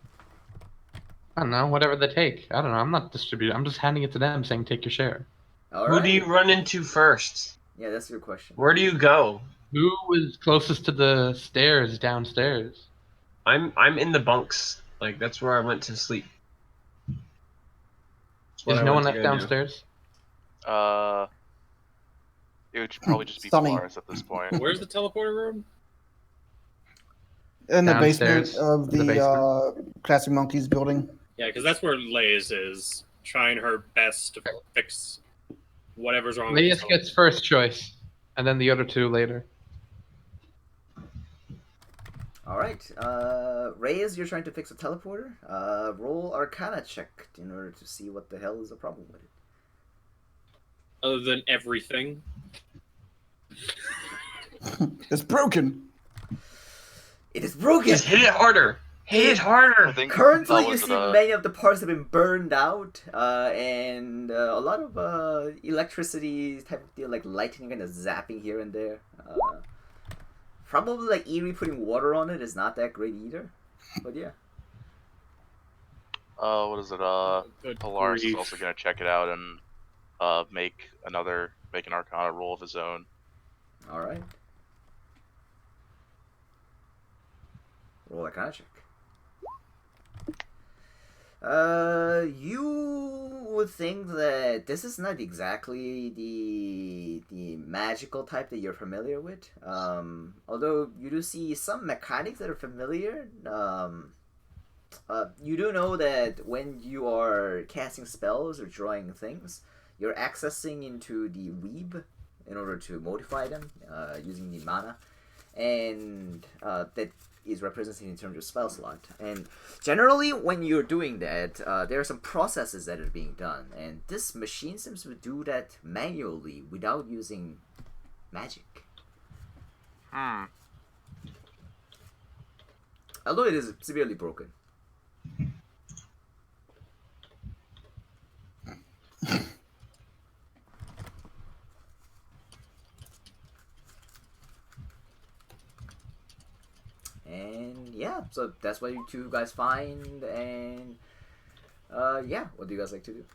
I don't know, whatever they take. I don't know. I'm not distributing. I'm just handing it to them, saying take your share. All Who right. do you run into first? Yeah, that's your question. Where do you go? Who was closest to the stairs downstairs? I'm in the bunks. Like that's where I went to sleep. That's what Is I no one went to left go do. downstairs? It would probably just be Sunny. Polaris at this point. Where's the teleporter room? In the basement Downstairs, of in the the basement. Classic Monkeys building. Yeah, because that's where Lays is, trying her best to fix whatever's wrong. Leas with gets first choice, and then the other two later. All right, Reyes, you're trying to fix a teleporter. Roll Arcana check in order to see what the hell is the problem with it. Other than everything. It's broken. It is broken. Just hit it harder. Hit it I harder. think Currently, that you was see the- many of the parts have been burned out, and a lot of electricity type of deal, like lightning kind of zapping here and there. Probably like Eerie putting water on it is not that great either, but yeah. what is it? Good Polaris is grief. also gonna check it out and make an Arcana roll of his own. All right. Roll Arcana check. You would think that this is not exactly the magical type that you're familiar with. Although you do see some mechanics that are familiar. You do know that when you are casting spells or drawing things, you're accessing into the weeb in order to modify them using the mana, and that is represented in terms of spell slot. And generally, when you're doing that, there are some processes that are being done, and this machine seems to do that manually without using magic. Although it is severely broken. And yeah, so that's what you two guys find, and yeah, what do you guys like to do?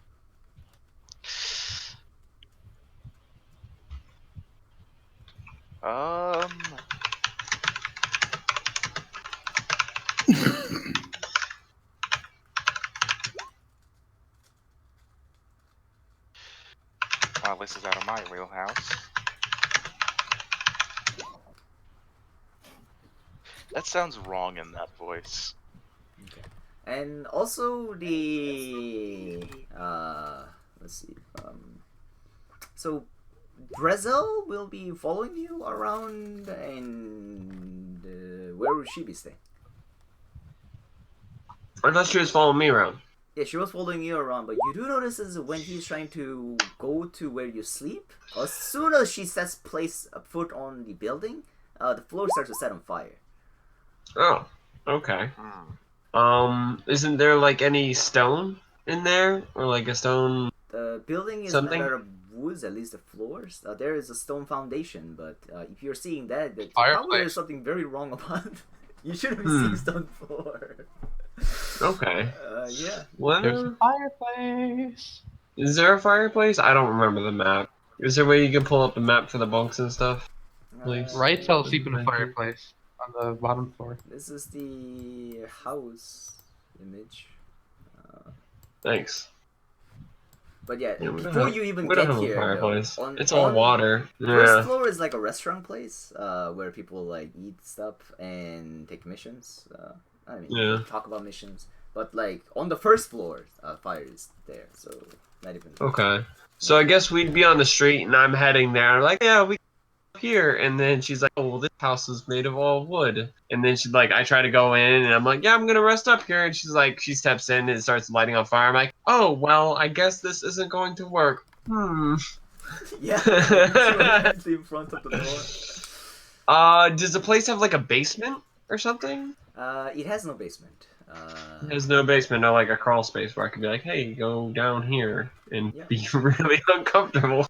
Well, this is out of my wheelhouse. That sounds wrong in that voice. And also the let's see, so Brezel will be following you around, and where would she be staying? I thought she was following me around. Yeah, she was following you around, but you do notice is when he's trying to go to where you sleep, as soon as she sets a foot on the building, the floor starts to set on fire. Oh, okay. Isn't there like any stone in there, or like a stone? The building is Something? made out of woods, at least the floors. There is a stone foundation, but if you're seeing that probably Fireplace. there's something very wrong about it. You shouldn't be seeing stone floor. Okay. Yeah. Well, There's a fireplace. is there a fireplace? I don't remember the map. Is there a way you can pull up the map for the bunks and stuff? Please. Right, I'll sleep in a fireplace on the bottom floor. This is the house image. Thanks. But yeah, Yeah, we don't before have- you even We get don't have a here, fireplace. though, It's all water. First Yeah. floor is like a restaurant place where people like eat stuff and take missions. I mean, Yeah. talk about missions. But like on the first floor, fire is there, so not even. Okay. So I guess we'd be on the street, and I'm heading there. Like, yeah, we here. And then she's like, oh, well, this house is made of all wood. And then she's like, I try to go in, and I'm like, yeah, I'm gonna rest up here. And she's like, she steps in and it starts lighting on fire. I'm like, oh, well, I guess this isn't going to work. Yeah, directly in front of the door. Does the place have like a basement or something? It has no basement. There's no basement, no like a crawl space where I could be like, hey, go down here and Yeah. be really uncomfortable.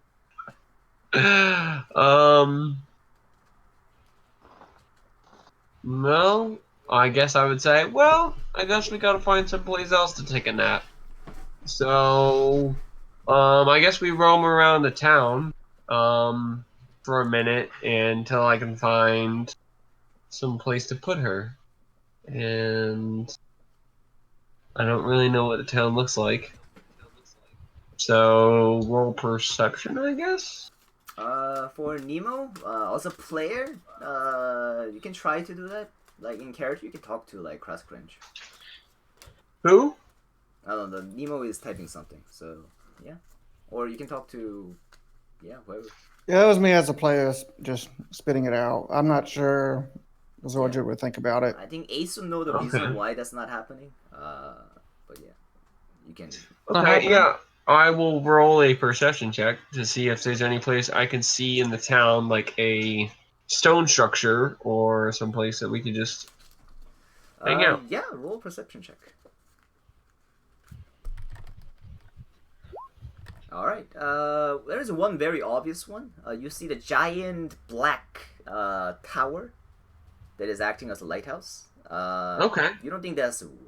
No, I guess I would say, well, I guess we gotta find someplace else to take a nap. So, I guess we roam around the town, for for a minute until I can find some place to put her. And I don't really know what the town looks like. So roll perception, I guess. For Nemo, as a player, you can try to do that. Like in character, you can talk to like Cringe. Who? I don't know. The Nemo is typing something, so yeah. Or you can talk to, whoever. Yeah, that was me as a player, just spitting it out. I'm not sure Zorja would think about it. I think Ace will know the Okay. reason why that's not happening. But yeah, you can. Okay, yeah. I will roll a perception check to see if there's any place I can see in the town, like a stone structure or some place that we could just hang out. Yeah, roll a perception check. All right. There is one very obvious one. You see the giant black tower that is acting as a lighthouse. Okay. You don't think that's wood?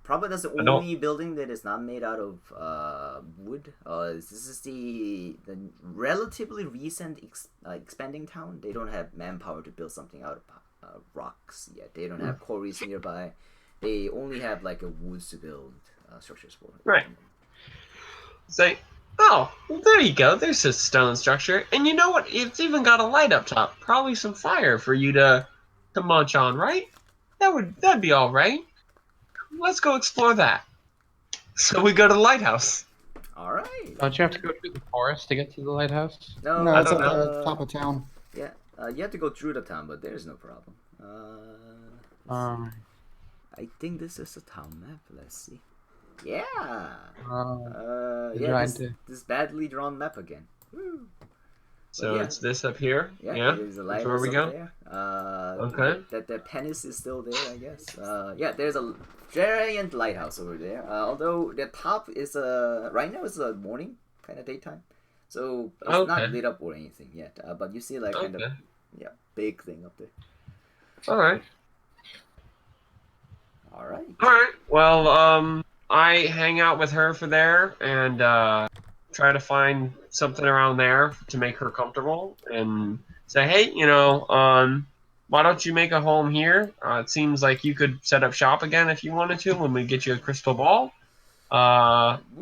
Probably that's the I don't- only building that is not made out of wood. This is the relatively recent expanding town. They don't have manpower to build something out of rocks yet. They don't have quarries nearby. They only have like a woods to build structures for. Right. Say, oh, well, there you go. There's a stone structure, and you know what? It's even got a light up top. Probably some fire for you to munch on, right? That'd be all right. Let's go explore that. So we go to the lighthouse. All right. Don't you have to go through the forest to get to the lighthouse? No, No, it's don't at know. the top of town. Yeah, you have to go through the town, but there's no problem. I think this is a town map. Let's see. Yeah. trying This badly drawn map again. Woo. So yeah. it's this up here. Yeah, there's a That's lighthouse where we up go. there. Okay. That the penis is still there, I guess. There's a giant lighthouse over there. Although the top is right now it's a morning kind of daytime, so it's not Okay. lit up or anything yet. But you see like kind of Okay. big thing up there. All right. All right. All right. Well, I hang out with her for there and try to find something around there to make her comfortable and say, hey, why don't you make a home here? It seems like you could set up shop again if you wanted to when we get you a crystal ball.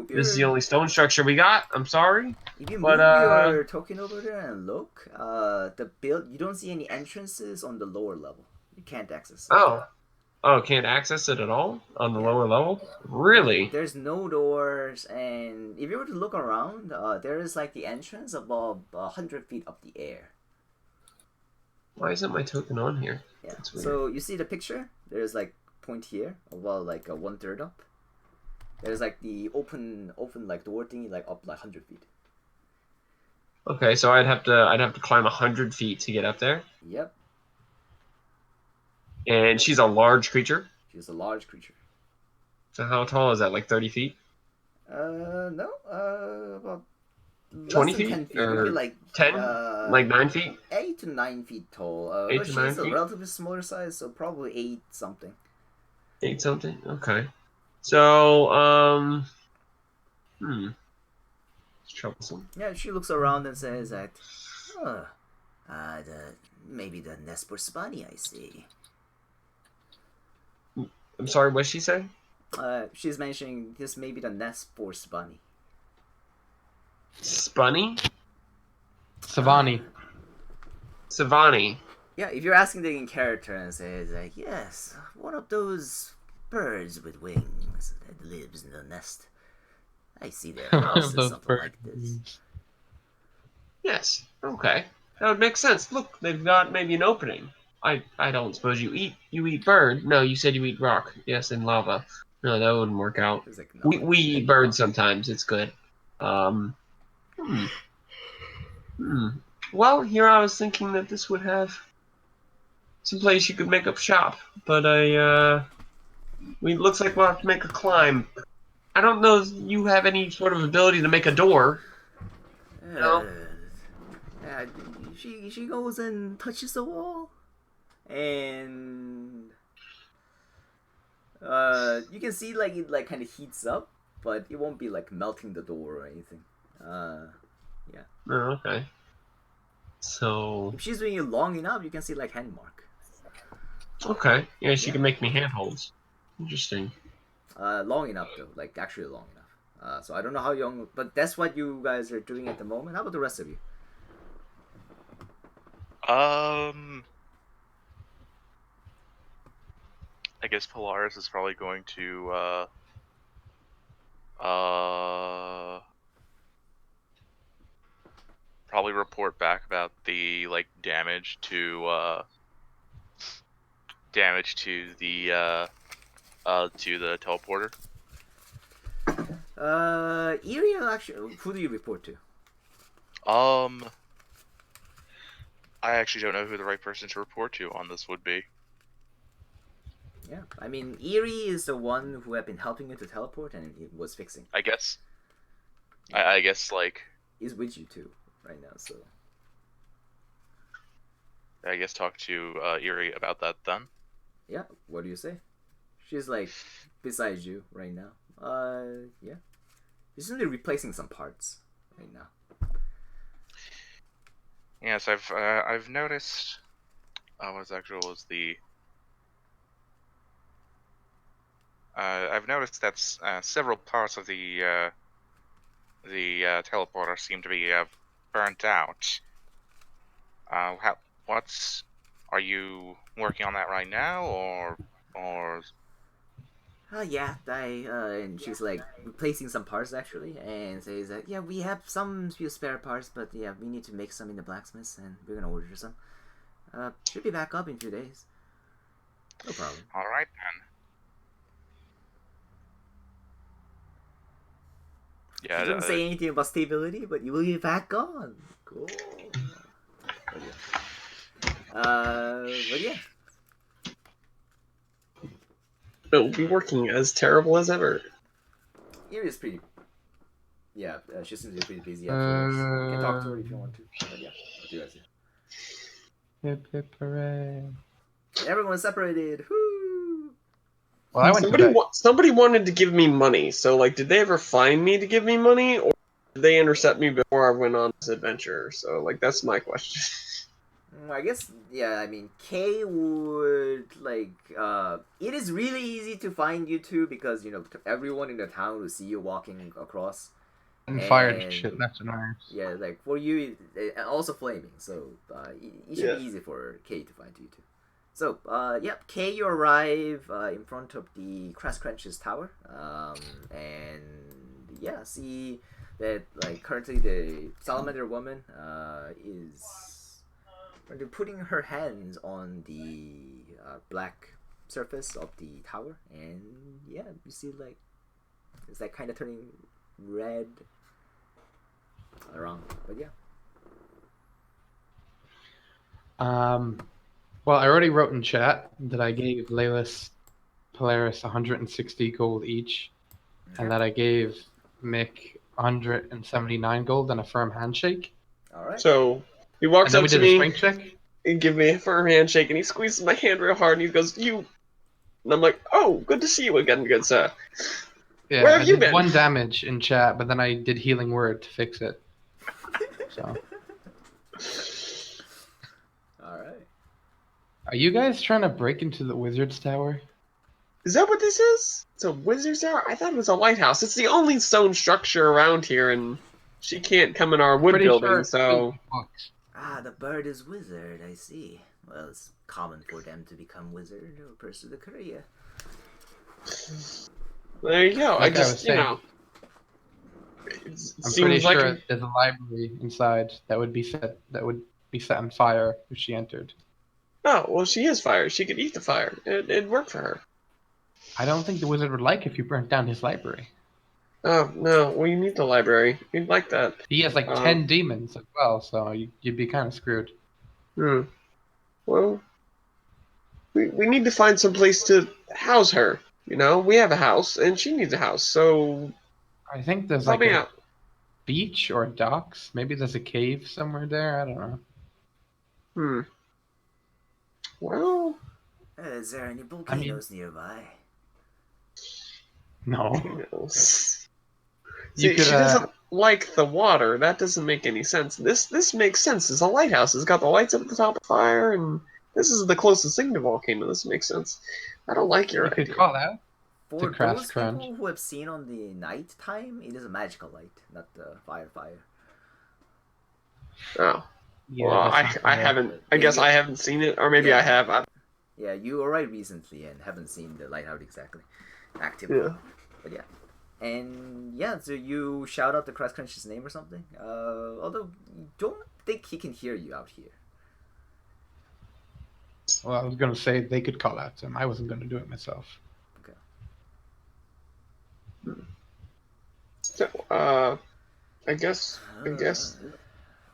This is the only stone structure we got. I'm sorry. If you But, move your token over there and look, you don't see any entrances on the lower level. You can't access it. Oh, can't access it at all on the Yeah. lower level? Really? There's no doors, and if you were to look around, there is like the entrance above 100 feet up the air. Why isn't my token on here? Yeah. That's weird. So you see the picture? There's like point here, about like 1/3 up. There's like the open like door thingy like up like 100 feet. Okay, so I'd have to climb 100 feet to get up there. Yep. And she's a large creature. She's a large creature. So how tall is that? Like 30 feet? No. About 20 less than feet? 10 feet. Or Maybe like 10? Like 9 feet? 8 to 9 feet tall. 8 But to she's 9 a feet? relatively smaller size, so probably 8 something. 8 something? Okay. So, it's troublesome. Yeah, she looks around and says that, maybe the nest for Spani, I see. I'm sorry, what'd she say? She's mentioning this may be the nest for Spani. Spunny? Savani. Savani. Yeah, if you're asking the in character and says like, yes, one of those birds with wings that lives in the nest. I see their house or something like this. Yes. Okay. That would make sense. Look, they've got maybe an opening. I don't suppose you eat bird. No, you said you eat rock. Yes, and lava. No, that wouldn't work out. It's like, no. We eat birds sometimes. It's good. Well, here I was thinking that this would have some place you could make up shop, but looks like we'll have to make a climb. I don't know if you have any sort of ability to make a door. No. She goes and touches the wall, and you can see like it like kind of heats up, but it won't be like melting the door or anything. Yeah. Oh, okay. So If she's doing it long enough, you can see like hand mark. okay, yeah, she Yeah. can make me handholds. Interesting. Long enough though, like actually long enough. So I don't know how young, but that's what you guys are doing at the moment. How about the rest of you? I guess Polaris is probably going to probably report back about the like damage to the teleporter. Erie actually, who do you report to? I actually don't know who the right person to report to on this would be. Yeah, I mean Erie is the one who had been helping you to teleport and it was fixing. I guess. I guess like He's with you too right now, so talk to Erie about that then. yeah. What do you say? She's like beside you right now. Yeah. She's only replacing some parts right now. Yes, I've noticed. I've noticed that several parts of the teleporter seem to be burnt out. Are you working on that right now, or? Yeah, and she's like replacing some parts actually, and says that yeah, we have some few spare parts, but yeah, we need to make some in the blacksmith, and we're gonna order some. Should be back up in a few days. No problem. All right then. She Yeah, doesn't say anything about stability, but you will be back on. Cool. But yeah. It'll be working as terrible as ever. Erie is pretty. Yeah, she seems to be pretty busy afterwards. You can talk to her if you want to. But yeah, what do you guys do? Hip hip hooray. And everyone's separated. Woo! Well, I went to bed. Somebody wanted to give me money. So like, did they ever find me to give me money, or did they intercept me before I went on this adventure? So like, that's my question. I guess yeah. I mean, Kay would like. It is really easy to find you two because you know everyone in the town will see you walking across. And fired shit left and right. Yeah, like for you, also flaming. So it should be easy for Kay to find you too. So yep, Kay, you arrive in front of the Crunch's tower, and yeah, see that like currently the salamander woman is putting her hands on the black surface of the tower, and yeah, you see like it's like kind of turning red around, but yeah. Well, I already wrote in chat that I gave Laylis Polaris 160 gold each, and that I gave Mick 179 gold and a firm handshake. All right. So he And walks then up we to did a me strength check. and give me a firm handshake, and he squeezes my hand real hard, and he goes, "You." And I'm like, "Oh, good to see you again, good sir." Yeah, Where have I you did been? 1 damage in chat, but then I did healing word to fix it. So, All right. are you guys trying to break into the wizard's tower? Is that what this is? It's a wizard's tower? I thought it was a lighthouse. It's the only stone structure around here, and she can't come in our wood Pretty building, sure it's so... books. Ah, the bird is wizard. I see. Well, it's common for them to become wizard or pursue the career. There you go. Like I I was just, saying. It I'm pretty seems like... sure there's a library inside that would be set on fire if she entered. Oh, well, she is fire. She could eat the fire. It'd work for her. I don't think the wizard would like if you burnt down his library. Oh, no. Well, you need the library. You'd like that. He has like 10 demons as well, so you'd be kind of screwed. Well, we need to find some place to house her. You know, we have a house, and she needs a house, so I think there's help like me a out. beach or docks. Maybe there's a cave somewhere there. I don't know. Well... Is there any volcanoes nearby? No. Who knows? You See, could she doesn't... like the water. That doesn't make any sense. This makes sense. It's a lighthouse. It's got the lights up at the top of the fire, and this is the closest thing to volcano. This makes sense. I don't like your You could idea. call out. For crash those crunch. people who have seen on the night time, it is a magical light, not the fire. Oh. Yeah, Well, that's I not fair. haven't. I guess I haven't seen it, or maybe Yeah. I have. Yeah, you arrived recently and haven't seen the lighthouse exactly active. Yeah. But yeah. And yeah, so you shout out the Crash Crunch's name or something. Although you don't think he can hear you out here. Well, I was gonna say they could call out to him. I wasn't gonna do it myself. So, I guess.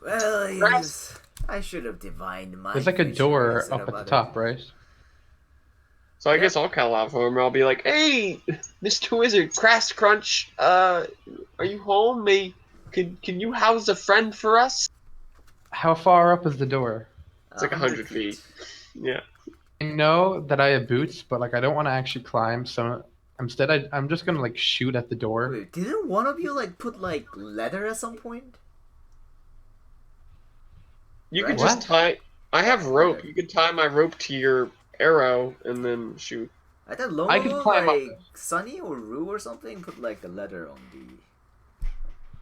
Well, yes. I should have divined my. There's like a future door reason up at the about top, it. right? So I guess I'll call out for him. I'll be like, "Hey, Mr. Wizard, Crash Crunch, are you home? Can you house a friend for us?" How far up is the door? It's like 100 feet. Yeah. I know that I have boots, but like I don't want to actually climb, so instead I'm just gonna like shoot at the door. Wait, didn't one of you like put like leather at some point? You Right. could just What? tie. I have rope. You could tie my rope to your arrow and then shoot. I thought long I could ago, climb up like it. Sunny or Rue or something put like the leather on the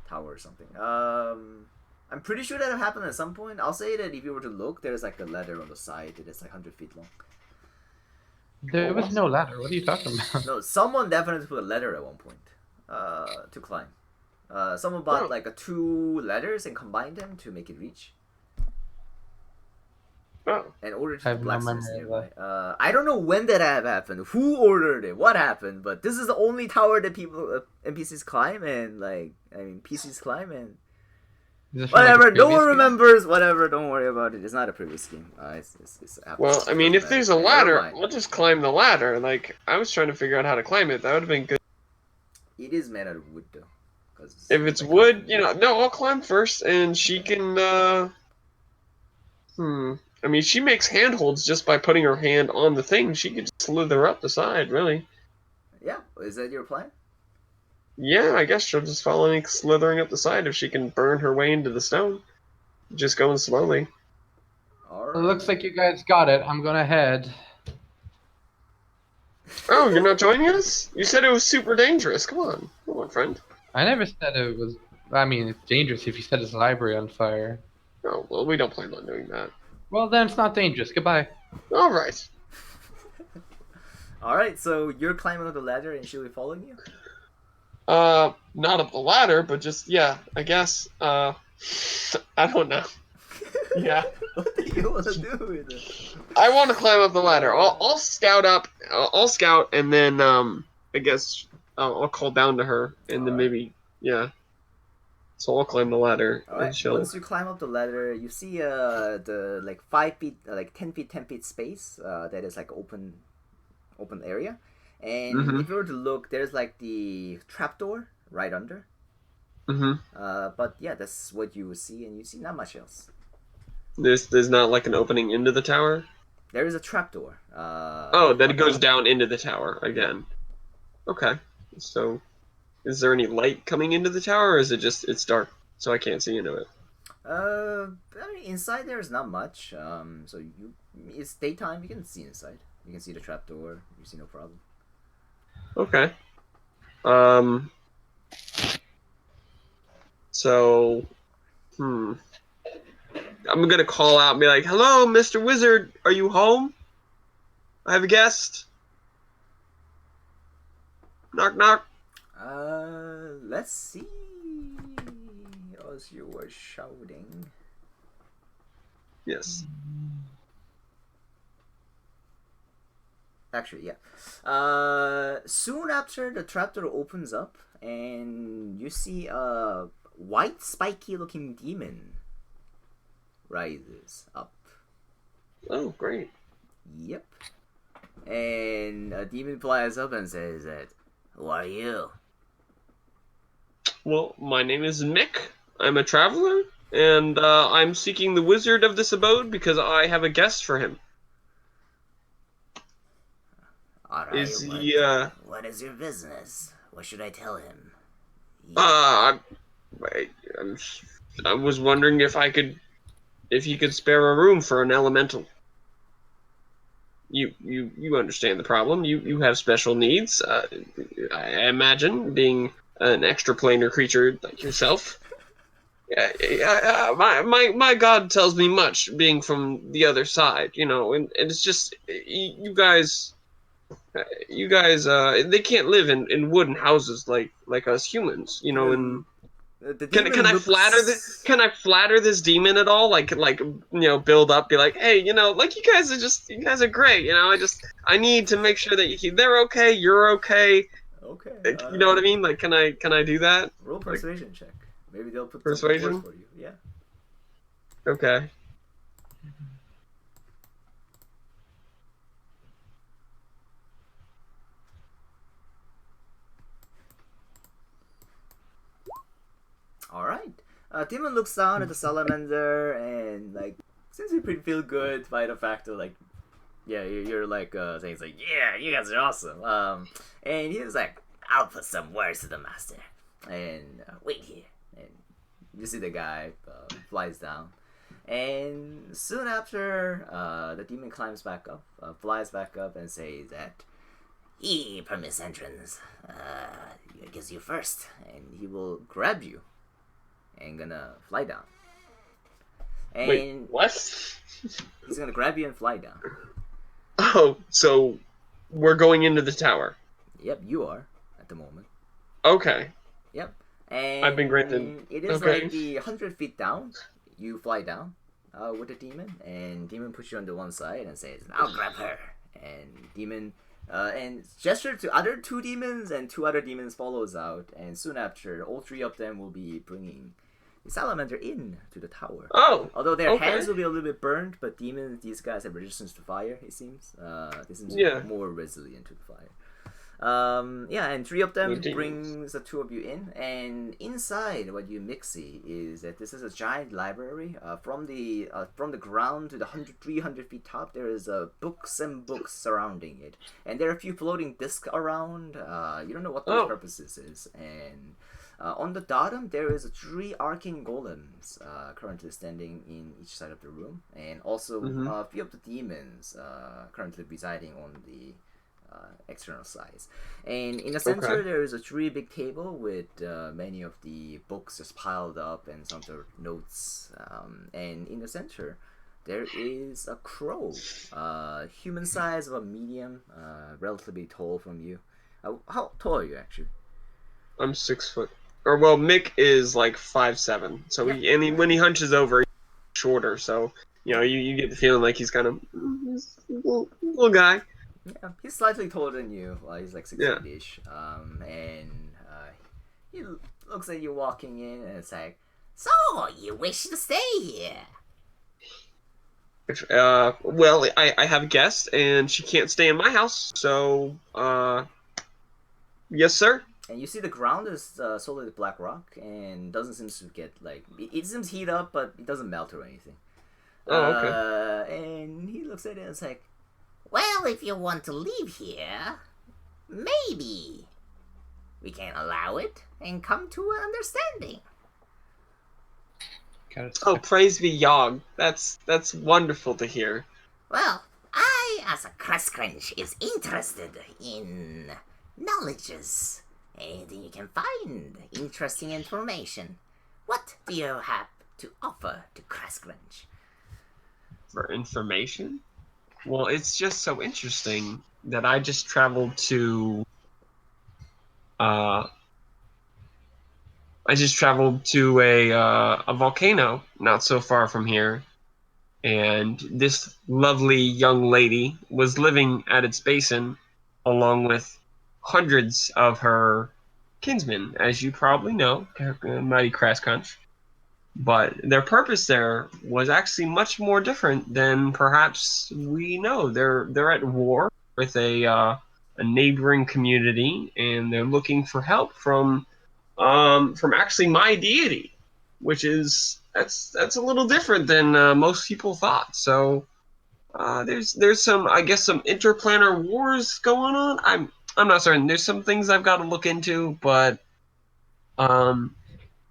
tower or something. I'm pretty sure that happened at some point. I'll say that if you were to look, there's like a ladder on the side that is like 100 feet long. There was no ladder. What are you talking about? No, someone definitely put a ladder at one point to climb. Someone bought Oh. like 2 ladders and combined them to make it reach. Oh. In order to I have the no blacksmiths memory of nearby. I don't know when that happened, who ordered it, what happened, but this is the only tower that people, NPCs climb, and like, I mean, PCs climb, and Is this from, like, a whatever, no previous one game? remembers, whatever, don't worry about it, it's not a previous game. It's Well, I mean, if there's a Never ladder, mind. I'll just climb the ladder. Like, I was trying to figure out how to climb it. That would have been good. It is made out of wood, though. If it's wood, no, I'll climb first, and she can, I mean, she makes handholds just by putting her hand on the thing. She could just slither up the side, really. Yeah, is that your plan? Yeah, I guess she'll just follow me slithering up the side if she can burn her way into the stone. Just going slowly. It Alright. looks like you guys got it. I'm gonna head. Oh, you're not joining us? You said it was super dangerous. Come on, friend. I never said it was. I mean, it's dangerous if you set his library on fire. Oh, well, we don't plan on doing that. Well, then it's not dangerous. Goodbye. All right. Alright, so you're climbing up the ladder and she'll be following you? Not up the ladder, but just, yeah, I guess, I don't know. Yeah. What do you want to do with it? I want to climb up the ladder. I'll scout up. I'll scout, and then I guess I'll call down to her, and then maybe So I'll climb the ladder, and Alright, she'll. once you climb up the ladder, you see the like 5 feet, like 10 feet space that is like open area, and Mhm. if you were to look, there's like the trapdoor right under. But yeah, that's what you will see, and you see not much else. There's not like an opening into the tower. There is a trapdoor. Then it goes down into the tower again. Okay, so is there any light coming into the tower, or is it just it's dark, so I can't see into it? I mean, inside there is not much. So it's daytime. You can see inside. You can see the trapdoor. You see no problem. Okay. So, I'm gonna call out and be like, "Hello, Mr. Wizard, are you home? I have a guest." Knock, knock. Let's see. As you were shouting. Yes. Actually, yeah. Soon after the trapdoor opens up, and you see a white, spiky-looking demon rises up. Oh, great. Yep. And a demon flies up and says that, "Who are you?" Well, my name is Mick. I'm a traveler, and I'm seeking the wizard of this abode because I have a guest for him. Alright, Is he, what is your business? What should I tell him? I, I'm, I was wondering if you could spare a room for an elemental. You understand the problem. You have special needs. I imagine being an extraplanar creature like yourself. Yeah, my God tells me much being from the other side, and it's just you guys, they can't live in wooden houses like us humans, The, and the can demon looks. can I flatter this demon at all? Like build up, be like, hey, like you guys are great, I need to make sure that they're okay, you're okay. Okay. Like, you know what I mean? Like, can I do that? Roll Like persuasion check. Maybe they'll put something worse persuasion? for you. Yeah. Okay. All right. Demon looks down at the salamander and like seems to feel good by the fact that like yeah you're like saying it's like yeah you guys are awesome. And he was like I'll put some words to the master and wait here and you see the guy flies down and soon after the demon climbs back up flies back up and says that he permits entrance he gives you first and he will grab you and gonna fly down. And Wait, what? he's gonna grab you and fly down. Oh, so we're going into the tower. Yep, you are at the moment. Okay. Yep. And I've been granted. it is Okay. like the 100 feet down. You fly down with the demon, and demon puts you on the one side and says, "I'll grab her." And demon and gesture to other two demons, and two other demons follows out. And soon after, all three of them will be bringing the salamander in to the tower. Oh. Although their okay. hands will be a little bit burned, but demons, these guys have resistance to fire, it seems. They seem to Yeah. be more resilient to the fire. Yeah, and three of them Good demons. brings the two of you in, and inside what you see is that this is a giant library. From the ground to the 300 feet top, there is books and books surrounding it, and there are a few floating discs around. You don't know what their purposes is, and on the bottom there is three arcane golems currently standing in each side of the room, and also a few of the demons currently residing on the external sides. And in the center, Okay. there is a really big table with many of the books just piled up and some of the notes. And in the center, there is a crow, human size of a medium, relatively tall from you. How tall are you actually? I'm 6 foot. Or well, Mick is like 5'7". So when he hunches over, he's shorter. So you get the feeling like he's kind of he's a little guy. Yeah, he's slightly taller than you. He's like 6 Yeah. feet ish. And he looks at you walking in, and it's like, "So you wish to stay here?" Well, I have a guest, and she can't stay in my house. So yes, sir. And you see the ground is solid black rock, and doesn't seem to get like it seems heat up, but it doesn't melt or anything. Oh, okay. And he looks at it and it's like, "Well, if you want to leave here, maybe we can allow it and come to an understanding." Oh, praise be Yog. That's wonderful to hear. Well, I, as a Crunch, is interested in knowledges, and you can find interesting information. What do you have to offer to Crunch? For information? Well, it's just so interesting that I just traveled to a volcano not so far from here, and this lovely young lady was living at its basin along with hundreds of her kinsmen, as you probably know, mighty Crascunch. But their purpose there was actually much more different than perhaps we know. They're at war with a neighboring community, and they're looking for help from actually my deity, which is that's a little different than most people thought. So there's some, I guess, some interplanar wars going on. I'm not certain. There's some things I've got to look into, but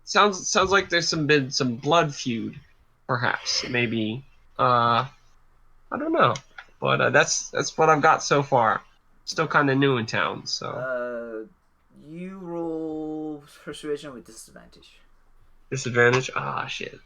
sounds like there's been some blood feud, perhaps maybe. I don't know, but that's what I've got so far. Still kind of new in town, so You roll persuasion with disadvantage. disadvantage. Ah, shit.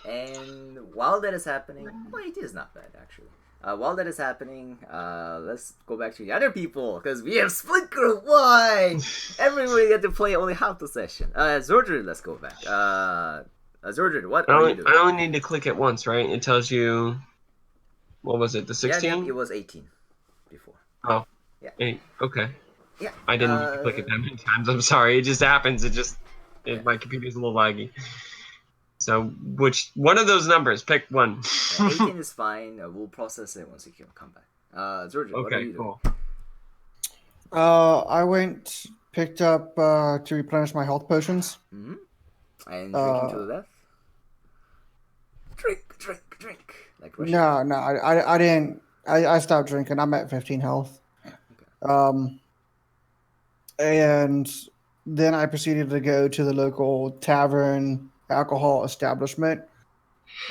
And while that is happening, well, it is not bad actually. While that is happening, let's go back to the other people because we have split group. Why? Everybody got to play only half the session. Zordred, let's go back. Zordred, what are you doing? I only need to click it once, right? It tells you. What was it? The Yeah, 16? it was 18 before. Oh. Yeah. 8. Okay. Yeah. I didn't need to click it that many times. I'm sorry. It just happens. Yeah. My computer's a little laggy. So, which one of those numbers? Pick one. 18 is fine. We'll process it once you come back. Zordred, what are Okay, you doing? cool. I picked up to replenish my health potions. Mm-hmm. And drinking to the death. Drink. Like Russia. No, I didn't. I stopped drinking. I'm at 15 health. And then I proceeded to go to the local tavern alcohol establishment.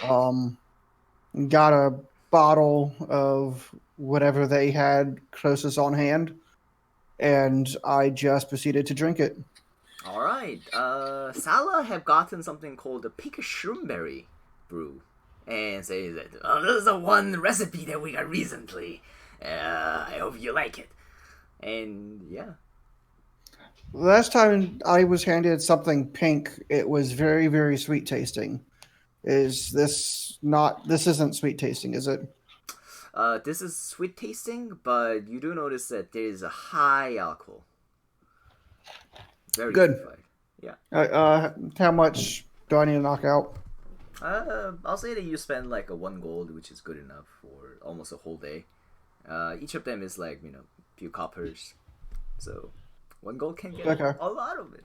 Got a bottle of whatever they had closest on hand, and I just proceeded to drink it. All right. Salah have gotten something called the Pika Shroomberry brew, and say that this is the one recipe that we got recently. I hope you like it. And yeah. Last time I was handed something pink, it was very, very sweet tasting. Is this not? This isn't sweet tasting, is it? This is sweet tasting, but you do notice that there is a high alcohol. Very Good. purified. Yeah. How much do I need to knock out? I'll say that you spend like a 1 gold, which is good enough for almost a whole day. Each of them is like a few coppers, so 1 gold can get Okay. a lot of it.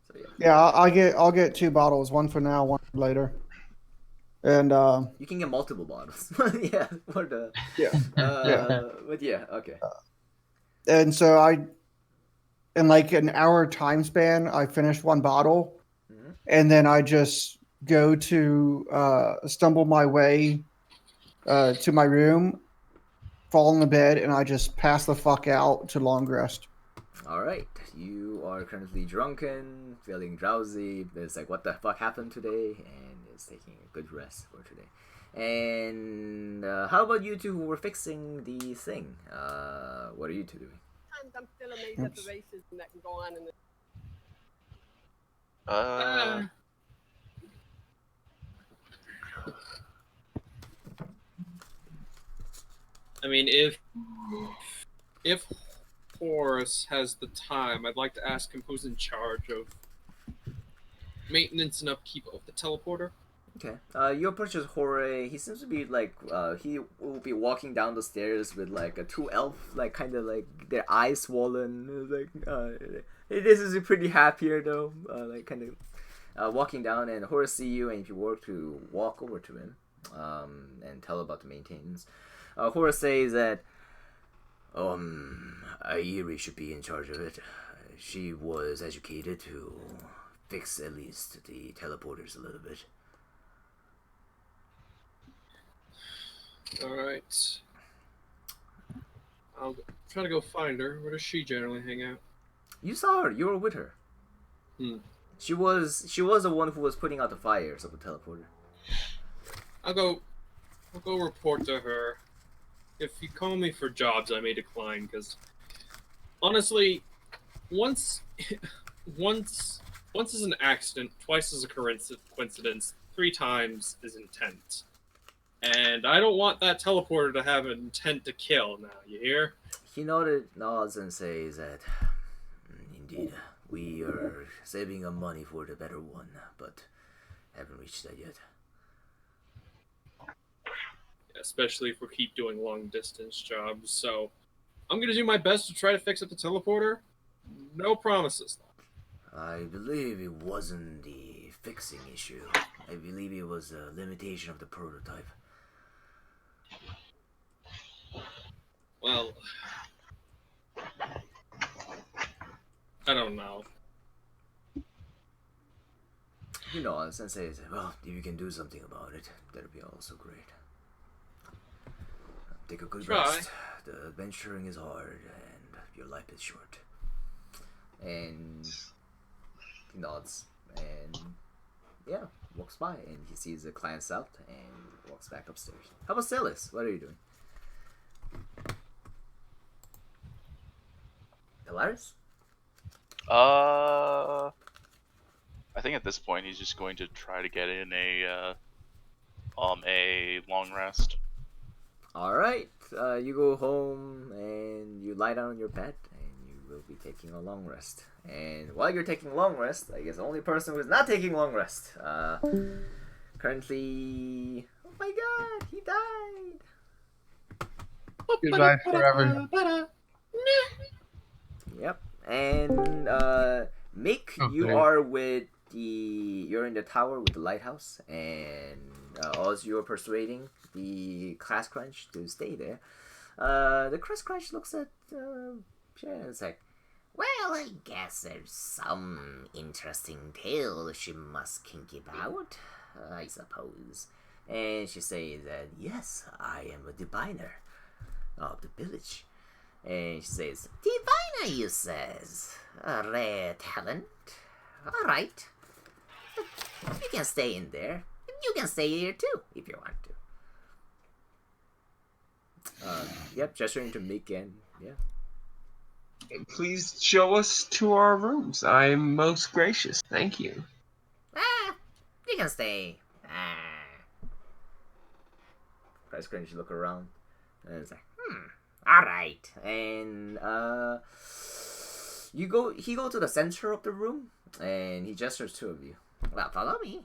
So yeah. Yeah, I'll get 2 bottles, one for now, one for later. And You can get multiple bottles. Yeah, for the yeah. but yeah, okay. And so in like an hour time span, I finished 1 bottle, and then I just go to stumble my way to my room, fall in the bed, and I just pass the fuck out to long rest. All right, you are currently drunken, feeling drowsy. It's like, what the fuck happened today? And it's taking a good rest for today. And how about you two who were fixing the thing? What are you two doing? I'm still amazed at the racism that can go on in this. I mean, if Horace has the time, I'd like to ask him who's in charge of maintenance and upkeep of the teleporter. Okay. You approach Hore. He seems to be like he will be walking down the stairs with like a 2 elf, like kind of like their eyes swollen. Like this is pretty happier though. Like kind of walking down, and Horace see you, and if you were to walk over to him, and tell about the maintenance, Horace says that Airi should be in charge of it. She was educated to fix at least the teleporters a little bit. Alright. I'll try to go find her. Where does she generally hang out? You saw her. You were with her. She was the one who was putting out the fires of the teleporter. I'll go report to her. If you call me for jobs, I may decline, because honestly, once is an accident, twice is a coincidence, 3 times is intent. And I don't want that teleporter to have an intent to kill now, you hear? He nods and says that, indeed, we are saving up money for the better one, but haven't reached that yet. Especially if we keep doing long-distance jobs, so I'm going to do my best to try to fix up the teleporter. No promises, though. I believe it wasn't the fixing issue. I believe it was a limitation of the prototype. Well, I don't know. he nods and says, "Well, if you can do something about it, that'd be also great. Take a good Try. rest. The adventuring is hard, and your life is short." And he nods, and yeah, walks by, and he sees the clients out, and walks back upstairs. How about Celis? What are you doing? Polaris? I think at this point he's just going to try to get in a long rest. Alright, you go home and you lie down on your bed and you will be taking a long rest. And while you're taking a long rest, I guess the only person who's not taking long rest, currently, oh my god, he died! Goodbye forever. Yep, and, Mick, you Okay. are with you're in the tower with the lighthouse, and, as you're persuading the Class Crunch to stay there, the Class Crunch looks at, Shannon and is like, Well, I guess there's some interesting tale she must kink about, I suppose. and she says that, yes, I am a diviner of the village. And she says, Diviner, you says. A rare talent. Alright. You can stay in there. You can stay here too, if you want to. yep, gesturing to Mick, and yeah. Please show us to our rooms. I am most gracious. Thank you. You can stay. Class Crunch look around, and it's like, Alright. and he go to the center of the room, and he gestures two of you. Well, follow me.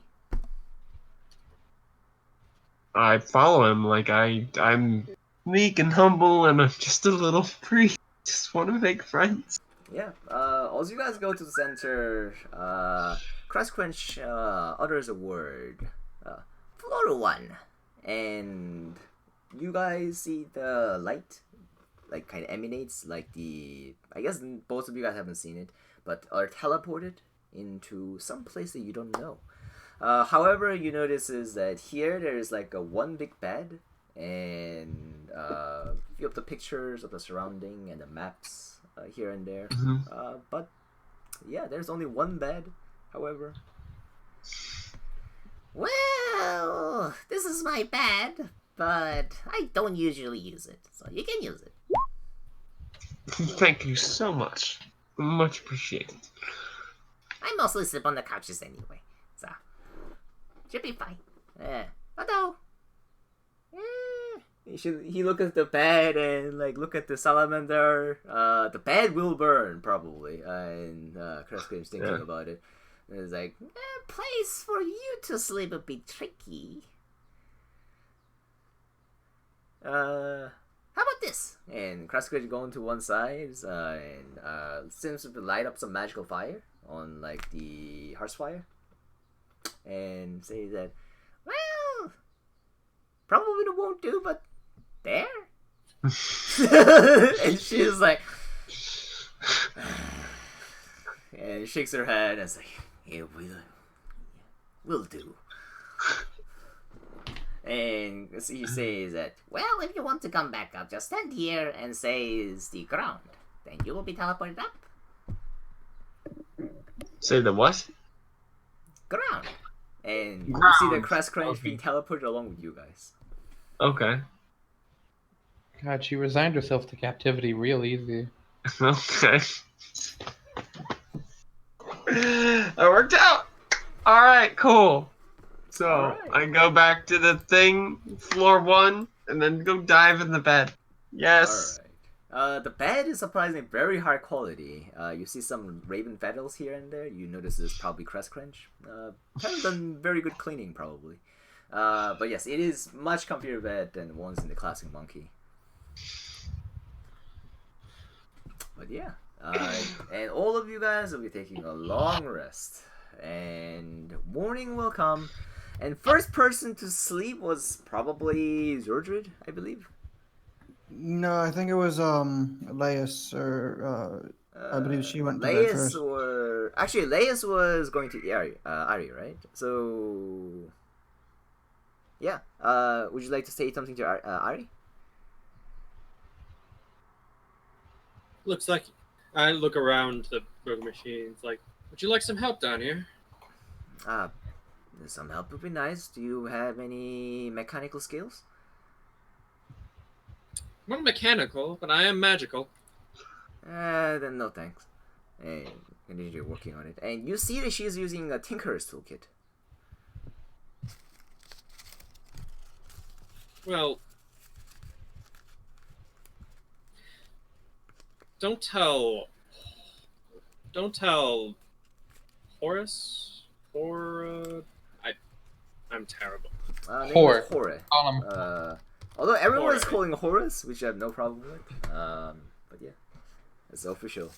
I follow him like I'm meek and humble and I'm just a little priest. Just want to make friends. Yeah. As you guys go to the center, Class Crunch utters a word, Floor 1. and you guys see the light, like, kind of emanates, like I guess both of you guys haven't seen it, but are teleported into some place that you don't know. However, you notice is that here there is like a one big bed, and you have the pictures of the surrounding and the maps here and there. But yeah, there's only one bed. However, Well, this is my bed, but I don't usually use it, so you can use it. Thank you so much. Much appreciated. I mostly sleep on the couches anyway, so should be fine. Although, he look at the bed and like look at the salamander. The bed will burn probably, and Kreska's thinking about it. And it's like, place for you to sleep would be tricky. How about this? and Kreska going to one side, and seems to light up some magical fire on like the hearth fire, and say that, Well, probably it won't do, but there. and she's like, and shakes her head and is like, yeah, will do. And he says that, Well, if you want to come back up, just stand here and say is the ground. Then you will be teleported up. Say the what? ground, and you Ground. see the Crest Crunch Okay. being teleported along with you guys. Okay. God, she resigned herself to captivity real easy. Okay. That worked out. All right, cool. So Alright. I go back to the thing, floor 1, and then go dive in the bed. Yes. Alright. The bed is surprisingly very high quality. You see some raven feathers here and there. You notice it's probably Crest Crunch. Kind of done very good cleaning, probably. But yes, it is much comfier bed than the ones in the Classic Monkey. But yeah, and all of you guys will be taking a long rest, and morning will come, and first person to sleep was probably Zordred, I believe. No, I think it was Elias, or I believe she went to bed Laius first. or Actually, Leia's was going to Ari, right? So, yeah. Would you like to say something to Ari? Looks like I look around the burger machines. Like, would you like some help down here? Uh, some help would be nice. Do you have any mechanical skills? I'm not mechanical, but I am magical. Then no thanks. And continue working on it. And you see that she's using a Tinker's toolkit. Well, don't tell Horace. I'm terrible. Name Hor. is Hore. Call him. Although everyone is Hore. calling Horace, which I have no problem with. But yeah, it's official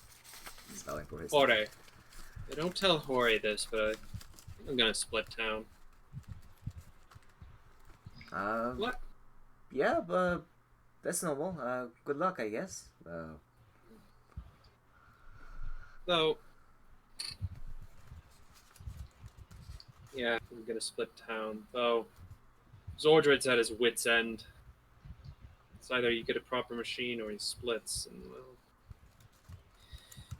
spelling for his. Hore. Don't tell Hori this, but I'm gonna split town. What? Yeah, but that's normal. Good luck, I guess. So, yeah, I'm gonna split town. Though, Zordred's at his wit's end. It's either you get a proper machine or he splits, and well,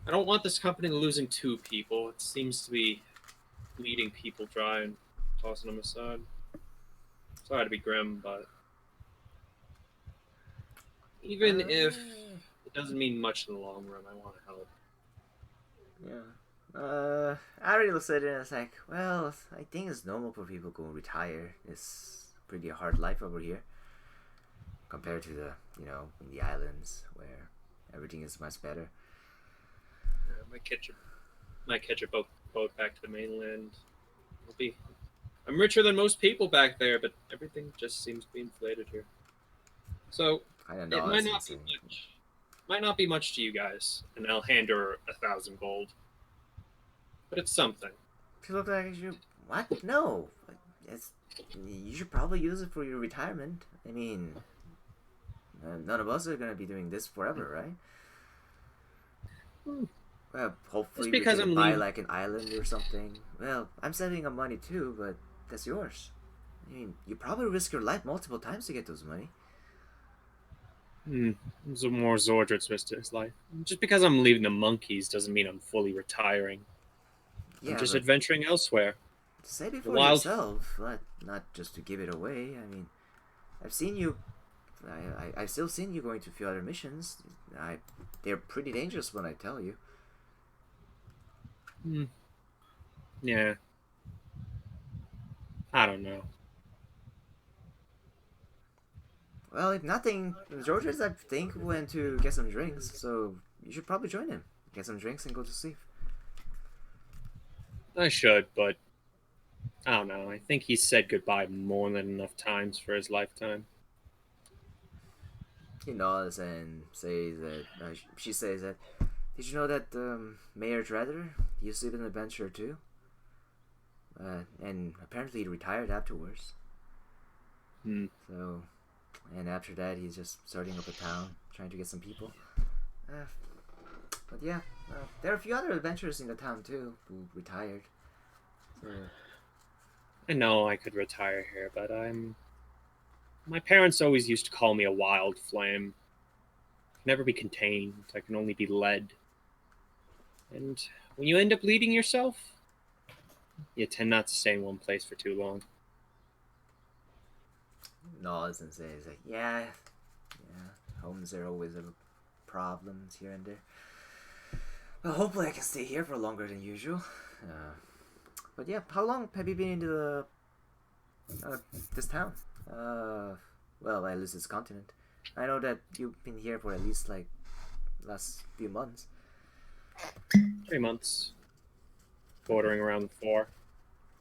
I don't want this company losing 2 people. It seems to be bleeding people dry and tossing them aside. Sorry to be grim, but even if it doesn't mean much in the long run, I want to help. Yeah. Ari looks at it and is like, well, I think it's normal for people to retire. It's pretty hard life over here. Compared to the, in the islands where everything is much better. Might catch a boat back to the mainland. I'm richer than most people back there, but everything just seems to be inflated here. So I don't it know. might not be much. Might not be much to you guys, and I'll hand her 1,000 gold. But it's something. You look like you. What? No. You should probably use it for your retirement. I mean, none of us are gonna be doing this forever, right? Well, hopefully we can buy like an island or something. Well, I'm saving up money too, but that's yours. I mean, you probably risk your life multiple times to get those money. So more Zordred's risked his life. Just because I'm leaving the monkeys doesn't mean I'm fully retiring. Yeah, I'm just adventuring elsewhere. Save it for yourself, not just to give it away. I mean, I've seen you. I've still seen you going to a few other missions. They're pretty dangerous when I tell you. Yeah. I don't know. Well, if nothing, George's, I think, went to get some drinks, so you should probably join him. Get some drinks and go to sleep. I should, but I don't know. I think he's said goodbye more than enough times for his lifetime. He nods and says that, she says that, did you know that Mayor Dredder used to be an adventurer too? And apparently he retired afterwards. So, and after that he's just starting up a town, trying to get some people. But yeah, there are a few other adventurers in the town too who retired. So, I know I could retire here, but my parents always used to call me a wild flame. I can never be contained. I can only be led. And when you end up leading yourself, you tend not to stay in one place for too long. nods and says like, yeah, homes are always have problems here and there. Well, hopefully I can stay here for longer than usual. But yeah, how long have you been into this town? Well, at least this continent. I know that you've been here for at least like last few months. 3 months. Bordering around 4.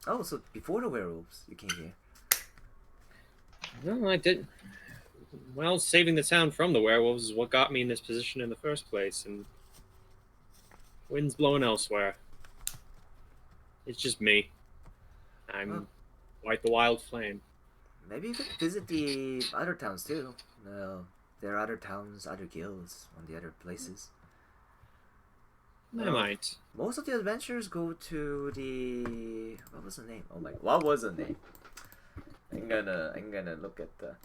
Oh, so before the werewolves, you came here. No, I didn't. Well, saving the town from the werewolves is what got me in this position in the first place, and wind's blowing elsewhere. It's just me. I'm White the Wild Flame. Maybe you could visit the other towns too. Well, there are other towns, other guilds on the other places. I might. Most of the adventures go to the what was the name? Oh my, what was the name? I'm gonna look at the.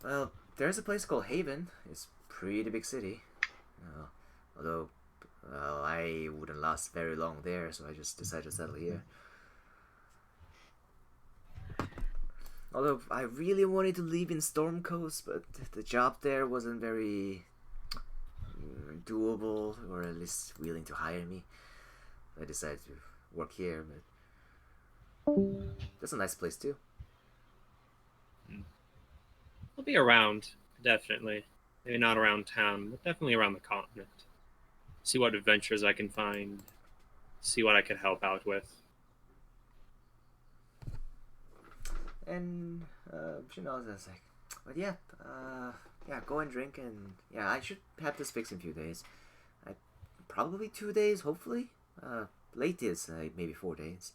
Well, there's a place called Haven. It's pretty big city. Although, well, I wouldn't last very long there, so I just decided to settle here. Although I really wanted to leave in Storm Coast, but the job there wasn't very doable, or at least willing to hire me. I decided to work here, but that's a nice place too. I'll be around, definitely. Maybe not around town, but definitely around the continent. See what adventures I can find. See what I could help out with. And she knows that's like, but yeah, go and drink, and yeah, I should have this fixed in a few days. Probably 2 days, hopefully. Latest, maybe 4 days.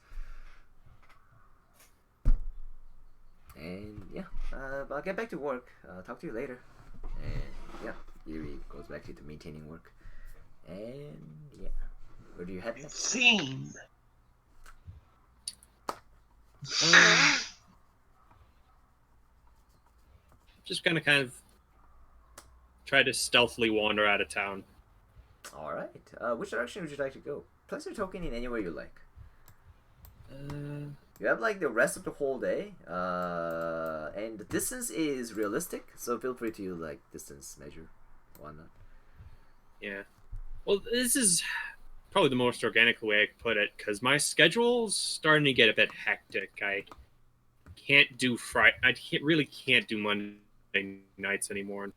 And yeah, but I'll get back to work. Talk to you later. And yeah, Yuri goes back to maintaining work. And yeah, where do you head next? Scene. Just gonna kind of try to stealthily wander out of town. All right. Which direction would you like to go? Place your token in anywhere you like. You have like the rest of the whole day, and the distance is realistic, so feel free to like distance measure, why not? Yeah. Well, this is probably the most organic way I could put it, because my schedule's starting to get a bit hectic. I can't do Friday. Really can't do Monday nights anymore.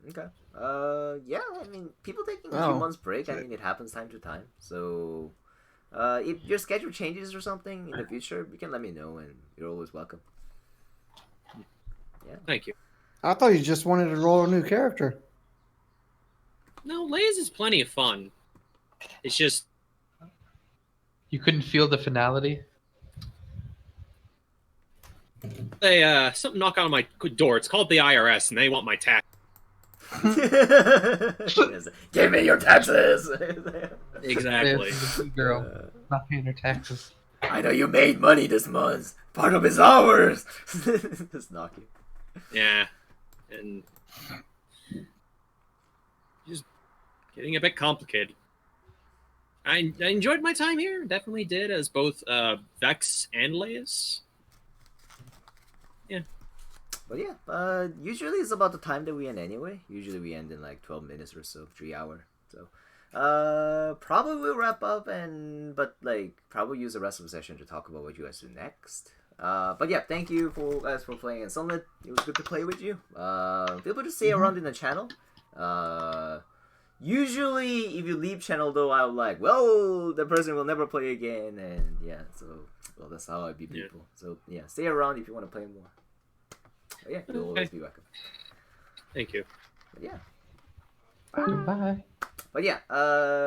Okay. Yeah. I mean, people taking a few months break. I mean, it happens time to time. So, if your schedule changes or something in the future, you can let me know, and you're always welcome. Yeah. Thank you. I thought you just wanted to roll a new character. No, Layers is plenty of fun. It's just You couldn't feel the finality? something knock on my door. It's called the IRS, and they want my tax. Give me your taxes. Exactly. It's a girl not paying her taxes. I know you made money this month. Part of it's ours. Just knock you. Yeah, and just getting a bit complicated. I enjoyed my time here. Definitely did, as both Vex and Laius. Yeah. But yeah, usually it's about the time that we end anyway. Usually we end in like 12 minutes or so, 3 hour. So, probably we'll wrap up but like probably use the rest of the session to talk about what you guys do next. But yeah, thank you guys for playing in Sunlit. It was good to play with you. Feel free to stay around in the channel. Usually if you leave channel though, I'll like, well, the person will never play again, and yeah, so well that's how I beat people. Yeah. So yeah, stay around if you want to play more. But yeah, you'll always be welcome. Thank you. But yeah. Goodbye. But yeah,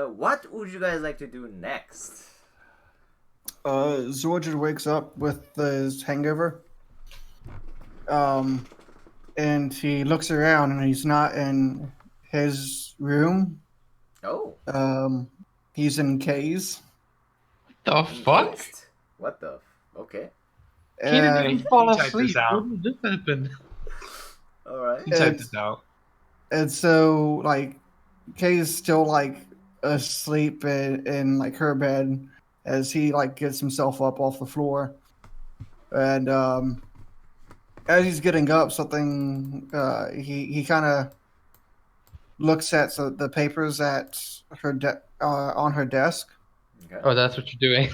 what would you guys like to do next? Zorja wakes up with his hangover. And he looks around and he's not in his room. Oh. He's in Kay's. The fuck? What the? Okay. He didn't even fall typed asleep. this out. When did this happen? All right. He typed this out. And so, like, Kay is still, like, asleep in like, her bed as he, like, gets himself up off the floor. And, as he's getting up, something, he kind of looks at the papers at her on her desk. Okay. Oh, that's what you're doing.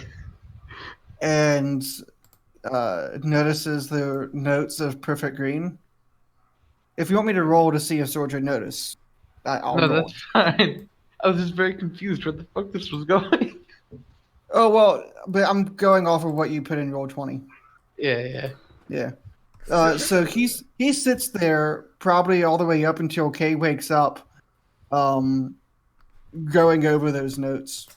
And notices the notes of Perfect Green. If you want me to roll to see if Zorja noticed, I'll No, roll. that's fine. I was just very confused where the fuck this was going. Oh, well, but I'm going off of what you put in Roll20. Yeah. So he sits there probably all the way up until Kay wakes up, going over those notes.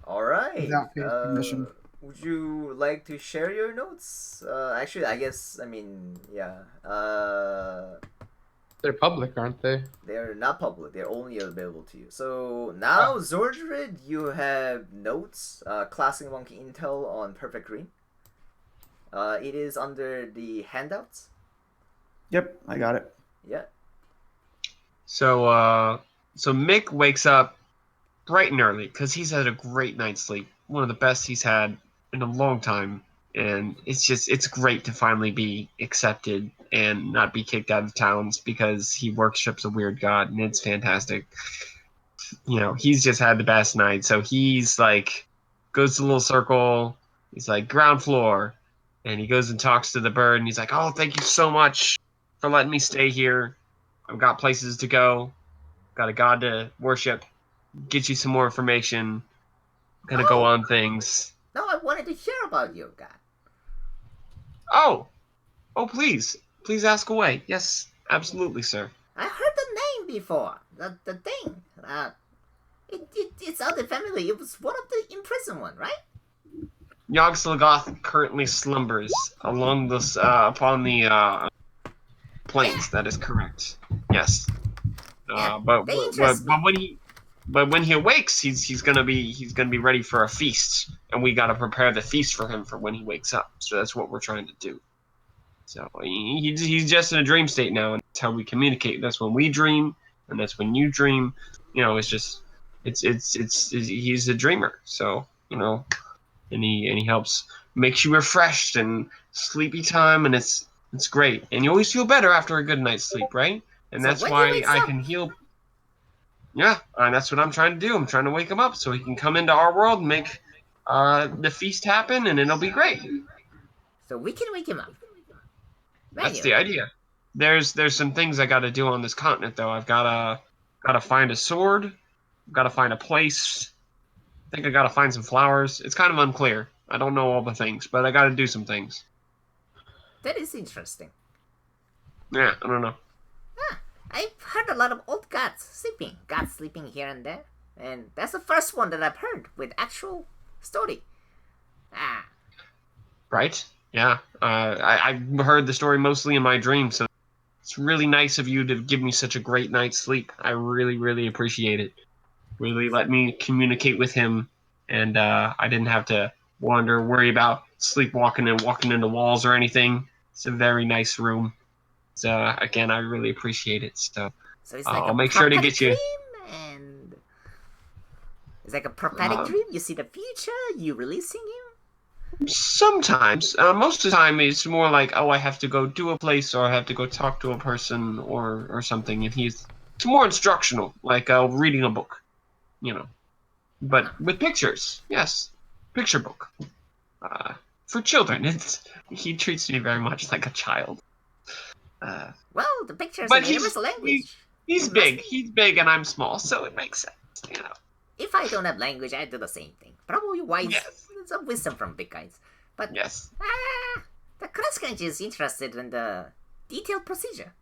All right. Without Kay's permission. Would you like to share your notes? Actually, I guess, I mean, yeah. They're public, aren't they? They're not public. They're only available to you. So now, Zordred, you have notes, classic monkey intel on Perfect Green. It is under the handouts. Yep, I got it. Yeah. So Mick wakes up bright and early because he's had a great night's sleep, one of the best he's had in a long time, and it's great to finally be accepted and not be kicked out of towns because he worships a weird god, and it's fantastic. You know, he's just had the best night, so he's like goes to the little circle. He's like ground floor, and he goes and talks to the bird, and he's like, "Oh, thank you so much for letting me stay here. I've got places to go, got a god to worship, get you some more information, gonna go on things." No, I wanted to hear about your god. Oh, please ask away. Yes, absolutely, sir. I heard the name before. The thing. It sounded familiar. It was one of the imprisoned one, right? Yogg-Sothoth currently slumbers along this upon the plains. That is correct. Yes. Yeah, But they interest me. when he awakes, he's gonna be ready for a feast, and we gotta prepare the feast for him for when he wakes up. So that's what we're trying to do. So he's just in a dream state now, and that's how we communicate. That's when we dream, and that's when you dream. You know, it's just he's a dreamer. So you know, and he helps makes you refreshed and sleepy time, and it's great. And you always feel better after a good night's sleep, right? And So that's when he why wakes I up- can heal. Yeah, and that's what I'm trying to do. I'm trying to wake him up so he can come into our world and make the feast happen, and it'll be great. So we can wake him up. That's the idea. There's some things I got to do on this continent, though. I've gotta find a sword. I've got to find a place. I think I got to find some flowers. It's kind of unclear. I don't know all the things, but I got to do some things. That is interesting. Yeah, I don't know. I've heard a lot of old gods sleeping here and there, and that's the first one that I've heard with actual story. Ah, Right? Yeah. I heard the story mostly in my dreams, so it's really nice of you to give me such a great night's sleep. I really, really appreciate it. Really let me communicate with him, and I didn't have to worry about sleepwalking and walking into walls or anything. It's a very nice room. So, again, I really appreciate it. So so it's like I'll a make sure to prophetic get you. dream, and it's like a prophetic dream. You see the future. You releasing him. Sometimes, most of the time, it's more like, oh, I have to go do a place, or I have to go talk to a person, or something, and it's more instructional, like reading a book, you know, but with pictures. Yes, picture book for children. He treats me very much like a child. Well, the picture is But a universal language. He's big. He's big, and I'm small, so it makes sense, you know. If I don't have language, I do the same thing. Probably wise. Yes. Some wisdom from big guys. But Yes. The Crosscrunch is interested in the detailed procedure.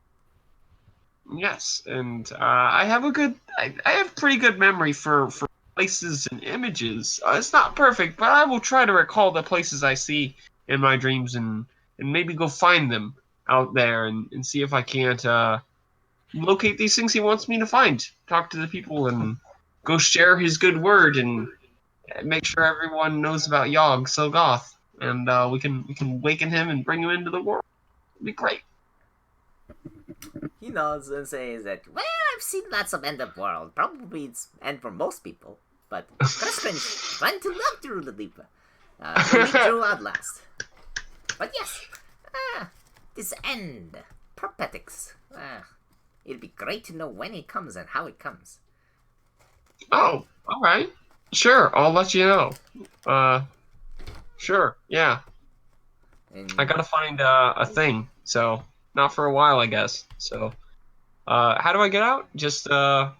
Yes, and I have I have pretty good memory for places and images. It's not perfect, but I will try to recall the places I see in my dreams and maybe go find them out there and see if I can't locate these things he wants me to find. Talk to the people and go share his good word and make sure everyone knows about Yogg-Sothoth, and we can waken him and bring him into the world. It'd be great. He nods and says that, well, I've seen lots of end of world. Probably it's end for most people. But Crosscrunch went to love through the deep. We drew out last. But yes, this end, prophetics. It'd be great to know when it comes and how it comes. Oh, all right. Sure, I'll let you know. Sure, yeah. And I gotta find a thing, so not for a while, I guess. So, how do I get out? Just what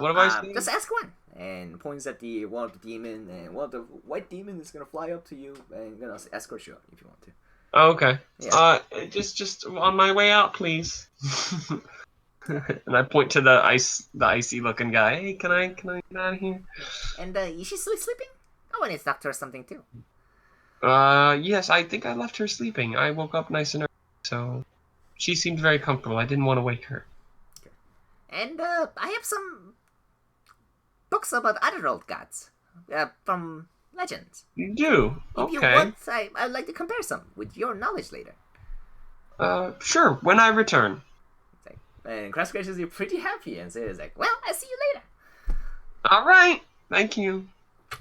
have I seen? just ask one. And points at the one of the demon, and one of the white demon is gonna fly up to you and gonna escort you out if you want to. Oh, okay. Yeah. Just on my way out, please. And I point to the icy looking guy. Hey, can I get out of here? And is she still sleeping? Oh, and it's doctor or something too. Yes, I think I left her sleeping. I woke up nice and early, so she seemed very comfortable. I didn't want to wake her. And I have some books about other old gods from legends. You do? If you Okay. want, I'd like to compare some with your knowledge later. Sure. When I return. And Crashcrash is pretty happy and says like, Well, I'll see you later. All right. Thank you.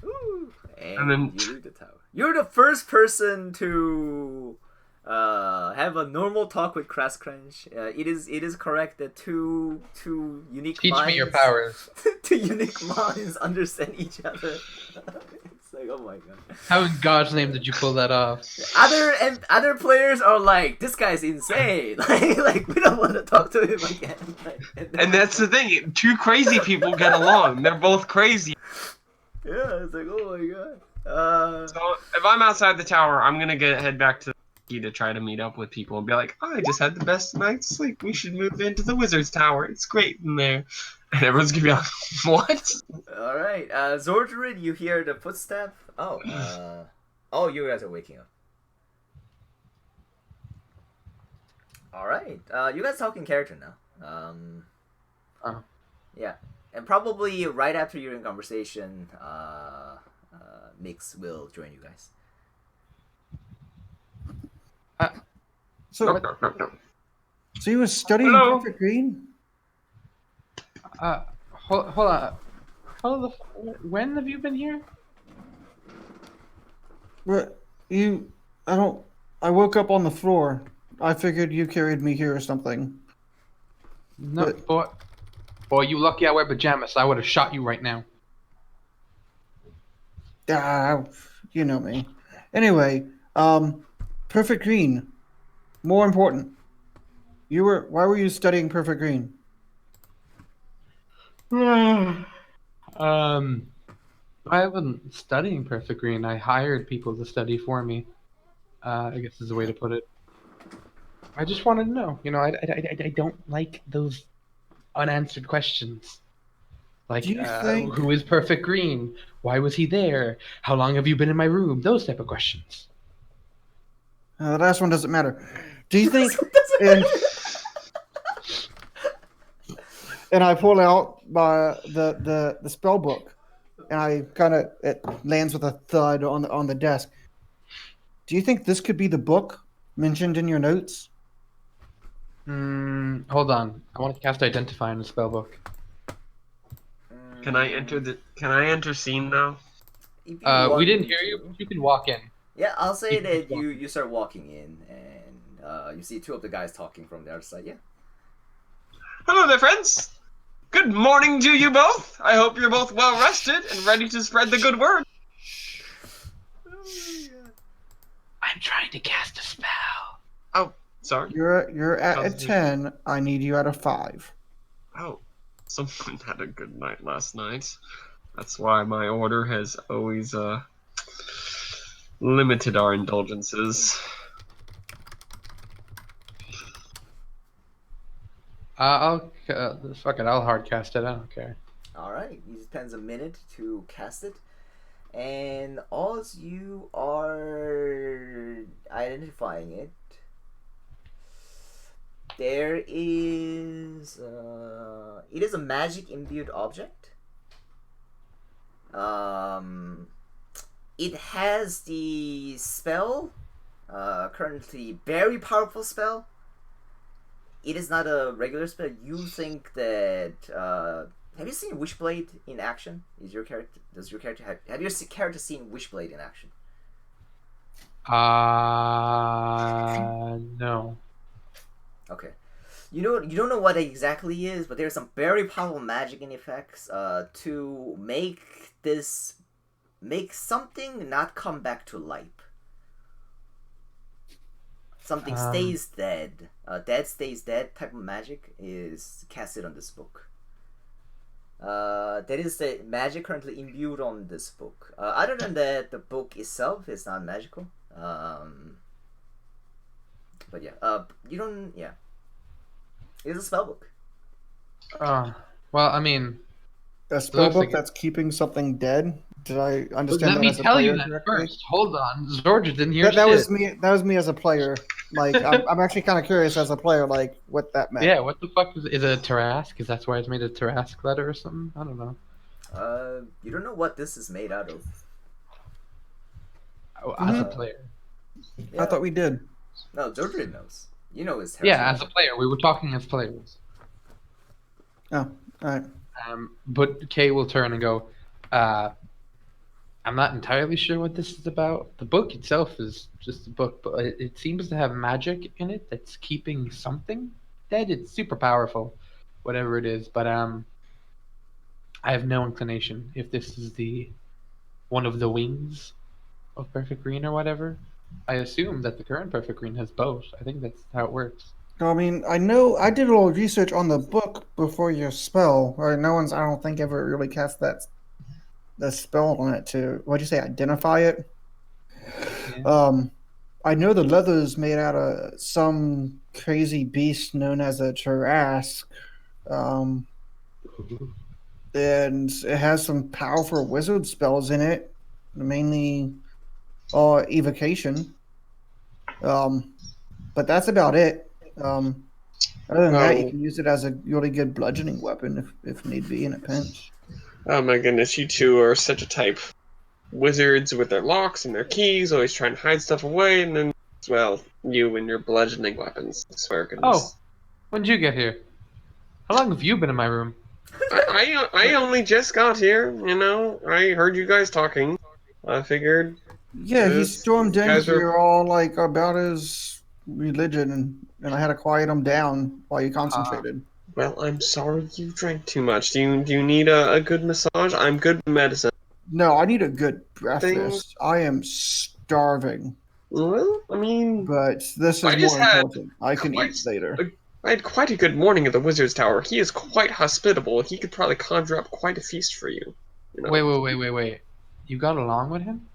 ooh, And and then- you leave the tower. You're the first person to have a normal talk with Crashcrash. It is correct that two unique Teach minds, me your powers. two unique minds understand each other. It's like, oh my god. How in God's name did you pull that off? Other players are like, this guy's insane. like we don't want to talk to him again. And that's the thing. Two crazy people get along. They're both crazy. yeah, it's like, oh my god. So if I'm outside the tower, I'm gonna head back to the key to try to meet up with people and be like, oh, I just had the best night's sleep. We should move into the wizard's tower. It's great in there. And everyone's gonna be like, what? All right, Zordred, you hear the footstep. Oh, you guys are waking up. All right, you guys talk in character now. Oh. Yeah, and probably right after you're in conversation, Mix will join you guys. So, No. so you were studying Hello? Perfect Green? Hold on. When have you been here? But I woke up on the floor. I figured you carried me here or something. No, boy, you lucky I wear pajamas. I would have shot you right now. Ah, you know me. Anyway, Perfect Green. More important. Why were you studying Perfect Green? I wasn't studying Perfect Green. I hired people to study for me. I guess is the way to put it. I just wanted to know. You know, I don't like those unanswered questions. Like, Do you think- who is Perfect Green? Why was he there? How long have you been in my room? Those type of questions. The last one doesn't matter. Do you think? And I pull out the spell book, and it lands with a thud on the desk. Do you think this could be the book mentioned in your notes? Hold on. I want to cast Identify in the spell book. Can I enter scene now? If you want We didn't to. hear you. You can walk in. Yeah, I'll say You can that just walk you start walking in, and you see two of the guys talking from the other side. Yeah. Hello there, friends. Good morning to you both. I hope you're both well rested and ready to spread the good word. I'm trying to cast a spell. Oh, sorry. You're at a Sounds good. 10. I need you at a 5. Oh, someone had a good night last night. That's why my order has always limited our indulgences. Fuck it. I'll hard cast it. I don't care. All right. It spends a minute to cast it, and as you are identifying it, there is it is a magic imbued object. It has the spell, currently very powerful spell. It is not a regular spell. You think that have you seen Wishblade in action? Does your character have your character seen Wishblade in action? No. Okay. You don't know what it exactly is, but there's some very powerful magic and effects to make something not come back to life. Something stays dead. Dead stays dead type of magic is casted on this book. That is the magic currently imbued on this book. Other than that, the book itself is not magical. But yeah, you don't. Yeah, it's a spell book. Well, I mean, A spell looks book like- that's keeping something dead? Did I understand let that me as a tell you player that correctly? first. Hold on. Zorja didn't hear That shit. was me. That was me as a player. Like, I'm actually kind of curious as a player, like, what that meant. Yeah, what the fuck is it a Tarrasque? Is that why it's made a Tarrasque letter or something? I don't know. You don't know what this is made out of. Oh, as a Mhm. player. Yeah. I thought we did. No, Georgia knows. You know his Yeah, as a player. We were talking as players. Oh, all right. But Kay will turn and go, I'm not entirely sure what this is about. The book itself is just a book, but it seems to have magic in it that's keeping something dead. It's super powerful, whatever it is. But I have no inclination if this is the one of the wings of Perfect Green or whatever. I assume that the current Perfect Green has both. I think that's how it works. I mean, I know I did a little research on the book before your spell. Or no one's, I don't think, ever really cast the spell on it to, what'd you say, identify it? Yeah. I know the leather is made out of some crazy beast known as a Tarrasque. Um, and it has some powerful wizard spells in it, mainly evocation. But that's about it. Other than that, you Oh, can use it as a really good bludgeoning weapon if need be in a pinch. oh my goodness, you two are such a type. Wizards with their locks and their keys, always trying to hide stuff away, and then, well, you and your bludgeoning weapons. I swear, Oh, goodness. when did you get here? How long have you been in my room? I only just got here, you know. I heard you guys talking. I figured Yeah, he this, stormed you in guys were. here all like about his religion, and I had to quiet him down while he concentrated. Well, I'm sorry you drank too much. Do you need a good massage? I'm good with medicine. No, I need a good Things. breakfast. I am starving, Well, I mean, but this I is just more had important. I can quite eat later. a, I had quite a good morning at the Wizard's Tower. He is quite hospitable. He could probably conjure up quite a feast for you. You know. Wait. You got along with him?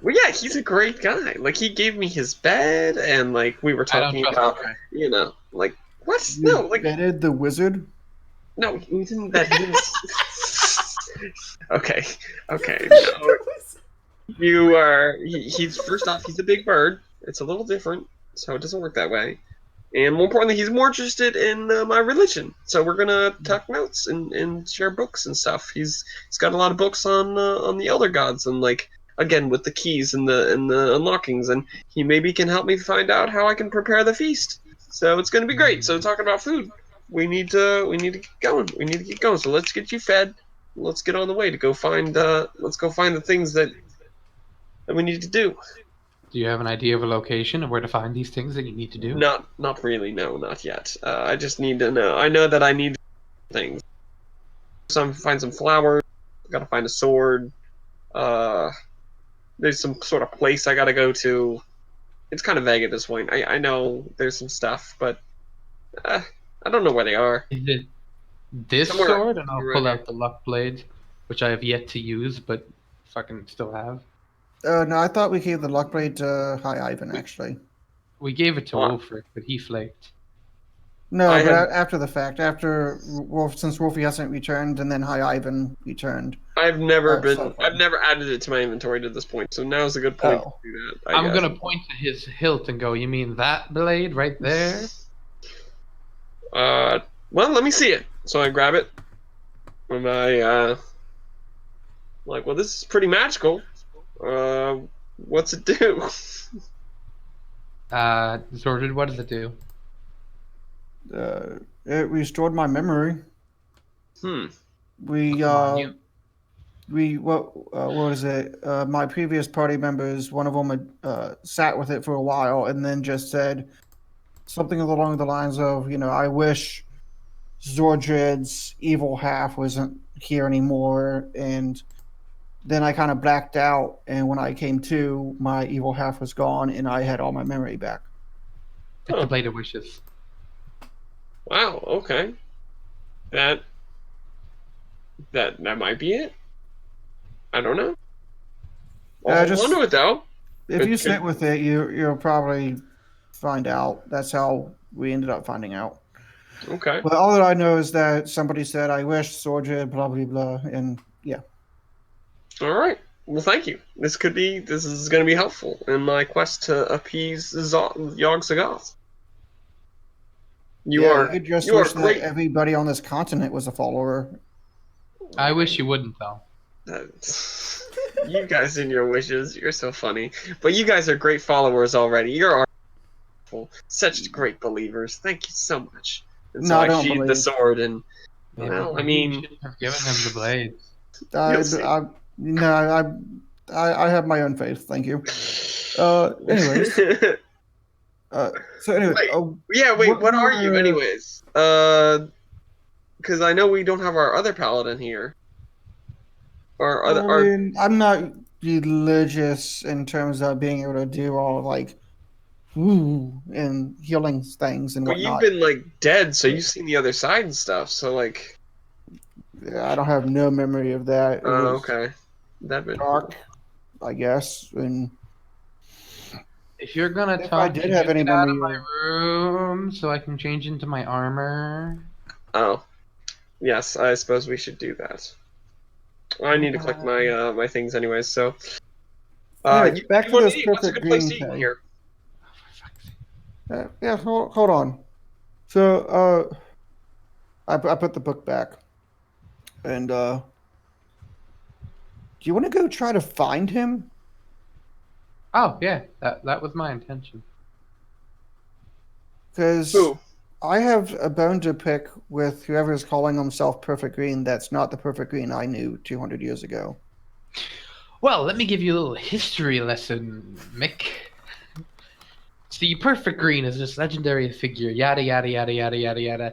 Well, yeah, he's a great guy. Like he gave me his bed, and like we were I don't talking trust about, this guy. like what? You No, like bedded the wizard? no, he didn't bet. He didn't. Okay, okay, You no, you are. He's first off, he's a big bird. It's a little different, so it doesn't work that way. And more importantly, he's more interested in my religion. So we're gonna talk notes and share books and stuff. He's got a lot of books on the elder gods and like again with the keys and the unlockings, and he maybe can help me find out how I can prepare the feast. So it's gonna be great. So talking about food, we need to get going. We need to get going. So let's get you fed. Let's get on the way to go find let's go find the things that we need to do. Do you have an idea of a location of where to find these things that you need to do? Not really. No, not yet. I just need to know. I know that I need things. Find some flowers. Gotta find a sword. Uh, there's some sort of place I gotta go to. It's kind of vague at this point. I know there's some stuff, but uh, I don't know where they are. Is it this Somewhere sword? And I'll around pull here. out the luck blade, which I have yet to use, but fucking still have. No, I thought we gave the luck blade to High Ivan, actually. We gave it to Uh, Wolfric, but he flaked. No, I but have after the fact, after Wolf, since Wolfie hasn't returned, and then High Ivan returned. I've never So been. far. I've never added it to my inventory to this point. So now's a good point Oh. to do that. I I'm guess. gonna point to his hilt and go, "You mean that blade right there?" Well, let me see it. So I grab it, and like, well, this is pretty magical. What's it do? Sorted. What does it do? It restored my memory. Hmm. We Come on, you. what was it? My previous party members, one of them had sat with it for a while, and then just said something along the lines of, I wish Zordred's evil half wasn't here anymore, and then I kind of blacked out, and when I came to, my evil half was gone, and I had all my memory back. It's Huh. a blade of wishes. Wow. Okay. That that might be it. I don't know. I'll hold on Just to it though. if Good, you good. sit with it, you'll probably find out. That's how we ended up finding out. Okay. But all that I know is that somebody said, "I wish Swordred, blah blah blah," and yeah. All right. Well, thank you. This is going to be helpful in my quest to appease Yogg Sagoth. You Yeah, are you just you are wish that great. everybody on this continent was a follower. I wish you wouldn't though. You guys and your wishes, you're so funny. But you guys are great followers already. You're wonderful. Such great believers. Thank you so much. And so No, I I don't sheathe the believe. sword and Maybe, I maybe you mean, shouldn't have given him the blades. I, you'll see. no, I have my own faith. Thank you. Anyways, so anyway, Wait. Yeah, wait, what are you were anyways? Because I know we don't have our other paladin here. Or well, I our mean, I'm not religious in terms of being able to do all like woo and healing things and but you've whatnot. been like dead, so you've seen the other side and stuff. So like, I don't have no memory of that. It oh, was okay, that'd been cool. dark, I guess, and If you're gonna if I talk, did can have you any get out of memory my of, room so I can change into my armor? Oh, yes, I suppose we should do that. I need to collect my my things anyways. So, anyways, back you to want to this eat? What's a perfect good place green to eat in thing. here? Yeah, hold on. So, I put the book back, and do you want to go try to find him? Oh yeah, that was my intention. Because Who? I have a bone to pick with whoever is calling himself Perfect Green. That's not the Perfect Green I knew 200 years ago. Well, let me give you a little history lesson, Mick. See, Perfect Green is this legendary figure, yada yada yada yada yada yada.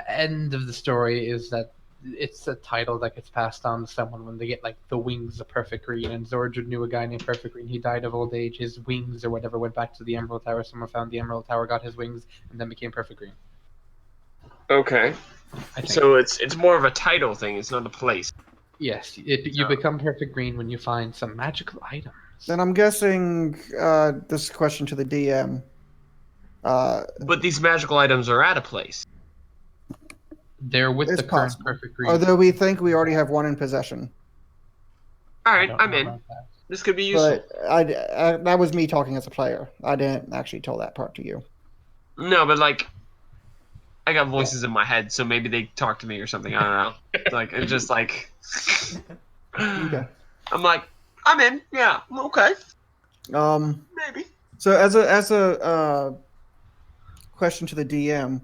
End of the story is that it's a title that gets passed on to someone when they get like the wings of Perfect Green. And Zordred knew a guy named Perfect Green. He died of old age. His wings or whatever went back to the Emerald Tower. Someone found the Emerald Tower, got his wings, and then became Perfect Green. Okay, I think. so it's more of a title thing. It's not a place. Yes, you become Perfect Green when you find some magical items. Then I'm guessing this question to the DM. But these magical items are at a place. They're with It's the current possible. Perfect Green. Although we think we already have one in possession. All I right, don't I'm know in. about that. This could be useful. But that was me talking as a player. I didn't actually tell that part to you. No, but like, I got voices in my head, so maybe they talk to me or something. I don't know. Like, it's just like, Okay. I'm like, I'm in. Yeah, okay, maybe. So as a question to the DM,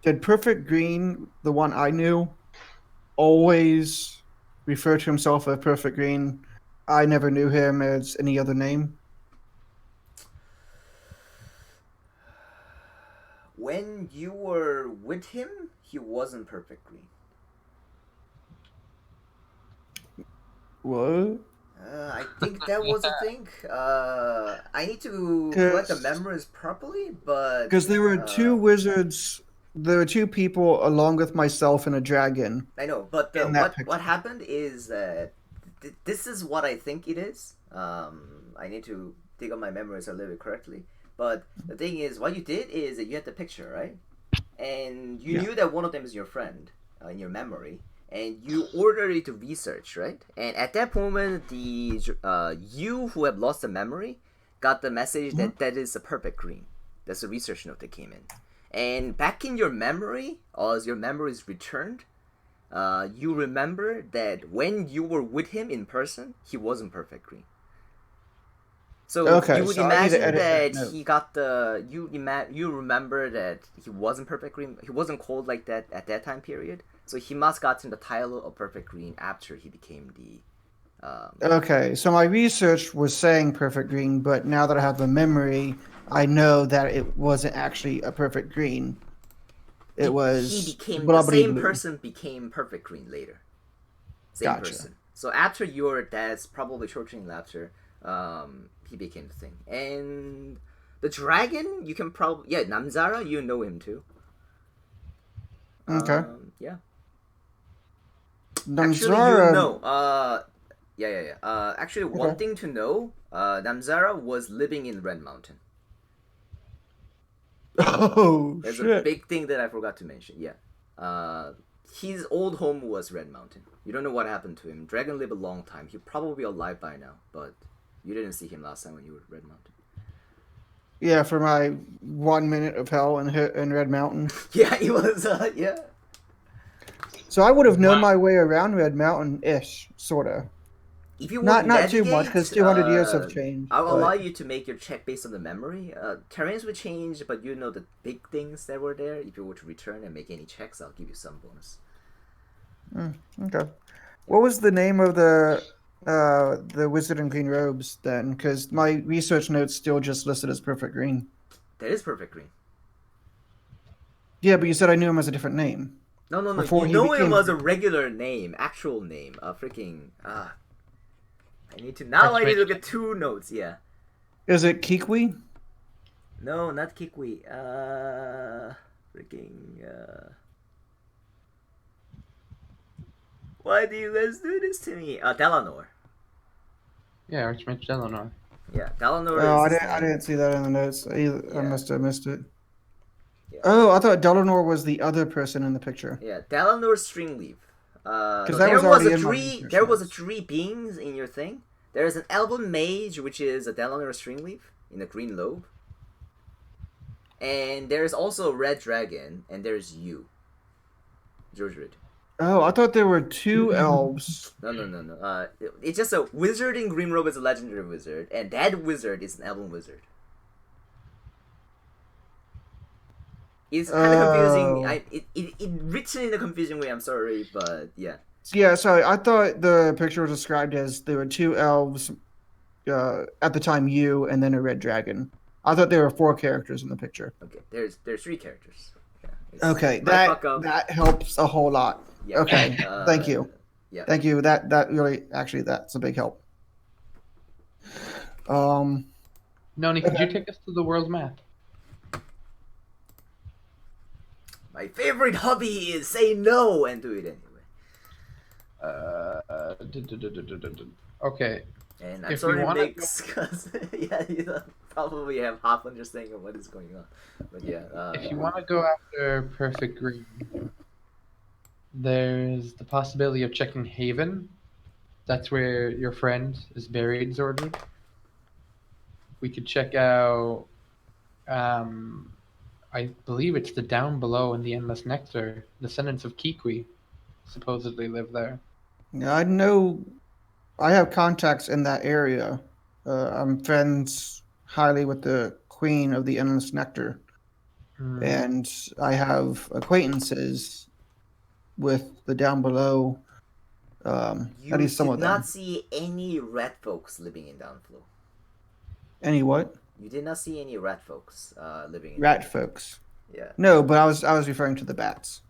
did Perfect Green, the one I knew, always refer to himself as Perfect Green? I never knew him as any other name. When you were with him, he wasn't Perfect Green. What? I think that was a thing. I need to collect the memories properly, but Because there were two wizards, there were two people along with myself and a dragon. I know. But in that what picture. happened is this is what I think it is. I need to dig up my memories a little bit correctly. But the thing is, what you did is that you had the picture, right? And you knew that one of them is your friend in your memory, and you ordered it to research, right? And at that moment, the you who have lost the memory got the message that that is a perfect green. That's a research note that came in. And back in your memory, as your memory is returned, you remember that when you were with him in person, he wasn't perfect green. So Okay, you would so I need to imagine edit that that note. he got the you remember that he wasn't perfect green. He wasn't called like that at that time period. So he must gotten the title of perfect green after he became the. Okay, so my research was saying Perfect Green, but now that I have the memory, I know that it wasn't actually a Perfect Green. It was he became the Blubbity same Blue. person became perfect green later. Same Gotcha. person. So after your dad's probably shortening after, he became the thing. And the dragon, you can probably Namzara, you know him too. Okay. Yeah. Namzara, Actually, you know. Actually, one thing to know, Namzara was living in Red Mountain. Oh, There's shit. a big thing that I forgot to mention. Yeah. his old home was Red Mountain. You don't know what happened to him. Dragon lived a long time. He'll probably be alive by now, but you didn't see him last time when you were at Red Mountain. Yeah, for my 1 minute of hell in Red Mountain. Yeah, he was. Yeah. So I would have known my way around Red Mountain ish, sorta. If you want Not too much, because 200 years have changed. I'll but- allow you to make your check based on the memory. Terrains would change, but you know the big things that were there. If you were to return and make any checks, I'll give you some bonus. Okay. What was the name of the wizard in green robes then? Because my research notes still just listed as Perfect Green. That is Perfect Green. Yeah, but you said I knew him as a different name. No. Before You he know it became- was a regular name, actual name. I need to now. I need to look at 2 notes. Yeah. Is it Kikwi? No, not Kikwi. Why do you guys do this to me? Delanor. Yeah, Archmage Eleanor. Yeah, Delanor Oh, is. I didn't see that in the notes. Either. Yeah. I must have missed it. Yeah. Oh, I thought Delanor was the other person in the picture. Yeah, Delanor Stringleaf. Because There that was was already a in my tree. research There was a notes. 3 beings in your thing. There is an Elven Mage, which is a Delanor Stringleaf in a green lobe. And there is also a Red Dragon, and there's you, George Rid. Oh, I thought there were 2 elves. No. It's just a wizard in green robe is a legendary wizard, and that wizard is an Elven wizard. It's kind of confusing. It written in a confusing way. I'm sorry, but yeah. Yeah, sorry. I thought the picture was described as there were 2 elves, at the time you, and then a red dragon. I thought there were 4 characters in the picture. Okay, there's 3 characters. Yeah, Okay, Motherfucker. that helps a whole lot. Yeah. Okay, thank you. Yeah. Thank you. That really, actually, that's a big help. Noni, could you take us to the world map? My favorite hobby is say no and do it anyway. Okay. And I'm If sorry you to wanna mix because yeah, you probably have half understanding of what is going on. But yeah. If you want to go after Perfect Green, there's the possibility of checking Haven. That's where your friend is buried, Zordwood. We could check out. I believe it's the Down Below in the Endless Nectar. Descendants of Kikwi supposedly live there. Yeah, I know. I have contacts in that area. I'm friends highly with the Queen of the Endless Nectar, and I have acquaintances with the Down Below. You At least some did of them. not see any rat folks living in Downflow. Any what? You did not see any rat folks living in Rat folks. Yeah. No, but I was referring to the bats.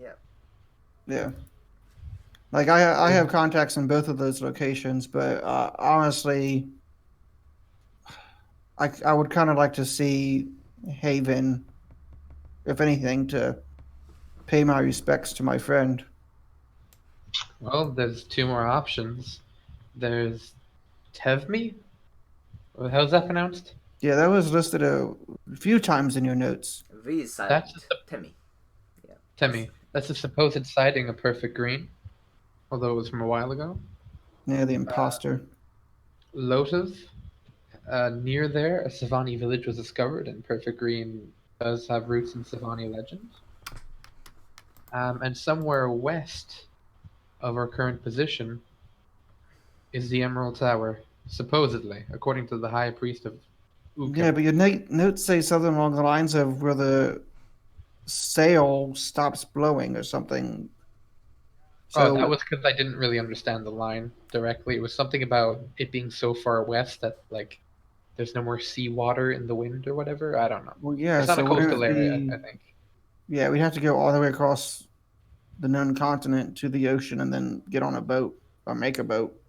Yeah. Yeah. Like I have contacts in both of those locations, but honestly, I would kind of like to see Haven, if anything, to pay my respects to my friend. Well, there's 2 more options. There's Tevme. How's that pronounced? Yeah, that was listed a few times in your notes. V is silent. That's Timmy. Temi. That's a supposed sighting of Perfect Green, although it was from a while ago. Yeah, the imposter. Lotus. Near there, a Savani village was discovered, and Perfect Green does have roots in Savani legend. And somewhere west of our current position is the Emerald Tower, supposedly, according to the High Priest of Uka. Yeah, but your notes say something along the lines of where the sail stops blowing or something. So That was because I didn't really understand the line directly. It was something about it being so far west that, like, there's no more seawater in the wind or whatever. I don't know. well, yeah, It's not so a wouldn't coastal it area, be- I think. Yeah, we'd have to go all the way across the known continent to the ocean and then get on a boat or make a boat.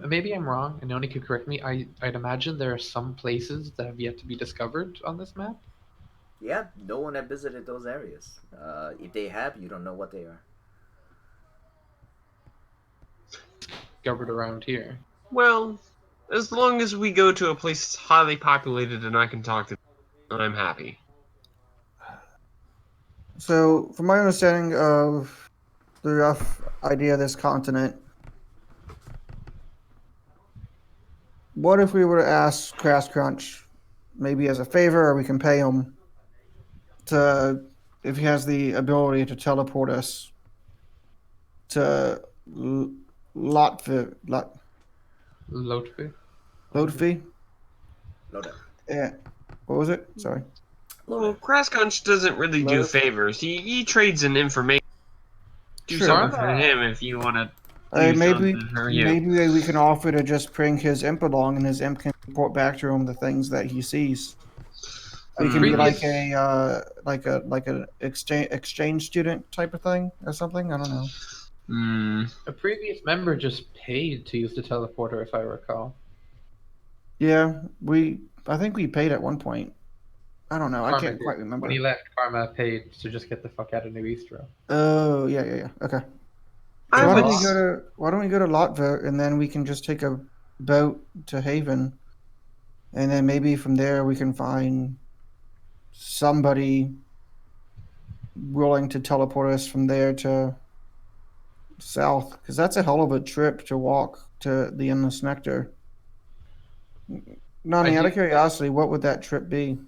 Maybe I'm wrong, and Noni could correct me. I'd imagine there are some places that have yet to be discovered on this map. Yeah, no one have visited those areas. If they have, you don't know what they are. Discovered around here. Well, as long as we go to a place that's highly populated and I can talk to them, I'm happy. So, from my understanding of the rough idea of this continent, what if we were to ask Crash Crunch, maybe as a favor, or we can pay him to, if he has the ability to teleport us to Latvia, Lotfi. Lotfi? Load up. Yeah. What was it? Sorry. Well, Craskunch doesn't really do Load. favors. He trades in information. Do Sure. something for him if you want to do Maybe something for you. maybe we can offer to just bring his imp along, and his imp can report back to him the things that he sees. We can be like a exchange student type of thing or something. I don't know. A previous member just paid to use the teleporter, if I recall. Yeah, I think we paid at one point. I don't know. I Karma can't quite remember. When he left, Karma paid to just get the fuck out of New Eastro. Oh yeah. Okay. I So would. why don't we go to Latvia, and then we can just take a boat to Haven, and then maybe from there we can find somebody willing to teleport us from there to south, because that's a hell of a trip to walk to the endless nectar. Nani, out of curiosity, what would that trip be?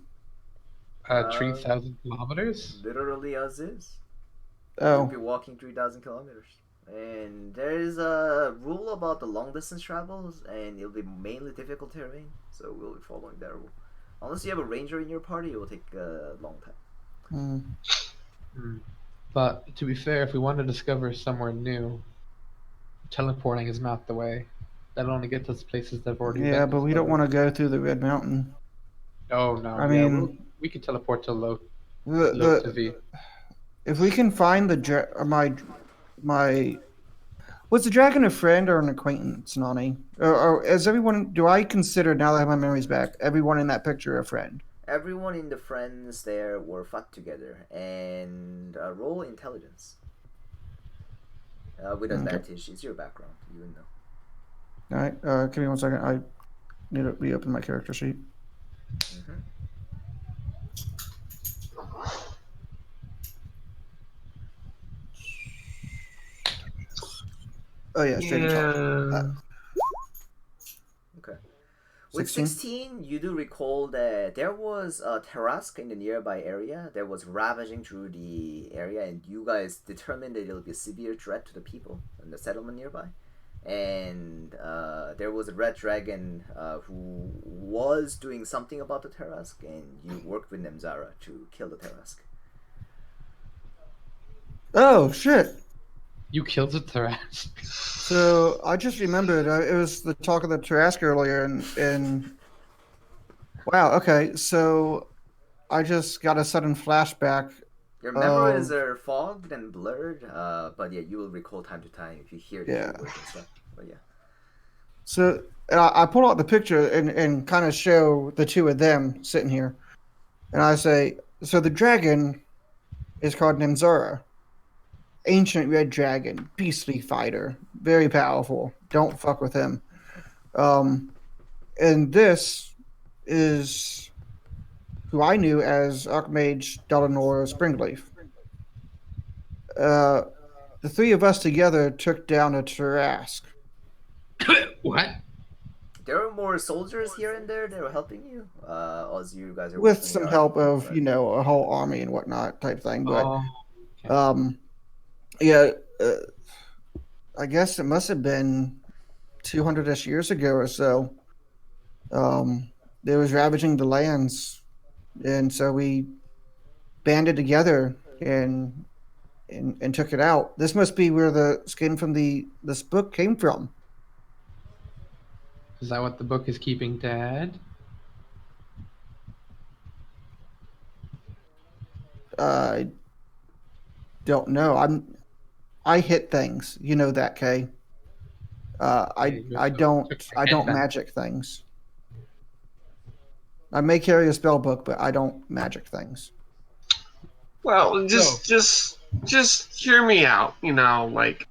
3,000 kilometers? Literally as is. You'll Oh, be walking 3,000 kilometers. And there is a rule about the long distance travels, and it'll be mainly difficult terrain, so we'll be following that rule. Unless you have a ranger in your party, it will take a long time. But to be fair, if we want to discover somewhere new, teleporting is not the way. That'll only get us places that have already yeah, been but we don't want discovered. to go through the Red Mountain. Oh no! I Yeah, mean, we could teleport to the Lotavi. if we can find my was the dragon a friend or an acquaintance, Nani? Or is everyone? Do I consider, now that I have my memories back, everyone in that picture a friend? Everyone in the friends there were fought together, and roll intelligence. With advantage, it's your background, you would know. All right, give me 1 second. I need to reopen my character sheet. Oh yeah, straight intelligence. Okay. With 16, you do recall that there was a Tarask in the nearby area that was ravaging through the area, and you guys determined that it'll be a severe threat to the people and the settlement nearby. And there was a red dragon who was doing something about the Tarask, and you worked with Nemzara to kill the Tarask. Oh shit! You killed the Tarask. So I just remembered it was the talk of the Tarask earlier, and wow. Okay, so I just got a sudden flashback. Your memories are fogged and blurred, but yeah, you will recall time to time if you hear the keywords and stuff. But yeah. So I pull out the picture and kind of show the two of them sitting here, and I say, so the dragon is called Nemzara. Ancient red dragon, beastly fighter, very powerful. Don't fuck with him. And this is who I knew as Archmage Delanor Springleaf. The three of us together took down a Tarask. What? There were more soldiers here and there that were helping you, as you guys are With some help of, a whole army and whatnot type thing. But, yeah, I guess it must have been 200-ish years ago or so. They was ravaging the lands, and so we banded together and took it out. This must be where the skin from this book came from. Is that what the book is keeping, Dad? I don't know. I hit things. You know that, Kay. I don't magic things. I may carry a spell book, but I don't magic things. Well, just hear me out. Like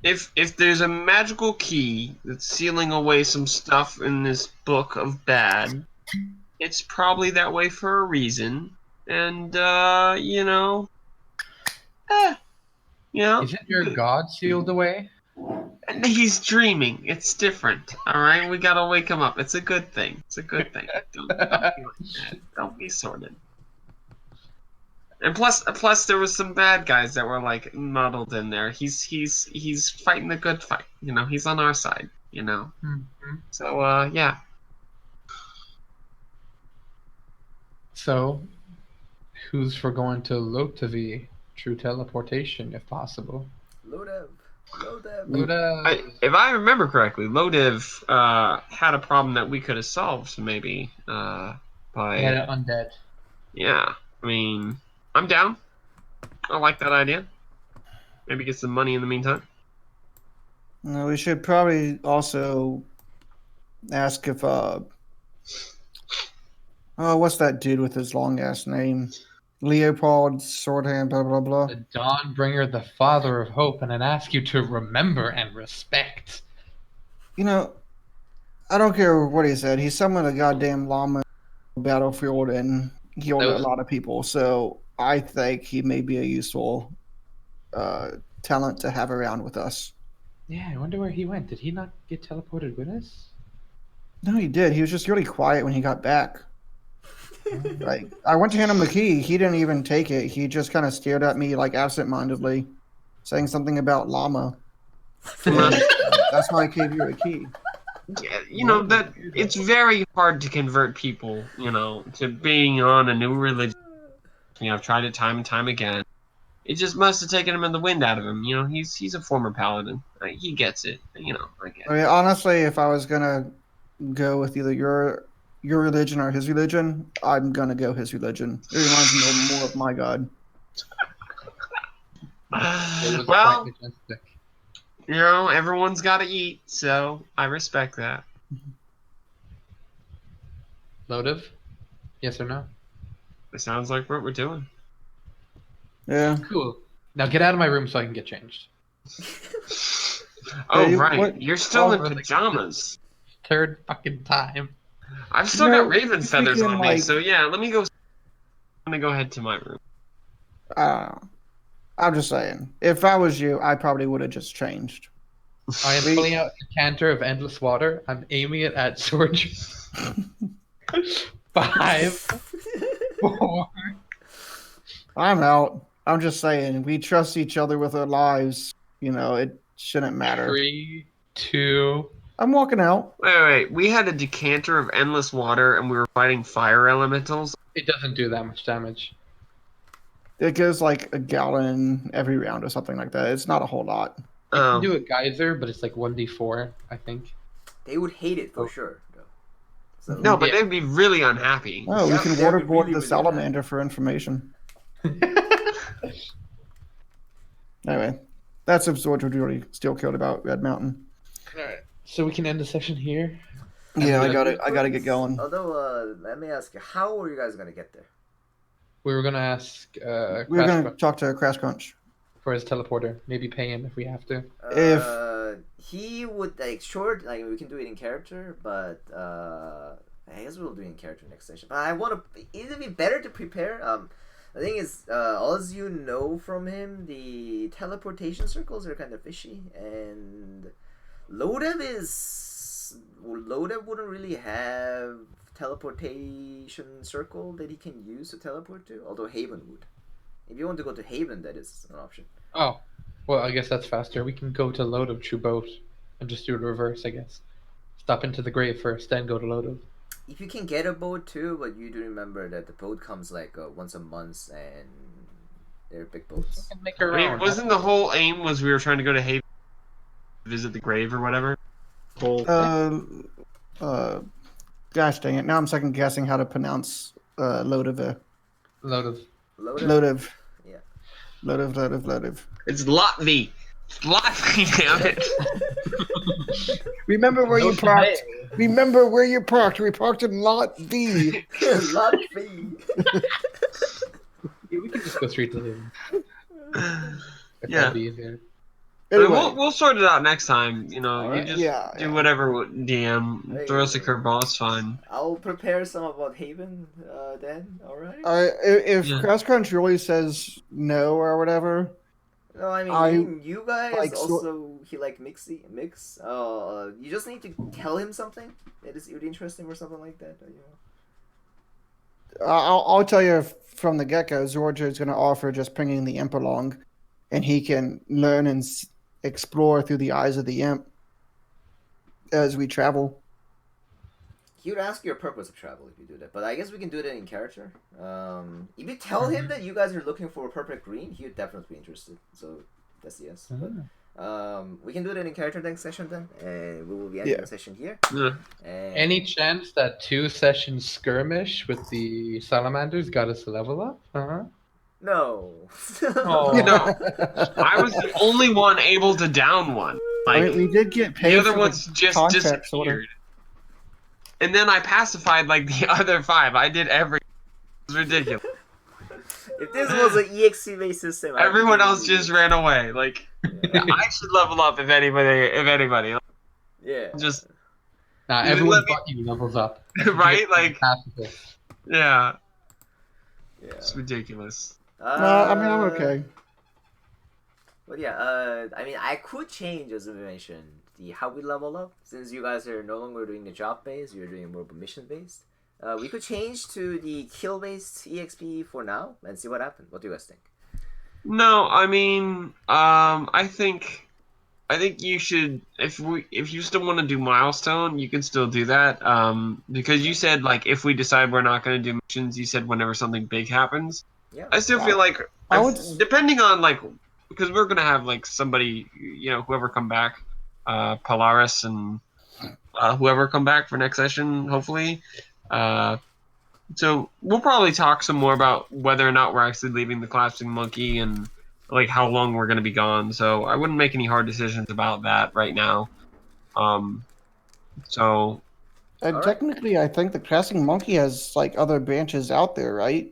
if there's a magical key that's sealing away some stuff in this book of bad, it's probably that way for a reason. and eh, Isn't your god sealed away? and he's dreaming. It's different. All right, we gotta wake him up. It's a good thing. It's a good thing. Don't be like that. Don't be sordid. And plus, there was some bad guys that were like muddled in there. He's fighting the good fight. He's on our side. Mhm. So yeah. So, who's for going to Lotavi? True teleportation, if possible. Lodev. Loda. If I remember correctly, Lodiv had a problem that we could have solved, maybe. I By had it undead. yeah. I mean, I'm down. I like that idea. Maybe get some money in the meantime. No, we should probably also ask if what's that dude with his long ass name? Leopold Swordhand, blah blah blah. The Dawnbringer, the father of hope, and I'd ask you to remember and respect. I don't care what he said. He summoned a goddamn llama battlefield and killed a lot of people. So I think he may be a useful talent to have around with us. Yeah, I wonder where he went. Did he not get teleported with us? No, he did. He was just really quiet when he got back. Like I went to hand him the key. He didn't even take it. He just kind of stared at me like absent-mindedly, saying something about llama. That's why I gave you a key. Yeah, that it's very hard to convert people, to being on a new religion. I've tried it time and time again. It just must have taken him in the wind out of him. He's a former paladin. He gets it. I get it. I mean, honestly, if I was gonna go with either your religion or his religion, I'm gonna go his religion. It reminds me more of my god. It was Well, quite majestic. everyone's got to eat, so I respect that. Lodav? Yes or no? It sounds like what we're doing. Yeah. Cool. Now get out of my room so I can get changed. Oh, Hey, right. what- You're still in Oh, really? pajamas. Third fucking time. I've still got raven if we feathers can, on me, like- so yeah, let me go. I'm gonna go head to my room. I'm just saying. If I was you, I probably would have just changed. I am pulling out a decanter of endless water. I'm aiming it at Sword. 5, 4. I'm out. I'm just saying. We trust each other with our lives. It shouldn't matter. 3, 2. I'm walking out. Wait. We had a decanter of endless water, and we were fighting fire elementals. It doesn't do that much damage. It goes like a gallon every round or something like that. It's not a whole lot. You can do a geyser, but it's like 1d4, I think. They would hate it for sure. So, No, but they'd be really unhappy. Oh, we Yeah, can they're waterboard really, the really salamander for information. Anyway, that's if Zorge would really still killed about Red Mountain. Alright. So we can end the session here. Yeah, I gotta get going. Although, let me ask you, how are you guys gonna get there? We were gonna ask We're Crash gonna Crunch talk to Crash Crunch. for his teleporter. Maybe pay him if we have to. He would we can do it in character, but I guess we'll do it in character next session. But I want to. It'd be better to prepare. The thing is, as you know from him, the teleportation circles are kind of fishy, and Lodev wouldn't really have teleportation circle that he can use to teleport to. Although Haven would. If you want to go to Haven, that is an option. Oh, well, I guess that's faster. We can go to Load of True Boat and just do it reverse, I guess. Stop into the grave first, then go to Load of. If you can get a boat too, but you do remember that the boat comes like once a month, and they're big boats. Make a I mean, round. wasn't the whole aim was we were trying to go to Haven, visit the grave or whatever? Gosh dang it! Now I'm second guessing how to pronounce Lodev. Load of. Lodev. Yeah. Lodev. It's Latvi. It's Latvi, damn it. Remember where you parked. Remember where you parked. We parked in Lot B. Lot B. Yeah, we can just go straight to him. If Yeah. that'd be easier. I mean, Anyway, we'll sort it out next time. You know, you Alright. just Yeah, do yeah. whatever DM. Hey, Throw us a curveball. It's fine. I'll prepare some about Haven then. Alright. If Yeah. CrossCrunch really says no or whatever, No, I mean I you guys like also he like mix. You just need to tell him something that is really interesting or something like that. I'll tell you from the get go, Georgia is going to offer just bringing the imp along, and he can learn and explore through the eyes of the imp as we travel. He would ask your purpose of travel if you do that, but I guess we can do that in character. If you tell him that you guys are looking for a perfect green, he would definitely be interested. So that's yes. But we can do that in character next session then, and we will be ending the session here. Yeah. And Any chance that 2 sessions skirmish with the salamanders got us a level up? Huh? no. Oh. You know, I was the only one able to down one. I Like mean, we did get paid the other for ones the just contract, sort of. disappeared. And then I pacified like the other 5. I did every. It was ridiculous. If this was an EXP based system, Everyone else just ran away. Like I should level up if anybody. Yeah. Just Nah, You everyone let me- but you levels up. right, like Pacifist. yeah, Yeah. it's ridiculous. No, I mean, I'm okay. But yeah, I mean, I could change, as we mentioned, the how we level up. Since you guys are no longer doing the job based, you're doing more of a mission based. We could change to the kill based EXP for now and see what happens. What do you guys think? No, I mean, I think you should if you still want to do milestone, you can still do that. Because you said like if we decide we're not going to do missions, you said whenever something big happens. Yeah. I still feel like I would- depending on like because we're gonna have like somebody whoever come back, Polaris and whoever come back for next session hopefully. So we'll probably talk some more about whether or not we're actually leaving the Clasping Monkey and like how long we're gonna be gone. So I wouldn't make any hard decisions about that right now. So And Alright. technically, I think the Clasping Monkey has like other branches out there, right?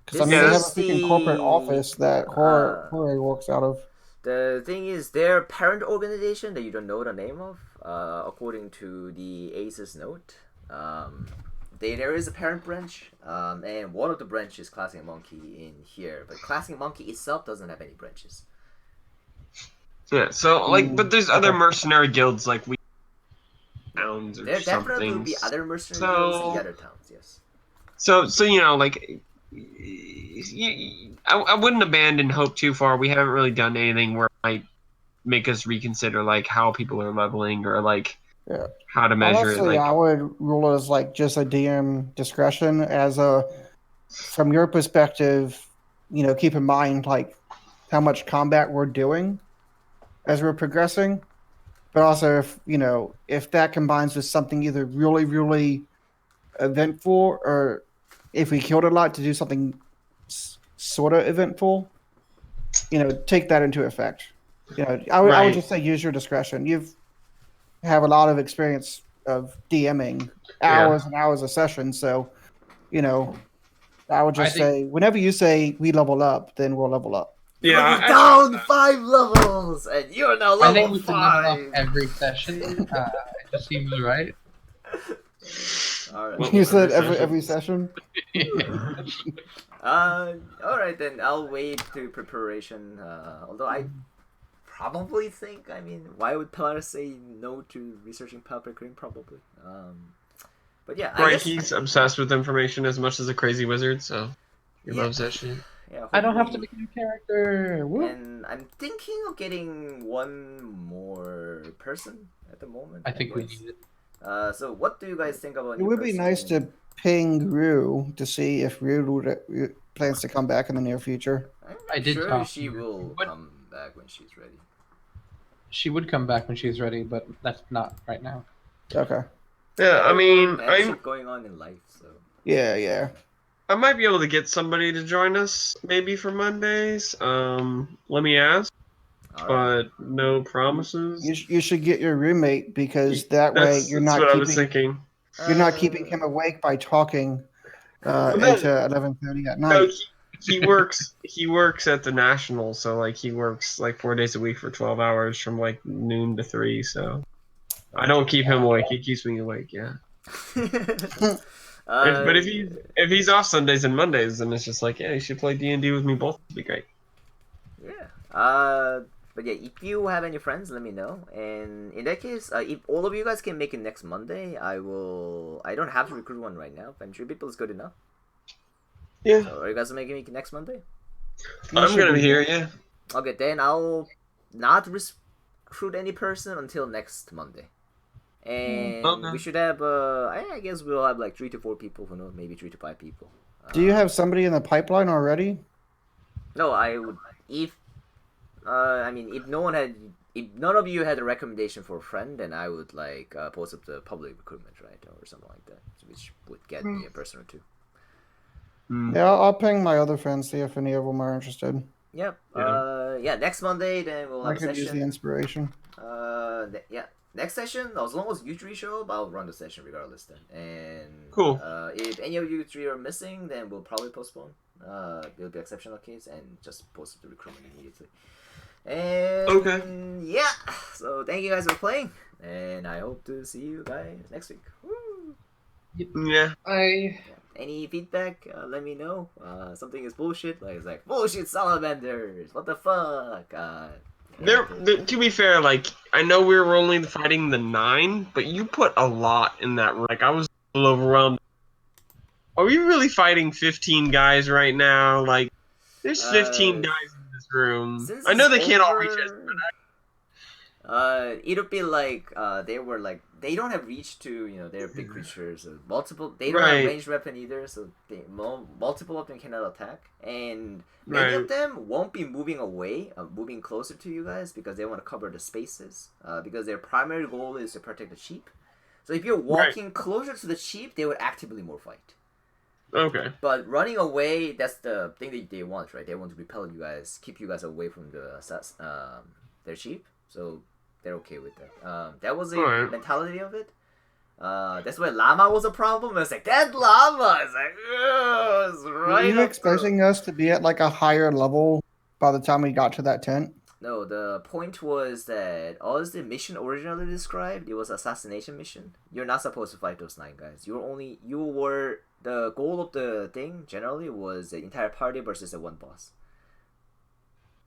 Because I This mean, they have a is freaking corporate the, office that Jorge works out of. The thing is, their parent organization that you don't know the name of, according to the ACES note, there is a parent branch, and one of the branches is Classing Monkey in here, but Classing Monkey itself doesn't have any branches. yeah, so like, but there's other okay. mercenary guilds like we towns or There definitely will something. be other mercenary So- guilds in the other towns, yes. So like, I wouldn't abandon hope too far. We haven't really done anything where it might make us reconsider like how people are leveling or like Yeah. how to measure Honestly, it. I Like, would rule it as like just a DM discretion as from your perspective, keep in mind like how much combat we're doing as we're progressing. But also if that combines with something either really, really eventful or if we killed a lot to do something sort of eventful, take that into effect. I would Right. just say use your discretion. Have a lot of experience of DMing hours and hours of sessions, so I would just say whenever you say we level up, then we'll level up. Level down 5 levels, and you're now I think level we can level up 5! every session. It just seems right. Alright. You said every session. Alright then, I'll wait to preparation, although I probably think, why would Polaris say no to researching Pelper Cream, probably? But yeah, I right, guess, he's obsessed with information as much as a crazy wizard, so he Yeah. loves that shit. yeah, I don't have to hopefully- make a new character. Whoop. And I'm thinking of getting one more person at the moment. I think we anyways. need it. So what do you guys think about? It would be nice to ping Rue to see if Rue plans to come back in the near future. I did Sure, talk she to her. will But- come back when she's ready. She would come back when she's ready, but that's not right now. Okay. Yeah, I mean, and shit going on in life, so. Yeah. I might be able to get somebody to join us maybe for Mondays. Let me ask, Alright. but no promises. You should get your roommate because that way That's you're what not I was keeping thinking. you're not keeping him awake by talking no. into 11:30 at No, night. he works at the National, so like he works like 4 days a week for 12 hours from like noon to 3. So I don't keep him awake. He keeps me awake. Yeah. But uh, if he's off Sundays and Mondays, then it's just like, yeah, you should play D&D with me both. It'd be great. yeah. But yeah, if you have any friends, let me know. And in that case, if all of you guys can make it next Monday, I will. I don't have to recruit one right now, but 3 people is good enough. Yeah. So are you guys making it next Monday? I'm gonna be here. Yeah. Okay, then I'll not recruit any person until next Monday. And Okay. we should have, I guess we'll have like 3 to 4 people, who knows, maybe 3 to 5 people. Do you have somebody in the pipeline already? No, I would, if, I mean, if none of you had a recommendation for a friend, then I would like post up the public recruitment, right, or something like that, which would get me a person or two. Yeah, I'll ping my other friends, see if any of them are interested. Yep. Yeah. Yeah. Next Monday, then we'll I have a could use the session. inspiration. Yeah. Next session, as long as you 3 show up, I'll run the session regardless then. And Cool. If any of you 3 are missing, then we'll probably postpone. It'll be exceptional case and just post up the recruitment immediately. And Okay. yeah. So thank you guys for playing, and I hope to see you guys next week. Woo! Yeah. I Any feedback? Let me know. Something is bullshit. Like it's like bullshit salamanders. What the fuck? To be fair, like I know we were only fighting the 9, but you put a lot in that. Like I was a little overwhelmed. Are we really fighting 15 guys right now? Like there's 15 guys in this room. I know they can't all reach us. It'll be like they don't have reach to they're big creatures. They don't Right. have ranged weapon either, so multiple of them cannot attack, and many Right. of them won't be moving away, moving closer to you guys because they want to cover the spaces. Because their primary goal is to protect the sheep. So if you're walking closer to the sheep, they would actively more fight. Okay. But running away, that's the thing that they want, right? They want to repel you guys, keep you guys away from their sheep. So they're okay with that. That was the Alright. mentality of it. That's why llama was a problem. It's like that llama is like, it's Were right. you up expecting us to be at like a higher level by the time we got to that tent? No, the point was that as the mission originally described, it was assassination mission. You're not supposed to fight those 9 guys. The goal of the thing generally was the entire party versus the one boss.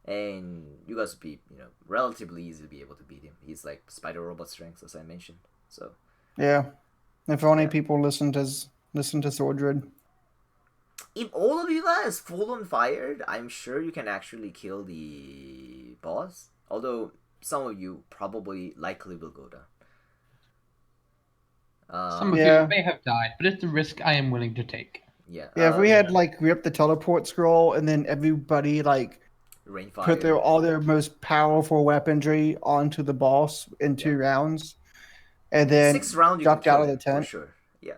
And you guys would be, relatively easy to be able to beat him. He's like spider robot strength, as I mentioned. So Yeah. If only Yeah. people listened to Swordred. if all of you guys full on fired, I'm sure you can actually kill the boss. Although some of you probably likely will go down. some of Yeah. you may have died, but it's a risk I am willing to take. Yeah. Yeah, if we had like ripped the teleport scroll and then everybody like rain fire. put all their most powerful weaponry onto the boss in 2 rounds, and then 6th round you dropped can kill out of the it, tent. for sure. Yeah.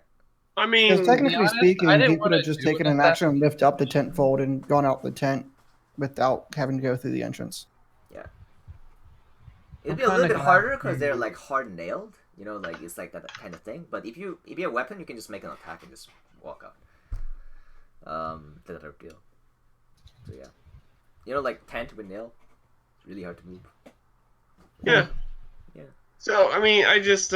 I Because mean, technically honest, speaking, I didn't he could wanna have just do taken an an action and lift up the tent fold and gone out the tent without having to go through the entrance. It'd I'm be a little kinda bit glad harder you because they're did. like hard nailed. Like it's like that kind of thing. But if you have a weapon, you can just make an attack and just walk up. That type of deal. So yeah, like tent with nail, it's really hard to move. yeah. Yeah. So I mean, I just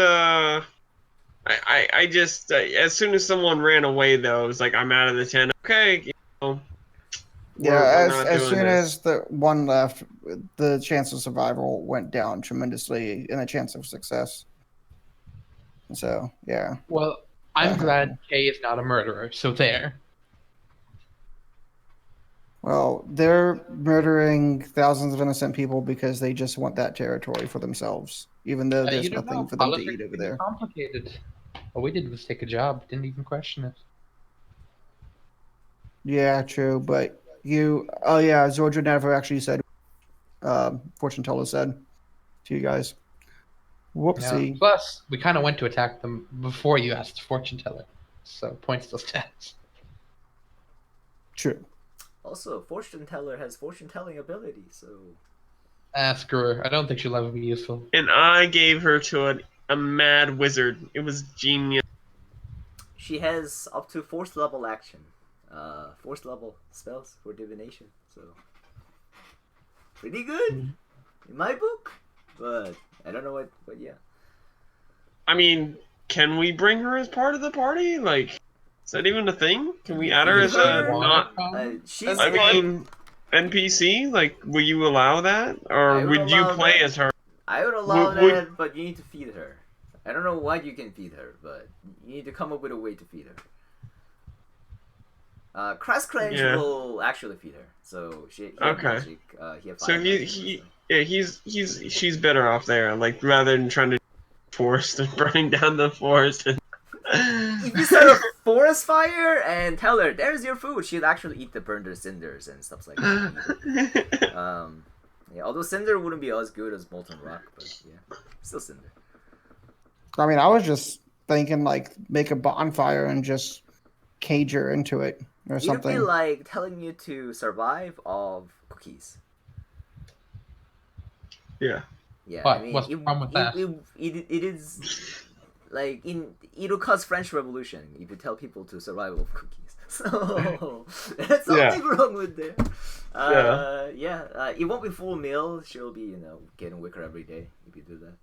as soon as someone ran away though, it was like I'm out of the tent. Okay. We're not as doing soon this. as the one left, the chance of survival went down tremendously and the chance of success. So, yeah. Well, I'm Uh-huh. glad Kay is not a murderer, so there. Well, they're murdering thousands of innocent people because they just want that territory for themselves, even though there's You don't nothing know. for them to Politics eat over can be there. complicated. All we did was take a job. Didn't even question it. Yeah, true, but Zordra never actually said, fortune teller said to you guys. Yeah. Whoopsie. Plus, we kind of went to attack them before you asked fortune teller, so points still stands. True. Also, fortune teller has fortune telling ability, so Screw her. I don't think she'll ever be useful. And I gave her to a mad wizard. It was genius. she has up to 4th level action. 4th level spells for divination. So pretty good in my book, but I don't know what. But yeah. I mean, can we bring her as part of the party? Like, is that even a thing? Can we add her as a not? She's. I mean, NPC. Like, will you allow that, or I would would you allow play that. as her? I would allow Would- that, but you need to feed her. I don't know what you can feed her, but you need to come up with a way to feed her. Clasping Yeah. will actually feed her, so he has Okay. magic. He has So fire magic, she's better off there. Like, rather than trying to forest and burning down the forest. And... If you start a forest fire and tell her there's your food, she'll actually eat the burned cinders and stuff like that. Yeah, although cinder wouldn't be as good as molten rock, but yeah, still cinder. I mean, I was just thinking like make a bonfire and just cage her into it or It'd something. be like telling you to survive of cookies. Yeah. Yeah, What? I mean, What's the problem with that? It is like it'll cause French Revolution if you tell people to survive of cookies. So there's something wrong with there. It won't be full meal. She'll be getting weaker every day if you do that.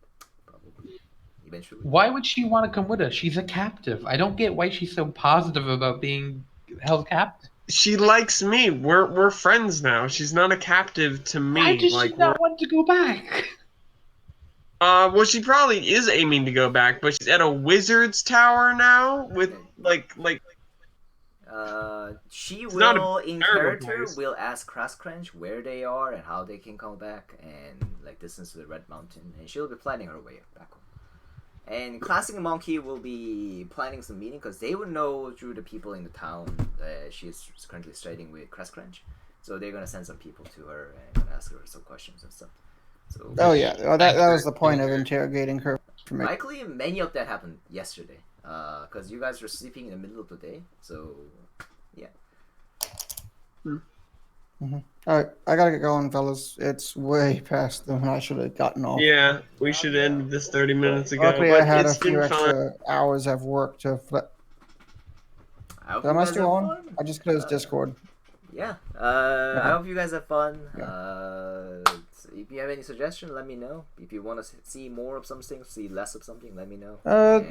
Probably eventually. Why would she want to come with us? She's a captive. I don't get why she's so positive about being held captive. She likes me. We're friends now. She's not a captive to me. Why does like, she not want to go back? Well, she probably is aiming to go back, but she's at a wizard's tower now with like. She not will a in terrible character place. will ask Clasping where they are and how they can come back and like distance to the Red Mountain, and she'll be planning her way back home. And Classic Monkey will be planning some meeting because they would know through the people in the town that she is currently studying with Clasping. So they're gonna send some people to her and gonna ask her some questions and stuff. So Oh yeah, well, that was the point of interrogating her. For me. likely many of that happened yesterday. Because you guys were sleeping in the middle of the day, so yeah. All right, I gotta get going, fellas. It's way past when I should have gotten off. Yeah, we should end this 30 minutes ago. Luckily, but I had a it's been few fun. extra hours of work to. I hope Am you I guys still have on? fun. I just closed Discord. Yeah. I hope you guys have fun. Yeah. If you have any suggestion, let me know. If you want to see more of something, see less of something, let me know.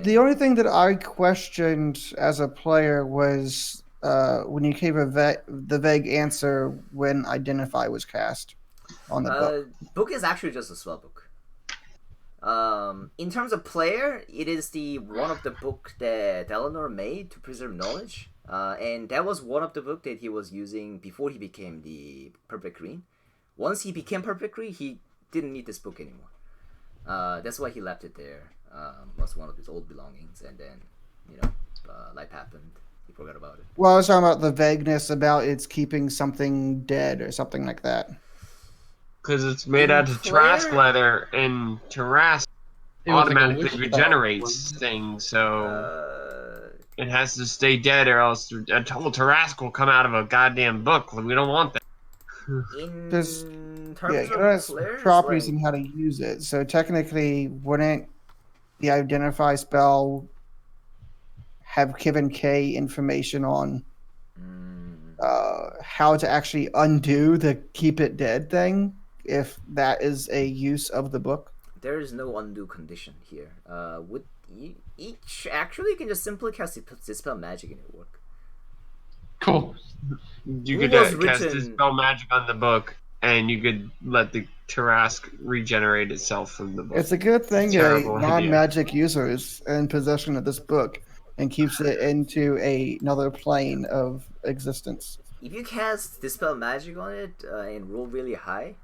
The only thing that I questioned as a player was when you gave the vague answer when Identify was cast on the book. Book is actually just a spell book. In terms of player, it is the one of the book that Eleanor made to preserve knowledge. And that was one of the book that he was using before he became the Perfect Green. Once he became Perfect Green, he didn't need this book anymore. That's why he left it there. Was one of his old belongings, and then life happened. He forgot about it. Well, I was talking about the vagueness about it's keeping something dead or something like that. Because it's made out of Tarask leather, and Tarask It was like a automatically wish spell. regenerates things, so it has to stay dead, or else a total Tarask will come out of a goddamn book. We don't want that. In There's- terms Yeah, of it has players, properties like, and how to use it. So technically, wouldn't the Identify spell have given K information on how to actually undo the keep it dead thing, if that is a use of the book? there is no undo condition here. Would each actually can just simply cast dispel magic and it work. Cool. You Who could was cast written- Dispel Magic on the book, and you could let the Tarask regenerate itself from the book. It's a good thing a Terrible idea. non-magic user is in possession of this book and keeps it into another plane of existence. If you cast dispel magic on it and roll really high,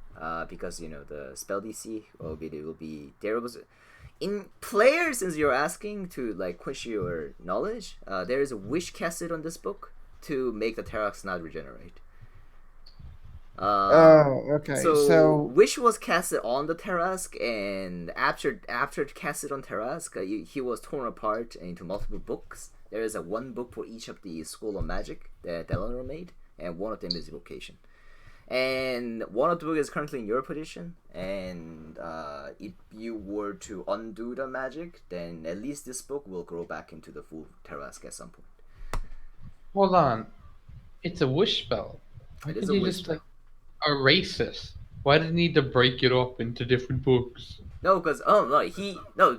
because the spell DC will be there was in player, since you're asking to like quench your knowledge, there is a wish casted on this book to make the Tarask not regenerate. Okay. So wish was casted on the Tarask, and after casted on Tarask, he was torn apart into multiple books. There is one book for each of the School of Magic that Eleanor made, and one of them is Evocation. And one of the books is currently in your position, and if you were to undo the magic, then at least this book will grow back into the full Tarask at some point. Hold on. It's a wish spell. Why It is could a you wish just spell. erase it? Why did you need to break it up into different books? No, because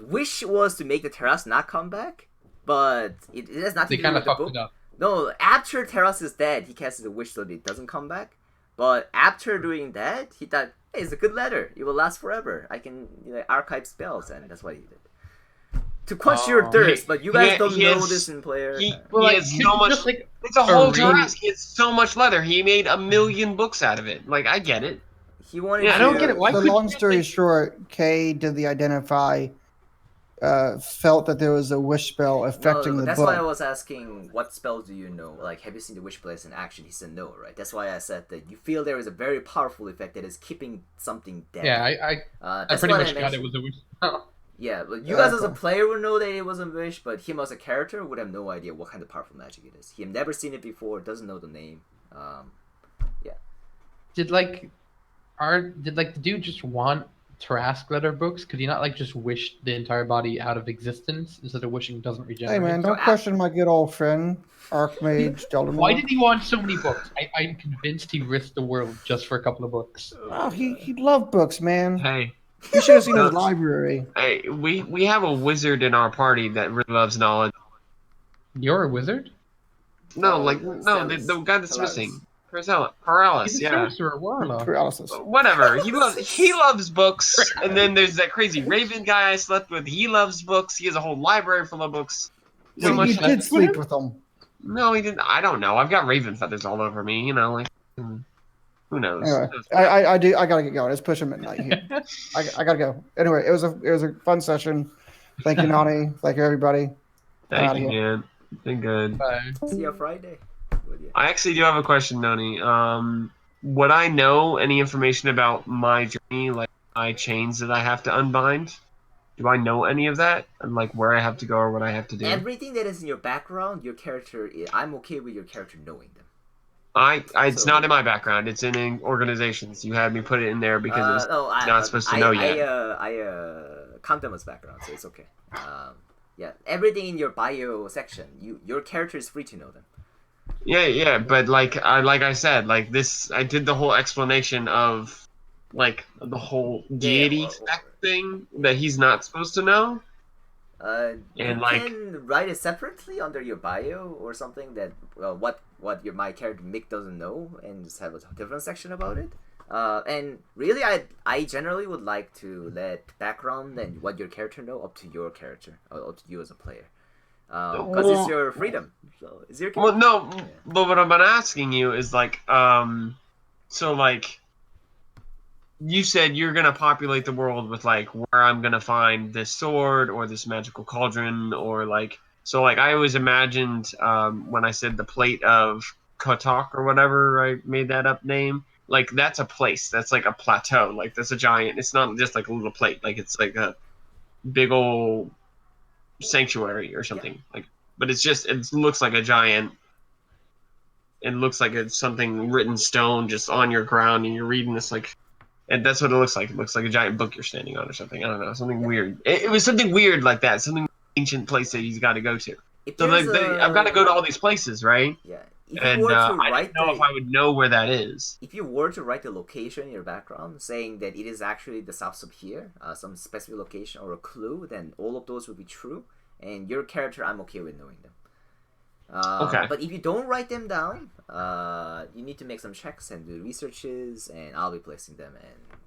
wish was to make the terrace not come back, but it has nothing They to do kind with of the fucked book. it up. No, after terrace is dead, he casts the wish so that it doesn't come back. But after doing that, he thought, hey, it's a good letter. It will last forever. I can archive spells, and that's what he did. To quench your thirst, but you guys don't know this in player. He Well, has could so you much. just It's a whole erase? Tarrasque. He has so much leather. He made 1,000,000 books out of it. Like I get it. He wanted Yeah, to. I don't get it. Why So couldn't long you story just, short, Kay did the identify, felt that there was a wish spell affecting No, the that's book. why I was asking, what spells do you know? Like, have you seen the Wish Blast in action? He said no, right? That's why I said that you feel there is a very powerful effect that is keeping something dead. Yeah, I That's pretty what much I got it mentioned. was a wish spell. Yeah, but you guys as a cool. player would know that it was a wish, but him as a character would have no idea what kind of powerful magic it is. He had never seen it before, doesn't know the name. Did the dude just want Tarrasque letter books? Could he not just wish the entire body out of existence instead of wishing doesn't Hey regenerate? man, So, don't question my good old friend, Archmage Why Deldemar. did he want so many books? I'm convinced he risked the world just for a couple of books. Oh, he loved books, man. Hey, You should have seen his No. library. hey, we have a wizard in our party that really loves knowledge. You're a wizard? No, Oh, the guy that's Stellaris. missing, Paralis. He's a Yeah. sorcerer, warlock. Paralysis. Whatever. He loves books, and then there's that crazy Raven guy I slept with. He loves books. He has a whole library full of books. So Wait, much. you did sleep with him. No, he didn't. I don't know. I've got raven feathers all over me. Who knows? Anyway, I gotta get going. It's pushing midnight here. I gotta go. Anyway, it was a fun session. Thank you, Nani. Thank you, everybody. Thank outta you, here. man. Been good. Bye. See you Friday. Would you? I actually do have a question, Noni. Would I know any information about my journey, like my chains that I have to unbind? Do I know any of that? And like where I have to go or what I have to do? Everything that is in your background, your character, I'm okay with your character knowing them. It's So- not in my background. It's in organizations. You had me put it in there because it's not supposed to know yet. I count them as background, so it's okay. Yeah, everything in your bio section, your character is free to know them. Yeah, but like I said, like this, I did the whole explanation of like the whole deity effect thing that he's not supposed to know. You And, like- can write it separately under your bio or something that what my character Mick doesn't know, and just have a different section about it. And really, I generally would like to let background and what your character know up to your character, or up to you as a player, because it's your freedom. So it's your Well, character. no, Yeah. but what I've been asking you is like, so like, you said you're gonna populate the world with like where I'm gonna find this sword or this magical cauldron or like, so like I always imagined when I said the plate of Kotok or whatever I made that up name, like that's a place, that's like a plateau, like that's a giant. It's not just like a little plate, like it's like a big old sanctuary or something like, but it looks like a giant. It looks like it's something written stone just on your ground, and you're reading this like, and that's what it looks like. It looks like a giant book you're standing on or something. I don't know, something weird. It was something weird like that, something ancient place that he's got to go to. If So like, there's I've got to go to all these places, right? Yeah. If you And were to I write didn't know if I would know where that is. if you were to write the location in your background, saying that it is actually the south of here, some specific location or a clue, then all of those would be true. And your character, I'm okay with knowing them. Okay. But if you don't write them down, you need to make some checks and do researches, and I'll be placing them, and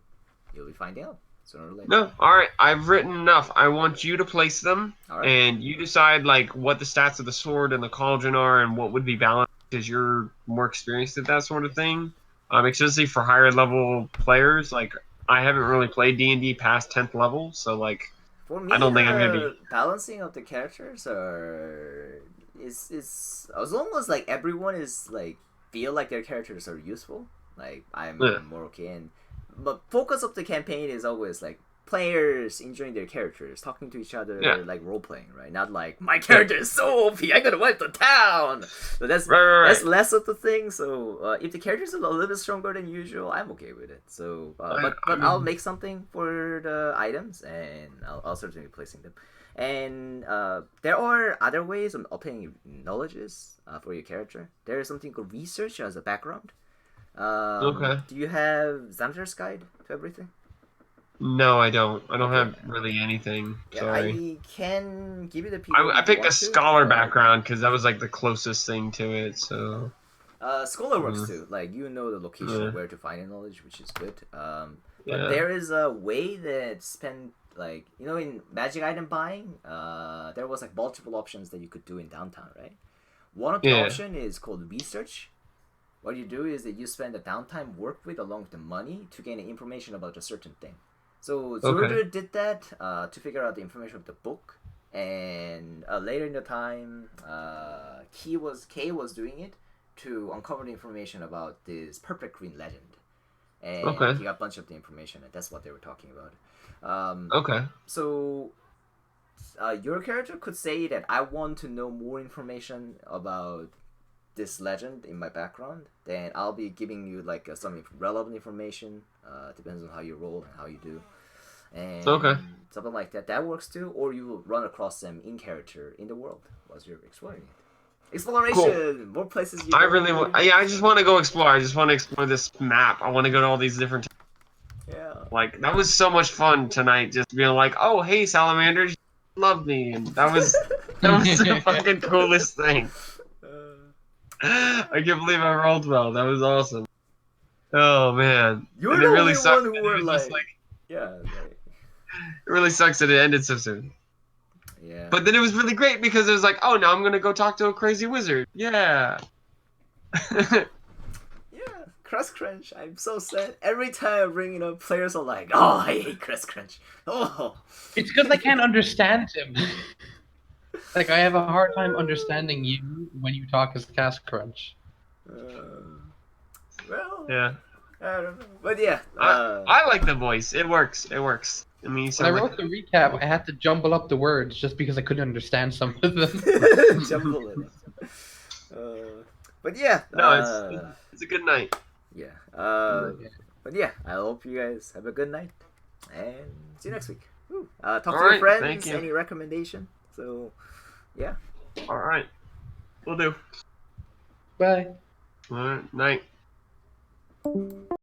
you'll be finding out sooner or later. No, all right. I've written enough. I want you to place them, All right. and you decide like what the stats of the sword and the cauldron are, and what would be balanced because you're more experienced at that sort of thing. Especially for higher level players, like I haven't really played D&D past 10th level, so like For me, I don't think I'm gonna balancing of the characters is as long as like everyone is like feel like their characters are useful, like I'm Yeah. more okay. But focus of the campaign is always like players enjoying their characters, talking to each other, Yeah. like role playing, right? Not like my character is so OP, I gotta wipe the town. So that's Right. that's less of the thing. So if the characters are a little bit stronger than usual, I'm okay with it. So but I'll make something for the items, and I'll certainly be placing them. And there are other ways of obtaining knowledges for your character. There is something called research as a background. Okay. Do you have Xander's Guide to everything? No, I don't. I don't Okay. have really anything. Yeah, Sorry. I can give you the people. I if you picked want a to. scholar background because that was like the closest thing to it. So. Scholar works too. Like you know the location of where to find the knowledge, which is good. But Yeah. there is a way that spend like in magic item buying. There was like multiple options that you could do in downtown, right? One of the option is called research. What you do is that you spend the downtime work with along with the money to gain information about a certain thing. So Zurder did that to figure out the information of the book, and later in the time, Kay was doing it to uncover the information about this perfect green legend, and he got a bunch of the information, and that's what they were talking about. So your character could say that I want to know more information about this legend in my background, then I'll be giving you like some relevant information. Depends on how you roll and how you do, and something like that. That works too. Or you will run across them in character in the world while you're exploring it. Exploration, more places. I really want. Yeah, I just want to go explore. I just want to explore this map. I want to go to all these different. Yeah. Like that was so much fun tonight. Just being like, oh hey salamanders, you love me, and that was the fucking coolest thing. I can't believe I rolled well. That was awesome. Oh man, You're and the it really only sucks. one who were Like, yeah. Like, it really sucks that it ended so soon. yeah. But then it was really great because it was like, oh, now I'm gonna go talk to a crazy wizard. Yeah. Yeah, Crust Crunch. I'm so sad. Every time I bring it up, players are like, "Oh, I hate Crust Crunch." Oh. It's because I can't understand him. Like I have a hard time understanding you when you talk as Cast Crunch. Well. Yeah. I don't know, but yeah. I like the voice. It works. It works. I mean, When I wrote the recap, I had to jumble up the words just because I couldn't understand some of them. Jumble it. But yeah. No, it's a good night. Yeah. But yeah, I hope you guys have a good night, and see you next week. Talk to your friends. Thank you. Any recommendation? So, yeah. All right. Will do. Bye. All right. Night.